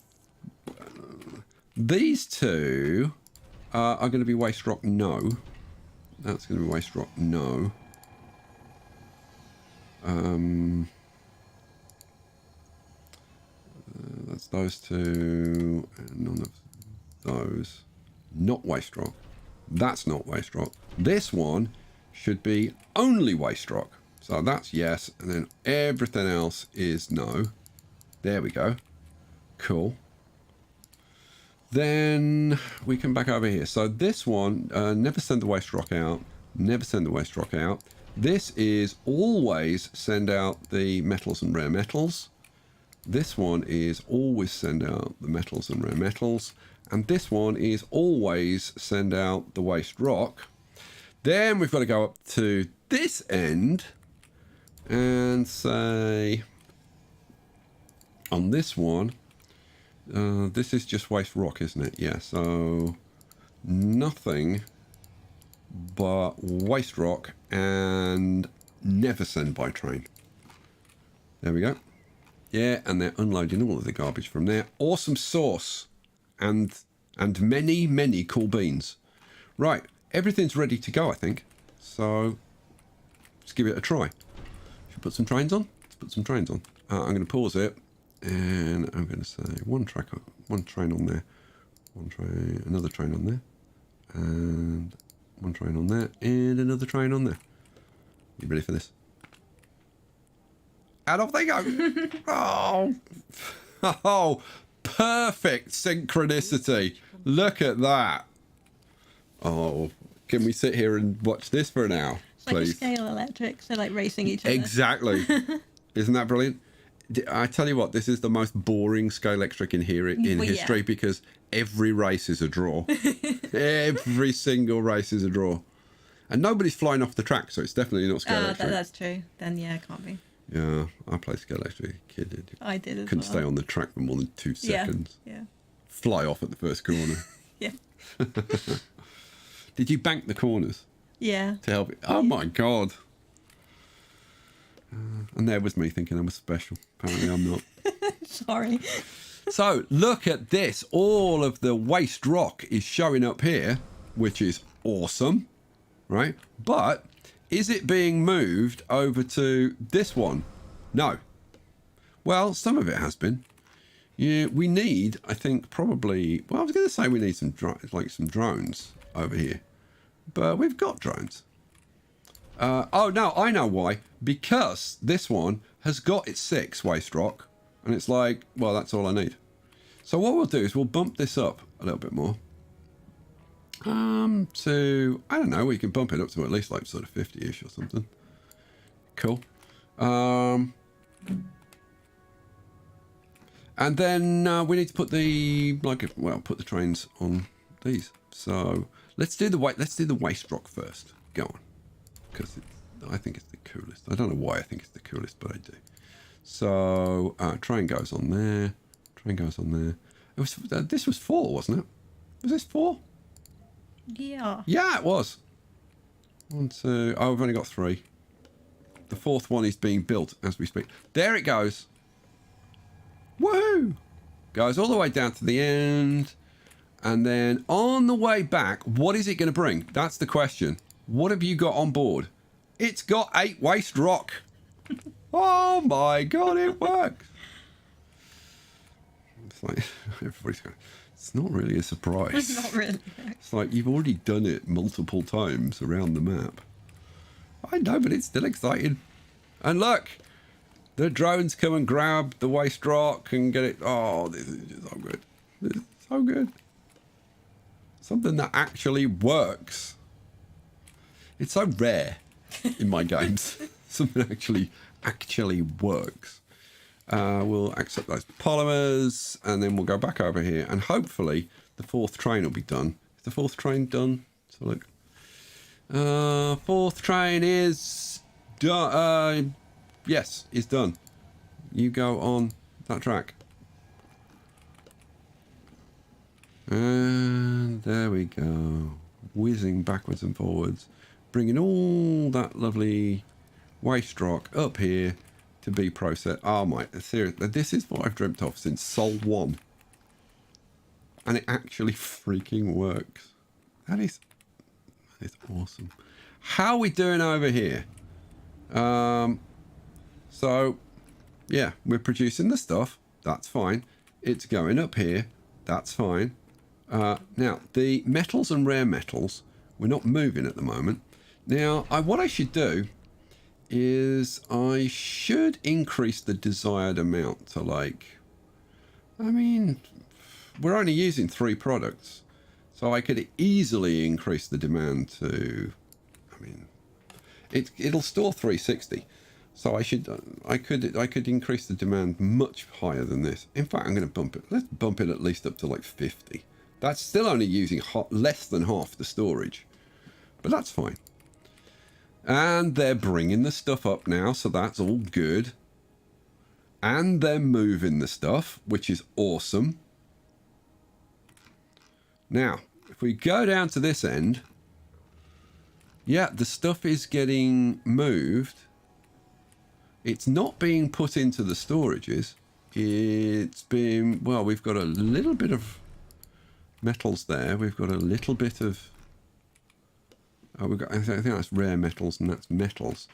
two are going to be waste rock. No, that's going to be waste rock. No. That's those two, and none of those. Not waste rock. That's not waste rock. This one should be only waste rock. So that's yes, and then everything else is no. There we go. Cool. Then we come back over here. So this one, never send the waste rock out. Never send the waste rock out. This is always send out the metals and rare metals. This one is always send out the metals and rare metals. And this one is always send out the waste rock. Then we've got to go up to this end and say on this one, this is just waste rock, isn't it? Yeah, so nothing but waste rock and never send by train. There we go. Yeah, and they're unloading all of the garbage from there. Awesome sauce and many cool beans. Right, everything's ready to go, I think. So let's give it a try. Should we put some trains on? Let's put some trains on. I'm going to pause it, and I'm going to say one train on there, one train, another train on there, and one train on there, and another train on there. You ready for this? And off they go. Oh, perfect synchronicity. Look at that. Oh, can we sit here and watch this for an hour, It's like a please? scale electric, so like racing each other. Exactly. Isn't that brilliant? I tell you what, this is the most boring scale electric in here in Well, history yeah. because every race is a draw. Every single race is a draw. And nobody's flying off the track, so it's definitely not scale electric. That's true. Then yeah, it can't be. Yeah, I played scale electric. Kid did. I did as Couldn't well. stay on the track for more than 2 seconds. Yeah. Fly off at the first corner. Yeah. Did you bank the corners Yeah. to help it? Oh my god. And there was me thinking I was special. Apparently I'm not. Sorry. So look at this. All of the waste rock is showing up here, which is awesome, right? But is it being moved over to this one? No. Well, some of it has been. Yeah, we need, I think, probably. Well, I was going to say we need some some drones over here, but we've got drones. Oh no, I know why. Because this one has got its 6 waste rock, and it's like, well, that's all I need. So what we'll do is we'll bump this up a little bit more. To, I don't know, we can bump it up to at least like sort of 50-ish or something. Cool. And then we need to put the put the trains on these. So let's do the waste rock first. Go on, because I think it's the coolest. I don't know why I think it's the coolest, but I do. So train goes on there. Train goes on there. It was this was 4, wasn't it? Was this 4? Yeah. Yeah, it was. 1, 2. Oh, we've only got 3. The 4th one is being built as we speak. There it goes. Woohoo! Goes all the way down to the end. And then on the way back, what is it going to bring? That's the question. What have you got on board? It's got 8 waste rock. Oh my god, it works. It's like everybody's going, it's not really a surprise. Not really. It's like you've already done it multiple times around the map. I know, but it's still exciting. And look, the drones come and grab the waste rock and get it. Oh, this is just so good. This is so good. Something that actually works. It's so rare in my games. Something actually works. We'll accept those polymers, and then we'll go back over here, and hopefully the 4th train will be done. Is the 4th train done? So look. 4th train is done. Yes, it's done. You go on that track. And there we go. Whizzing backwards and forwards. Bringing all that lovely waste rock up here to be processed. Oh my, seriously, this is what I've dreamt of since Sol 1. And it actually freaking works. That is awesome. How are we doing over here? So, yeah, we're producing the stuff. That's fine. It's going up here. That's fine. Now, the metals and rare metals, we're not moving at the moment. Now, what I should do is I should increase the desired amount to like, I mean, we're only using 3 products. So I could easily increase the demand to, I mean, it'll store 360. So I could increase the demand much higher than this. In fact, I'm going to bump it. Let's bump it at least up to like 50. That's still only using less than half the storage, but that's fine. And they're bringing the stuff up now, so that's all good. And they're moving the stuff, which is awesome. Now, if we go down to this end, yeah, the stuff is getting moved. It's not being put into the storages. It's being, well, we've got a little bit of metals there. We've got a little bit of, I think that's rare metals, and that's metals.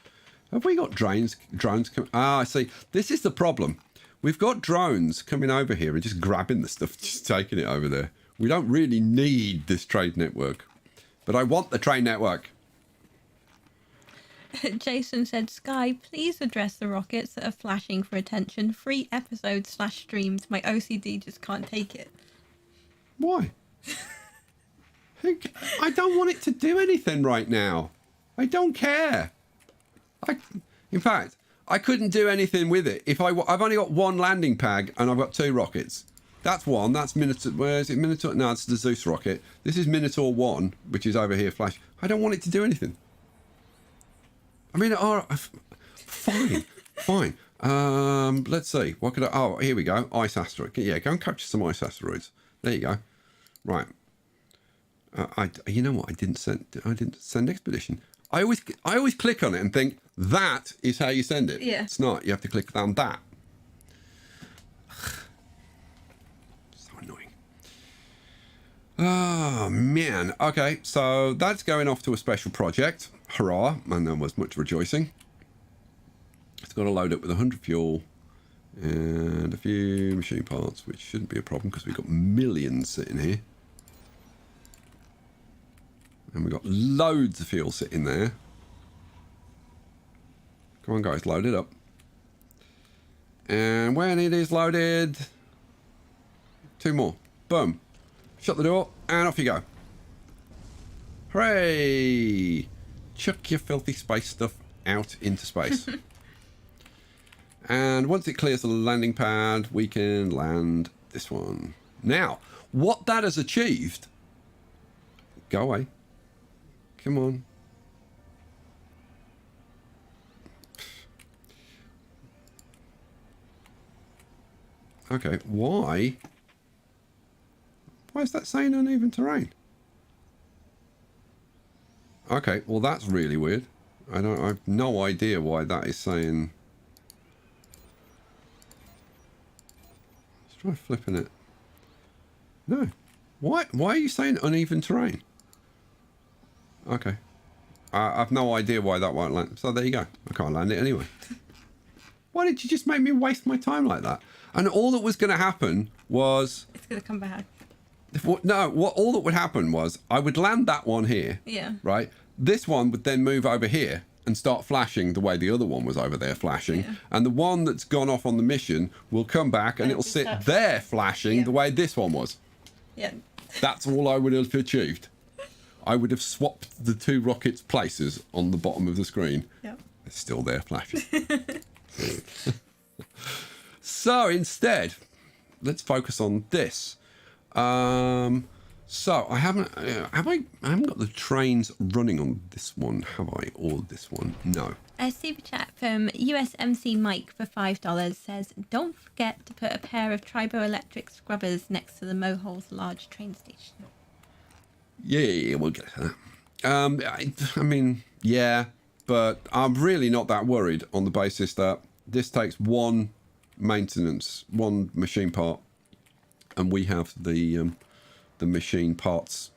Have we got drones coming? Ah, I see. This is the problem. We've got drones coming over here and just grabbing the stuff, just taking it over there. We don't really need this trade network, but I want the trade network. Jason said, Sky, please address the rockets that are flashing for attention. 3 episodes / streams. My OCD just can't take it. Why? I don't want it to do anything right now. I don't care. In fact, I couldn't do anything with it. I've only got one landing pad and I've got 2 rockets. That's one. That's Minotaur. Where is it? Minotaur? No, it's the Zeus rocket. This is Minotaur 1, which is over here. Flash. I don't want it to do anything. I mean, fine, fine. Let's see. What could I? Oh, here we go. Ice asteroid. Yeah, go and capture some ice asteroids. There you go. Right. You know what? I didn't send expedition. I always click on it and think that is how you send it. Yeah. It's not. You have to click on that. So annoying. Oh man. Okay, so that's going off to a special project. Hurrah! And there was much rejoicing. It's got to load up with 100 fuel and a few machine parts, which shouldn't be a problem because we've got millions sitting here. And we've got loads of fuel sitting there. Come on, guys, load it up. And when it is loaded, 2 more. Boom. Shut the door, and off you go. Hooray! Chuck your filthy space stuff out into space. And once it clears the landing pad, we can land this one. Now, what that has achieved... Go away. Come on. Okay, why? Why is that saying uneven terrain? Okay, well that's really weird. I've no idea why that is saying. Let's try flipping it. No. Why are you saying uneven terrain? Okay. I've no idea why that won't land. So there you go. I can't land it anyway. Why did you just make me waste my time like that? And all that was going to happen was... It's going to come back. All that would happen was I would land that one here. Yeah. Right? This one would then move over here and start flashing the way the other one was over there flashing. Yeah. And the one that's gone off on the mission will come back and it'll sit there flashing the way this one was. Yeah. That's all I would have achieved. I would have swapped the 2 rockets' places on the bottom of the screen. Yep. It's still there flashing. So instead, let's focus on this. So I haven't got the trains running on this one, have I? Or this one? No. A super chat from USMC Mike for $5 says, "Don't forget to put a pair of triboelectric scrubbers next to the Mohole's large train station." Yeah, we'll get to that. I mean, yeah, but I'm really not that worried on the basis that this takes one machine part, and we have the machine parts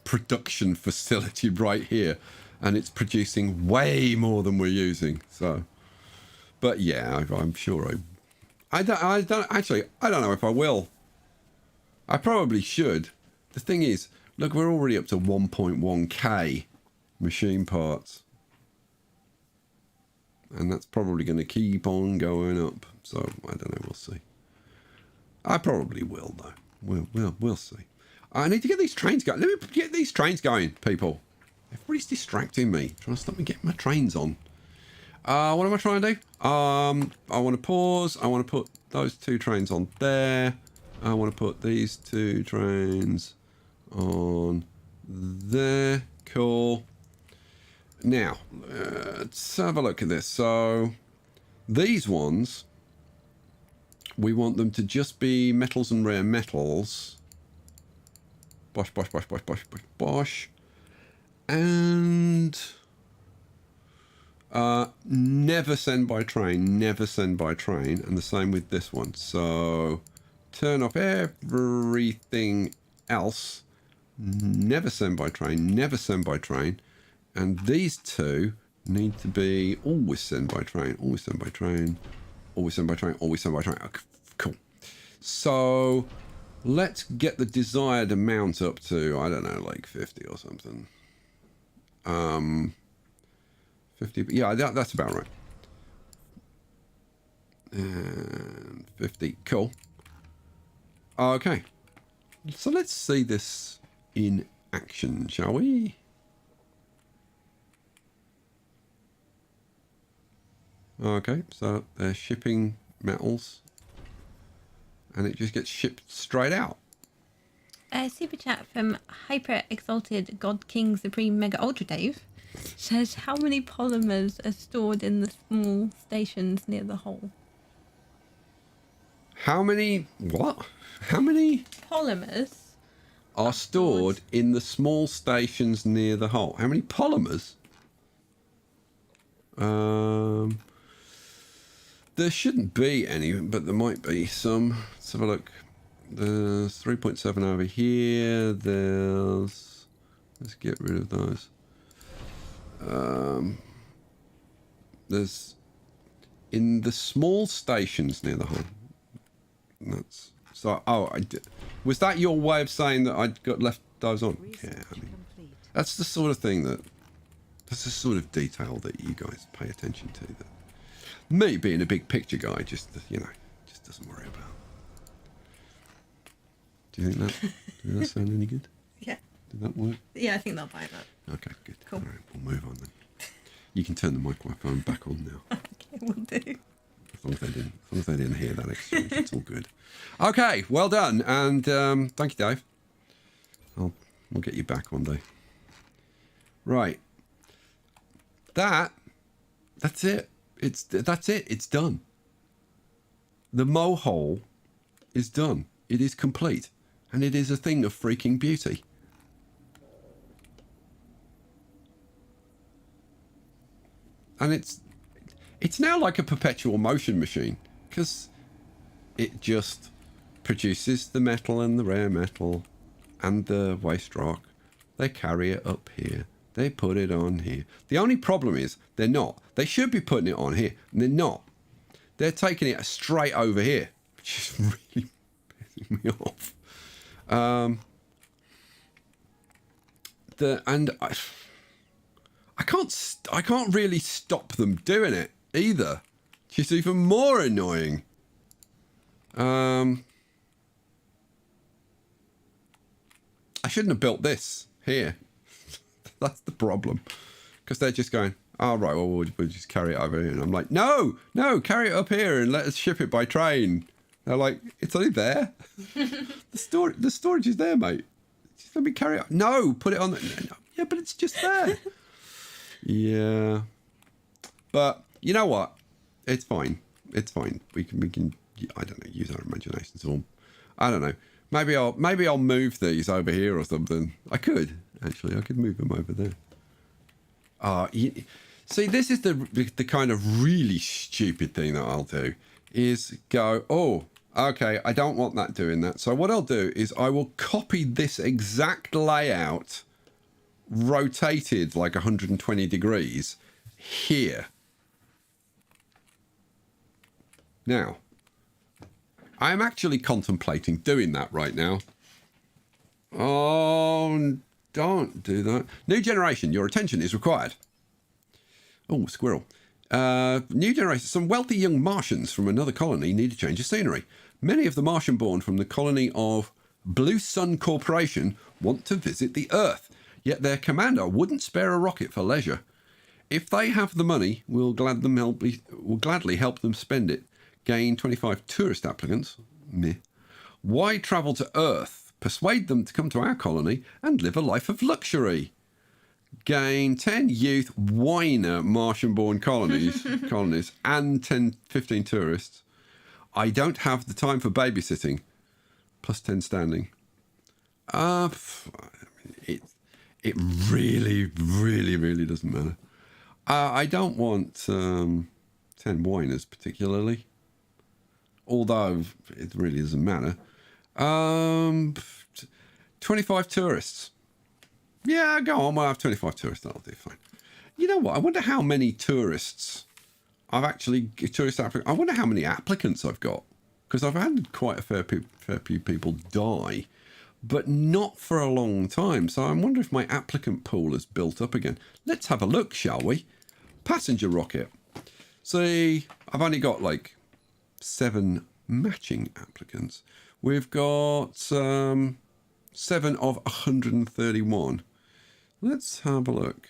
production facility right here, and it's producing way more than we're using. So, but yeah, I'm sure I don't know if I will. I probably should. The thing is, look, we're already up to 1.1k machine parts. And that's probably going to keep on going up. So, I don't know, we'll see. I probably will, though. We'll see. I need to get these trains going. Let me get these trains going, people. Everybody's distracting me. Trying to stop me getting my trains on. What am I trying to do? I want to pause. I want to put those 2 trains on there. I want to put these 2 trains on there. Cool. Now, let's have a look at this. So, these ones, we want them to just be metals and rare metals. Bosh, bosh, bosh, bosh, bosh, bosh, bosh. And never send by train, never send by train. And the same with this one. So, turn off everything else. Never send by train, never send by train. And these 2 need to be always send by train, always send by train, always send by train, always send by train. Okay, cool. So let's get the desired amount up to, I don't know, like 50 or something. 50, yeah, that's about right. And 50, cool. Okay. So let's see this in action, shall we? Okay, so they're shipping metals, and it just gets shipped straight out. Super chat from Hyper Exalted God King Supreme Mega Ultra Dave says, how many polymers are stored in the small stations near the hole? How many? What? How many Polymers are stored in the small stations near the hole? How many polymers? There shouldn't be any, but there might be some. Let's have a look. There's 3.7 over here. There's... Let's get rid of those. There's... In the small stations near the hole. That's... So, oh, was that your way of saying that I'd got left those on? Yeah, I mean, that's the sort of thing that... That's the sort of detail that you guys pay attention to. That me being a big picture guy just, you know, just doesn't worry about. Do you think did that sound any good? Yeah. Did that work? Yeah, I think they'll buy that. Okay, good. Cool. All right, we'll move on then. You can turn the microphone back on now. Okay, we'll do. As long as they didn't hear that exchange, it's all good. Okay, well done, and thank you, Dave. We'll get you back one day. Right. That's it. That's it. It's done. The Mohole is done. It is complete, and it is a thing of freaking beauty. And it's now like a perpetual motion machine, because it just produces the metal and the rare metal and the waste rock. They carry it up here. They put it on here. The only problem is they're not. They should be putting it on here, and they're not. They're taking it straight over here, which is really pissing me off. I can't really stop them doing it either. Which is even more annoying. I shouldn't have built this here. That's the problem. Because they're just going, oh, right, well, we'll just carry it over here. And I'm like, no, carry it up here and let us ship it by train. They're like, it's only there. The storage is there, mate. Just let me carry it up. No, put it on. Yeah, but it's just there. Yeah. But you know what? It's fine. It's fine. We can, I don't know, use our imaginations or, I don't know. Maybe I'll move these over here or something. I could move them over there. See, this is the kind of really stupid thing that I'll do is go, oh, okay, I don't want that doing that. So what I'll do is I will copy this exact layout, rotated like 120 degrees here. Now, I am actually contemplating doing that right now. Oh, don't do that. New generation, your attention is required. Oh, squirrel. New generation. Some wealthy young Martians from another colony need a change of scenery. Many of the Martian-born from the colony of Blue Sun Corporation want to visit the Earth, yet their commander wouldn't spare a rocket for leisure. If they have the money, we'll gladly help them spend it. Gain 25 tourist applicants. Meh. Why travel to Earth? Persuade them to come to our colony and live a life of luxury. Gain 10 youth whiner Martian-born colonies and 15 tourists. I don't have the time for babysitting. Plus 10 standing. It really, really, really doesn't matter. I don't want 10 whiners particularly. Although it really doesn't matter. 25 tourists. Yeah, go on. We'll have 25 tourists. That'll do fine. You know what? I wonder how many tourists I wonder how many applicants I've got. Because I've had quite a fair few people die. But not for a long time. So I wonder if my applicant pool has built up again. Let's have a look, shall we? Passenger rocket. See, I've only got like 7 matching applicants. We've got 7 of 131. Let's have a look.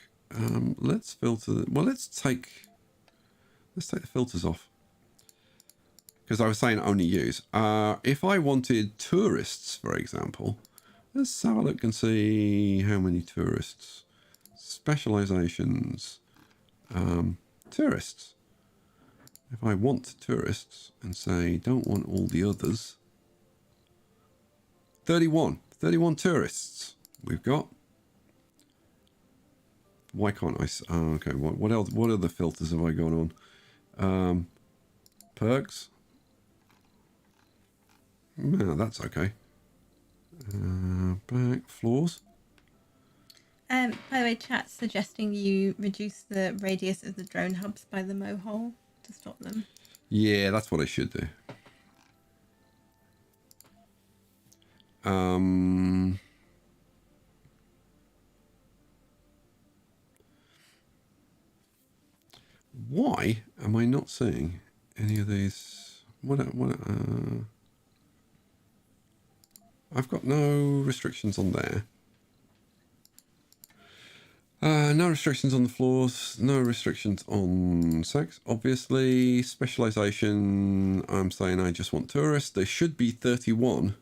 Let's filter. Well, let's take Let's take the filters off. Because I was saying only use. If I wanted tourists, for example, let's have a look and see how many tourists. Specializations. Tourists. If I want tourists and say don't want all the others. 31 tourists we've got. Why can't I? Oh, okay. What else? What other filters have I got on? Perks. No, that's okay. Back floors. By the way, chat's suggesting you reduce the radius of the drone hubs by the Mohole to stop them. Yeah, that's what I should do. Why am I not seeing any of these? I've got no restrictions on there. No restrictions on the floors. No restrictions on sex. Obviously, specialization. I'm saying I just want tourists. There should be 31.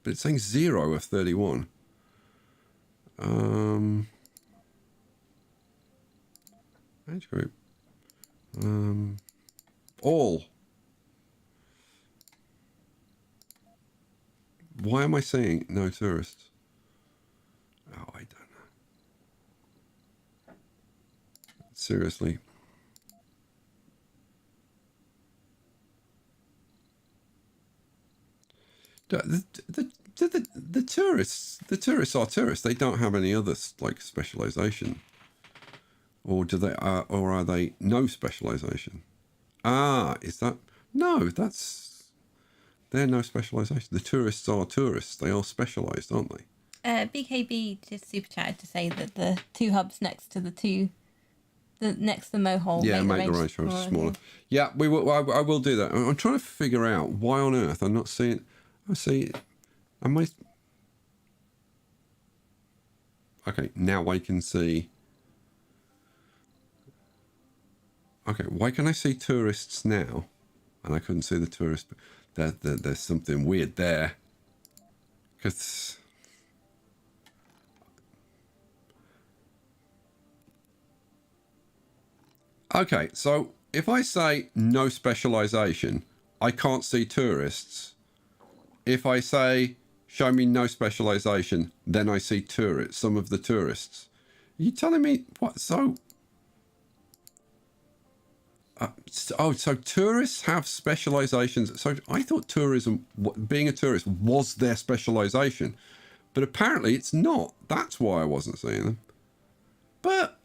But it's saying 0 of 31. Age group. All. Why am I saying no tourists? Oh, I don't know. Seriously. The tourists are tourists. They don't have any other like specialization, or do they? Or are they no specialization? Is that no? They're no specialization. The tourists are tourists. They are specialized, aren't they? BKB just super chatted to say that the two hubs next to next to the Mohole. Yeah, make the range smaller. Yeah, we will. I will do that. I'm trying to figure out why on earth I'm not seeing. I see. Am I? Okay, now I can see. Okay, why can I see tourists now, and I couldn't see the tourists? There's something weird there. Because. Okay, so if I say no specialization, I can't see tourists. If I say show me no specialization, then I see tourists, some of the tourists. Are you telling me what? So tourists have specializations. So I thought tourism, being a tourist, was their specialization, but apparently it's not. That's why I wasn't seeing them. But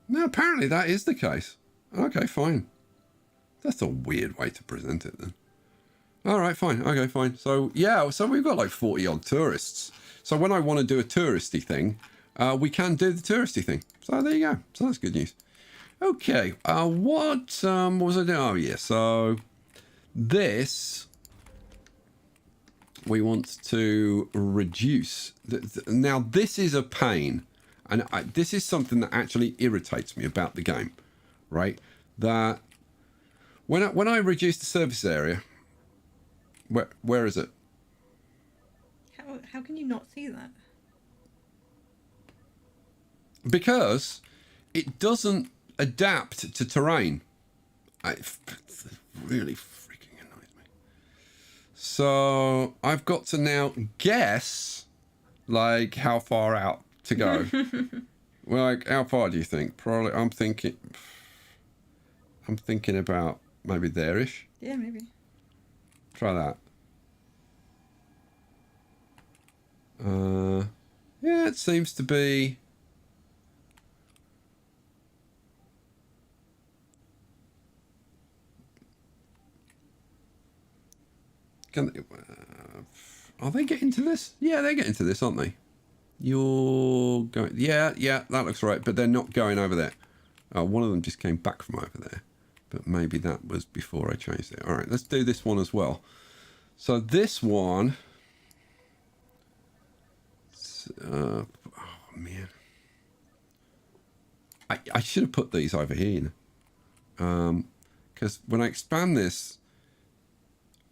no, apparently that is the case. Okay, fine. That's a weird way to present it then. All right, fine. Okay, fine. So, yeah, so we've got like 40 odd tourists. So when I want to do a touristy thing, we can do the touristy thing. So there you go. So that's good news. Okay, what was I doing? Oh, yeah, so this we want to reduce. Now, this is a pain. And this is something that actually irritates me about the game, right? That when I reduce the surface area, where is it? How can you not see that? Because it doesn't adapt to terrain. It really freaking annoys me. So I've got to now guess, like, how far out to go. Well, like, how far do you think? Probably, I'm thinking about maybe there-ish. Yeah, maybe. Try that. Yeah, it seems to be. Are they getting to this? Yeah, they're getting to this, aren't they? You're going. Yeah, that looks right. But they're not going over there. Oh, one of them just came back from over there. But maybe that was before I changed it. All right, let's do this one as well. So this one. Oh man, I should have put these over here. Because when I expand this,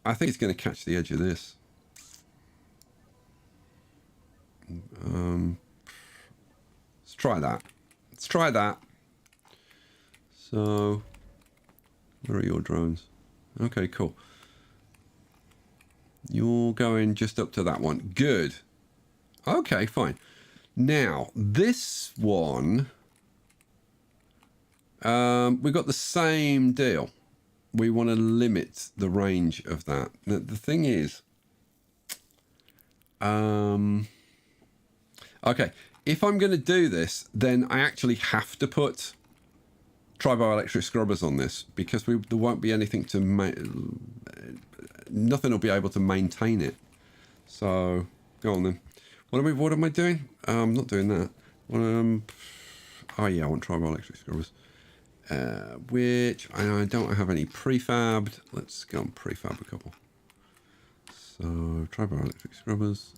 I think it's going to catch the edge of this. Let's try that. Let's try that. So, where are your drones? Okay, cool. You're going just up to that one. Good. Okay, fine. Now, this one, we've got the same deal. We want to limit the range of that. Now, the thing is, okay, if I'm going to do this, then I actually have to put triboelectric scrubbers on this, because there won't be anything to nothing will be able to maintain it. So go on then. What am I doing? I'm not doing that. Oh yeah, I want triboelectric scrubbers. Which I don't have any prefabbed. Let's go and prefab a couple. So triboelectric scrubbers.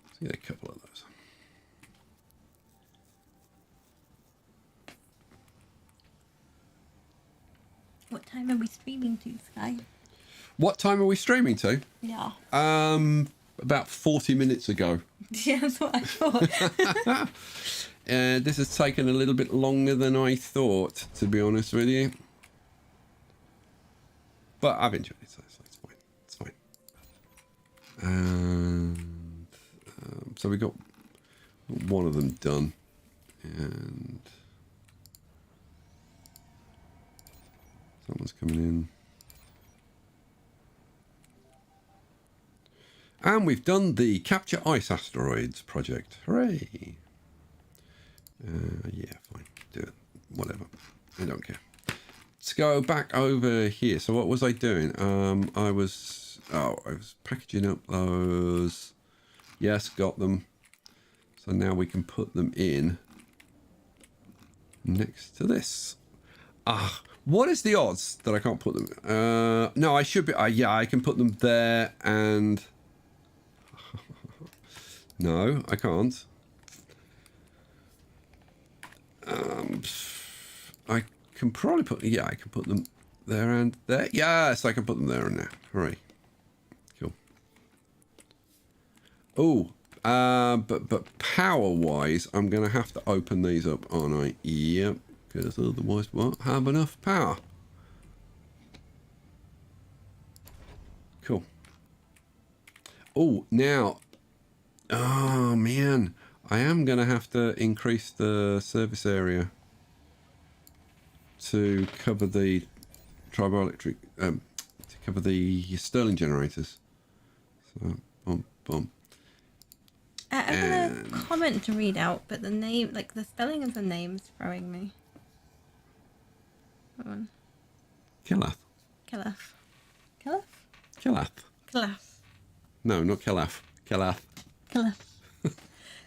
Let's get a couple of those. What time are we streaming to, Sky? What time are we streaming to? Yeah. About 40 minutes ago. Yeah, that's what I thought. This has taken a little bit longer than I thought, to be honest with you. But I've enjoyed it, so it's fine. It's fine. And so we got one of them done. And someone's coming in. And we've done the Capture Ice Asteroids project. Hooray! Yeah, fine. Do it. Whatever. I don't care. Let's go back over here. So what was I doing? I was packaging up those. Yes, got them. So now we can put them in next to this. What is the odds that I can't put them? No, I should be. Yeah, I can put them there and. No, I can't. I can probably put. Yeah, I can put them there and there. Yes, I can put them there and there. Hooray! Cool. Oh, but power-wise, I'm gonna have to open these up, aren't I? Yep, because otherwise, won't have enough power. Cool. Oh, now. Oh man, I am going to have to increase the surface area to cover the triboelectric, to cover the Stirling generators. So, boom, boom. I've got a comment to read out, but the name, like the spelling of the name is throwing me. Hold on. Kelath. Kelaf. Kelaf? Kelath. Kelaf. No, not Kelath. Kelath.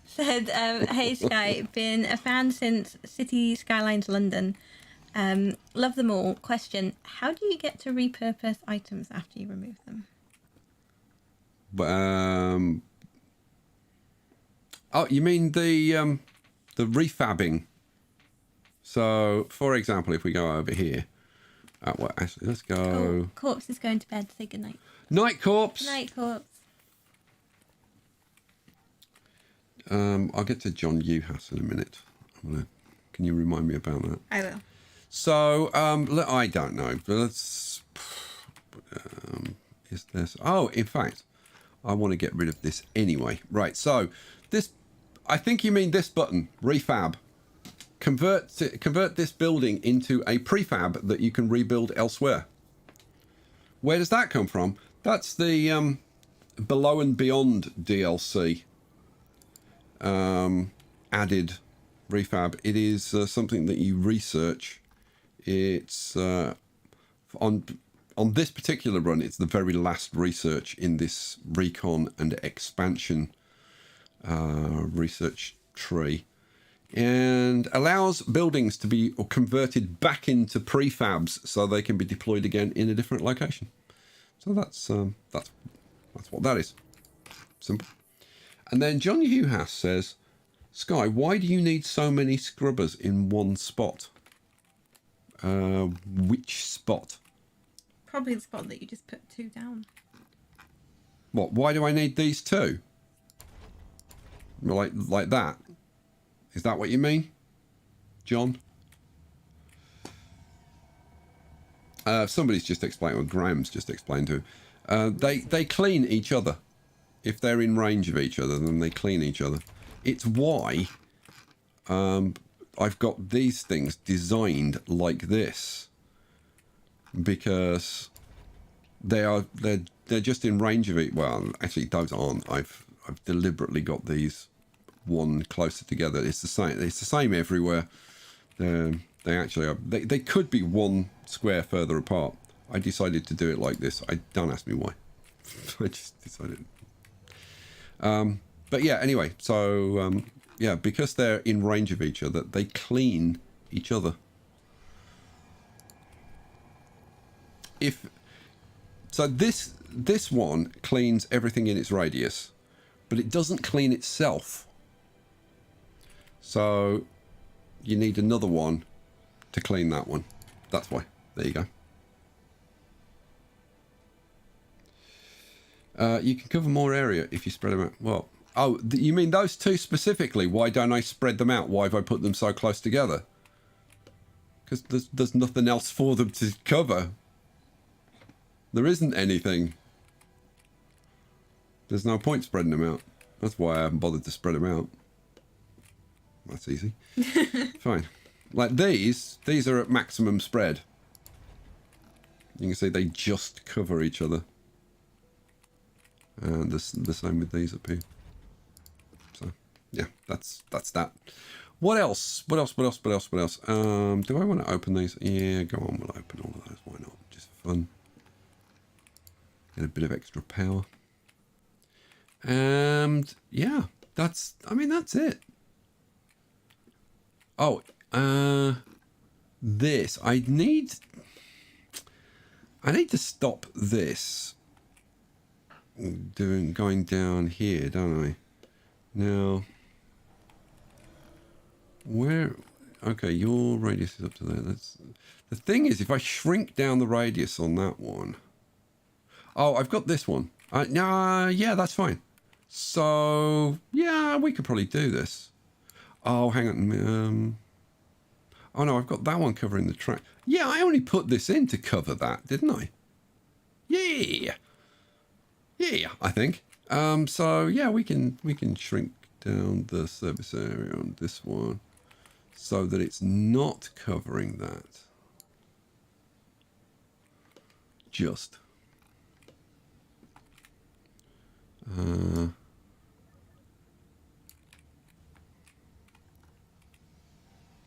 Said, hey Sky, been a fan since City Skylines London. Love them all. Question, how do you get to repurpose items after you remove them? Oh, you mean the refabbing? So, for example, if we go over here, well, actually, let's go. Oh, Corpse is going to bed. Say goodnight. Night, Corpse. Night, Corpse. I'll get to John Uhas in a minute. Can you remind me about that? I will. So, I don't know. But let's. Is this? Oh, in fact, I want to get rid of this anyway. Right. So, this. I think you mean this button, refab. Convert this building into a prefab that you can rebuild elsewhere. Where does that come from? That's the Below and Beyond DLC. Added refab. It is something that you research. It's on this particular run. It's the very last research in this recon and expansion research tree, and allows buildings to be converted back into prefabs so they can be deployed again in a different location. So that's what that is. Simple. And then John Uhas says, Sky, why do you need so many scrubbers in one spot? Which spot? Probably the spot that you just put 2 down. What? Why do I need these 2? Like that? Is that what you mean, John? Somebody's just explained, or Graham's just explained to him. They clean each other. If they're in range of each other, then they clean each other. It's why I've got these things designed like this, because they're just in range of it. Well, actually, those aren't. I've deliberately got these one closer together. It's the same. It's the same everywhere. They actually are. They could be 1 square further apart. I decided to do it like this. Don't ask me why. I just decided. But yeah, anyway, so yeah, because they're in range of each other, they clean each other. So this one cleans everything in its radius, but it doesn't clean itself. So you need another one to clean that one. That's why. There you go. You can cover more area if you spread them out. Well, oh, you mean those 2 specifically? Why don't I spread them out? Why have I put them so close together? Because there's nothing else for them to cover. There isn't anything. There's no point spreading them out. That's why I haven't bothered to spread them out. That's easy. Fine. Like these are at maximum spread. You can see they just cover each other. And the same with these up here. So, yeah, that's that. What else? What else? Do I want to open these? Yeah, go on, we'll open all of those. Why not? Just for fun. Get a bit of extra power. And, yeah, that's it. Oh, this. I need to stop this. Going down here, don't I? Now, where? Okay, your radius is up to there. That's the thing is, if I shrink down the radius on that one. Oh, I've got this one. Yeah, that's fine. So yeah, we could probably do this. Oh, hang on. Oh no, I've got that one covering the track. Yeah, I only put this in to cover that, didn't I? Yeah. Yeah, I think. So yeah, we can shrink down the surface area on this one so that it's not covering that. Just.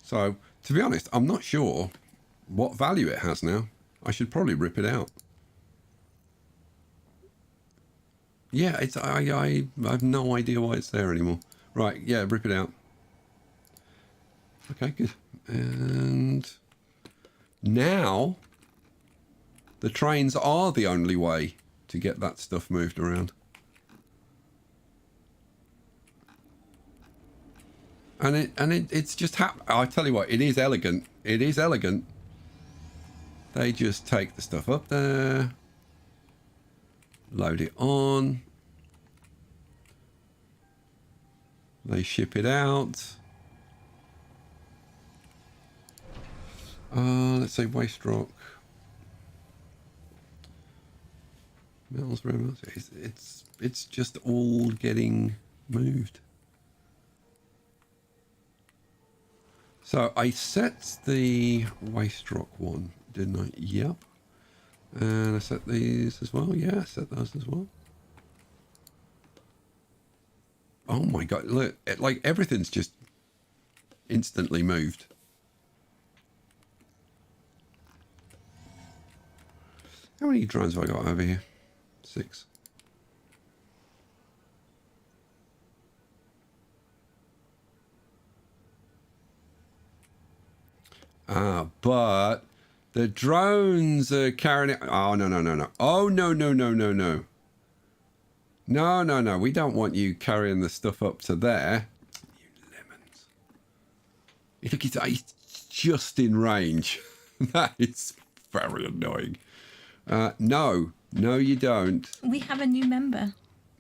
So to be honest, I'm not sure what value it has now. I should probably rip it out. Yeah, it's I have no idea why it's there anymore. Right, yeah, rip it out. Okay, good. And now the trains are the only way to get that stuff moved around. And it's just I tell you what, it is elegant. It is elegant. They just take the stuff up there. Load it on. They ship it out. Let's say waste rock. Metals, rare metals. It's just all getting moved. So I set the waste rock one, didn't I? Yep. And I set these as well. Yeah, I set those as well. Oh my god, look, like everything's just instantly moved. How many drones have I got over here? 6. But the drones are carrying it. Oh, no. Oh, no. No, no, no. We don't want you carrying the stuff up to there. You lemons. Look, it's just in range. That is very annoying. No, you don't. We have a new member.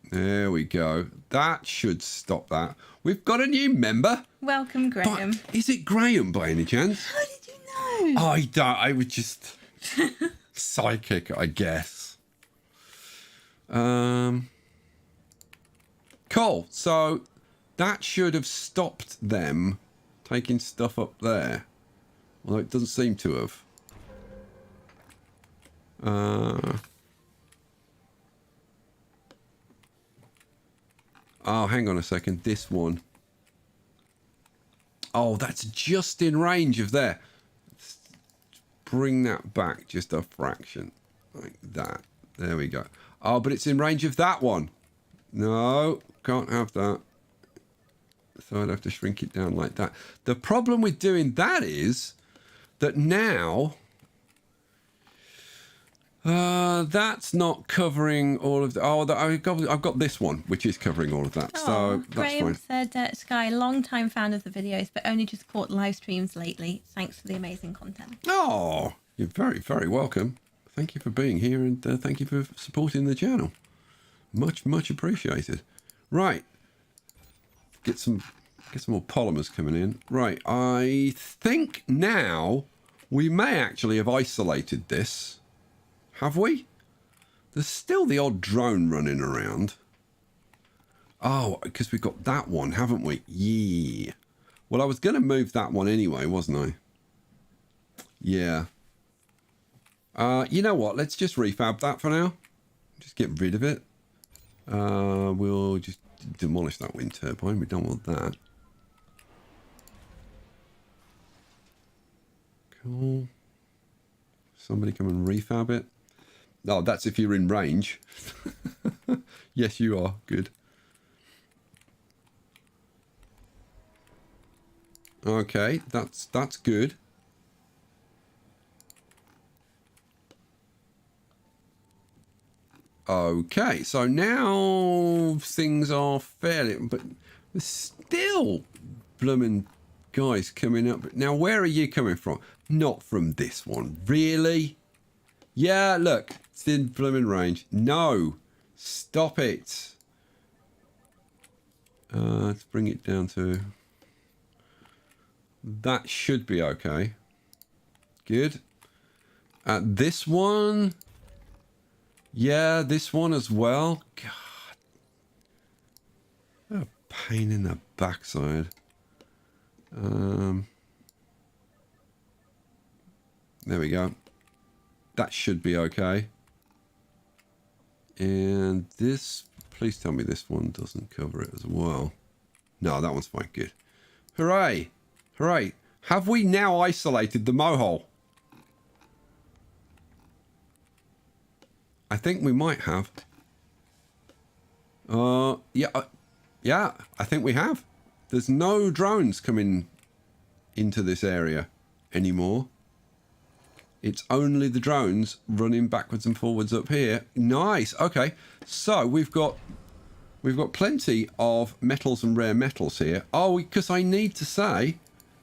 There we go. That should stop that. We've got a new member. Welcome, Graham. But is it Graham by any chance? How did you know? I don't. I was just psychic, I guess. Cool. So that should have stopped them taking stuff up there. Although it doesn't seem to have. Oh, hang on a second. This one. Oh, that's just in range of there. Let's bring that back just a fraction. Like that. There we go. Oh, but it's in range of that one. No, can't have that. So I'd have to shrink it down like that. The problem with doing that is that now that's not covering all of the... Oh, I've got this one, which is covering all of that. Oh, so that's Graham fine. said, Sky, long-time fan of the videos, but only just caught live streams lately. Thanks for the amazing content. Oh, you're very, very welcome. Thank you for being here, and thank you for supporting the channel. Much, much appreciated. Right. Get some more polymers coming in. Right, I think now we may actually have isolated this. Have we? There's still the odd drone running around. Oh, because we've got that one, haven't we? Yeah. Well, I was going to move that one anyway, wasn't I? Yeah. You know what? Let's just refab that for now. Just get rid of it. We'll just demolish that wind turbine. We don't want that. Cool. Somebody come and refab it. Oh, that's if you're in range. Yes, you are. Good. Okay, that's good. Okay, so now things are fairly... But there's still blooming guys coming up. Now, where are you coming from? Not from this one. Really? Yeah, look. It's in blooming range. No. Stop it. Let's bring it down to... That should be okay. Good. This one... Yeah, this one as well. God. What a pain in the backside. There we go. That should be okay. And this, please tell me this one doesn't cover it as well. No, that one's fine. Good. Hooray. Hooray. Have we now isolated the Mohole? I think we might have. Yeah, I think we have. There's no drones coming into this area anymore. It's only the drones running backwards and forwards up here. Nice. Okay. So we've got plenty of metals and rare metals here. Oh, because I need to say,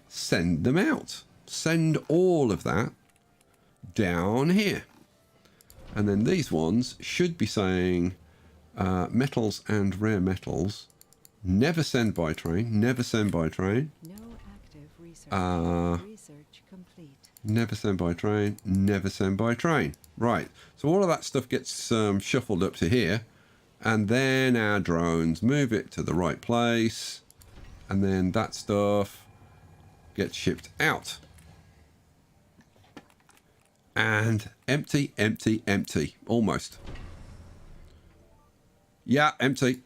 send them out. Send all of that down here. And then these ones should be saying metals and rare metals. Never send by train. Never send by train. No active research. Research complete. Never send by train. Never send by train. Right. So all of that stuff gets shuffled up to here. And then our drones move it to the right place. And then that stuff gets shipped out. And empty, empty, empty. Almost. Yeah, empty.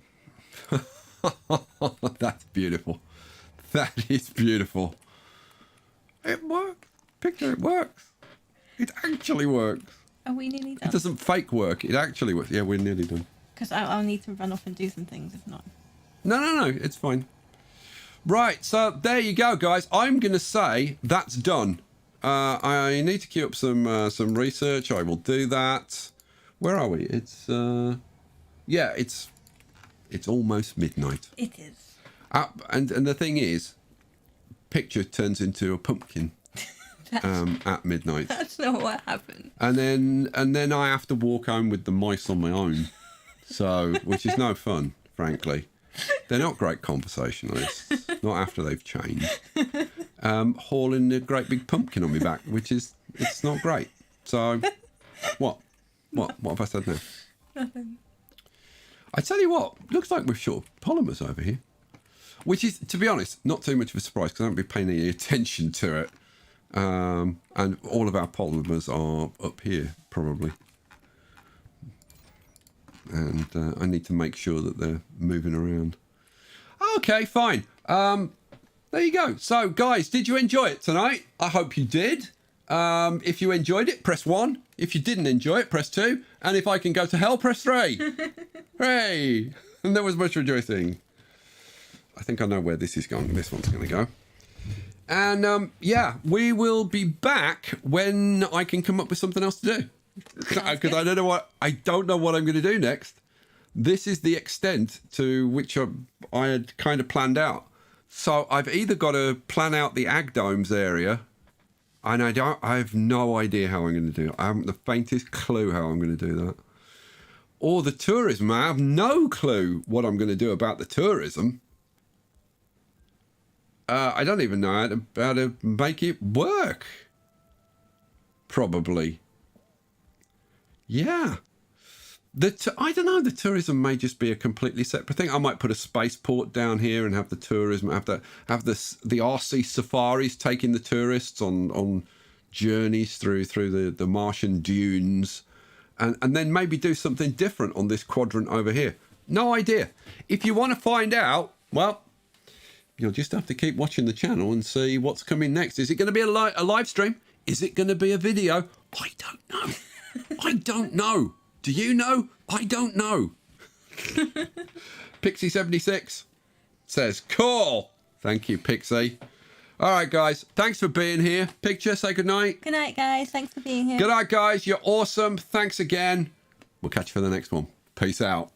That's beautiful. That is beautiful. It works. Picture, it works. It actually works. Are we nearly done? It doesn't fake work. It actually works. Yeah, we're nearly done. Because I'll need to run off and do some things if not. No. It's fine. Right, so there you go, guys. I'm going to say that's done. I need to queue up some research. I will do that. Where are we? It's yeah, it's It's almost midnight. It is. And the thing is, picture turns into a pumpkin at midnight. That's not what happened. And then I have to walk home with the mice on my own. So, which is no fun, frankly. They're not great conversationalists, not after they've changed. Hauling a great big pumpkin on my back, it's not great. So, what have I said now? Nothing. I tell you what, looks like we're short of polymers over here. Which is, to be honest, not too much of a surprise because I haven't been paying any attention to it. And all of our polymers are up here, probably. And I need to make sure that they're moving around. Okay, fine. There you go. So, guys, did you enjoy it tonight? I hope you did. If you enjoyed it, press 1. If you didn't enjoy it, press 2. And if I can go to hell, press 3. Hooray! And there was much rejoicing. I think I know where this is going. This one's going to go. And, yeah, we will be back when I can come up with something else to do. Because I don't know what I'm going to do next. This is the extent to which I had kind of planned out. So I've either got to plan out the ag domes area, and I have no idea how I'm going to do it. I haven't the faintest clue how I'm going to do that. Or the tourism. I have no clue what I'm going to do about the tourism. I don't even know how to make it work. Probably. Yeah. I don't know. The tourism may just be a completely separate thing. I might put a spaceport down here and have the tourism, have the RC safaris taking the tourists on journeys through the Martian dunes, and then maybe do something different on this quadrant over here. No idea. If you want to find out, well, you'll just have to keep watching the channel and see what's coming next. Is it going to be a live stream? Is it going to be a video? I don't know. I don't know. Do you know? I don't know. Pixie76 says, cool. Thank you, Pixie. All right, guys. Thanks for being here. Picture, say goodnight. Good night, guys. Thanks for being here. Good night, guys. You're awesome. Thanks again. We'll catch you for the next one. Peace out.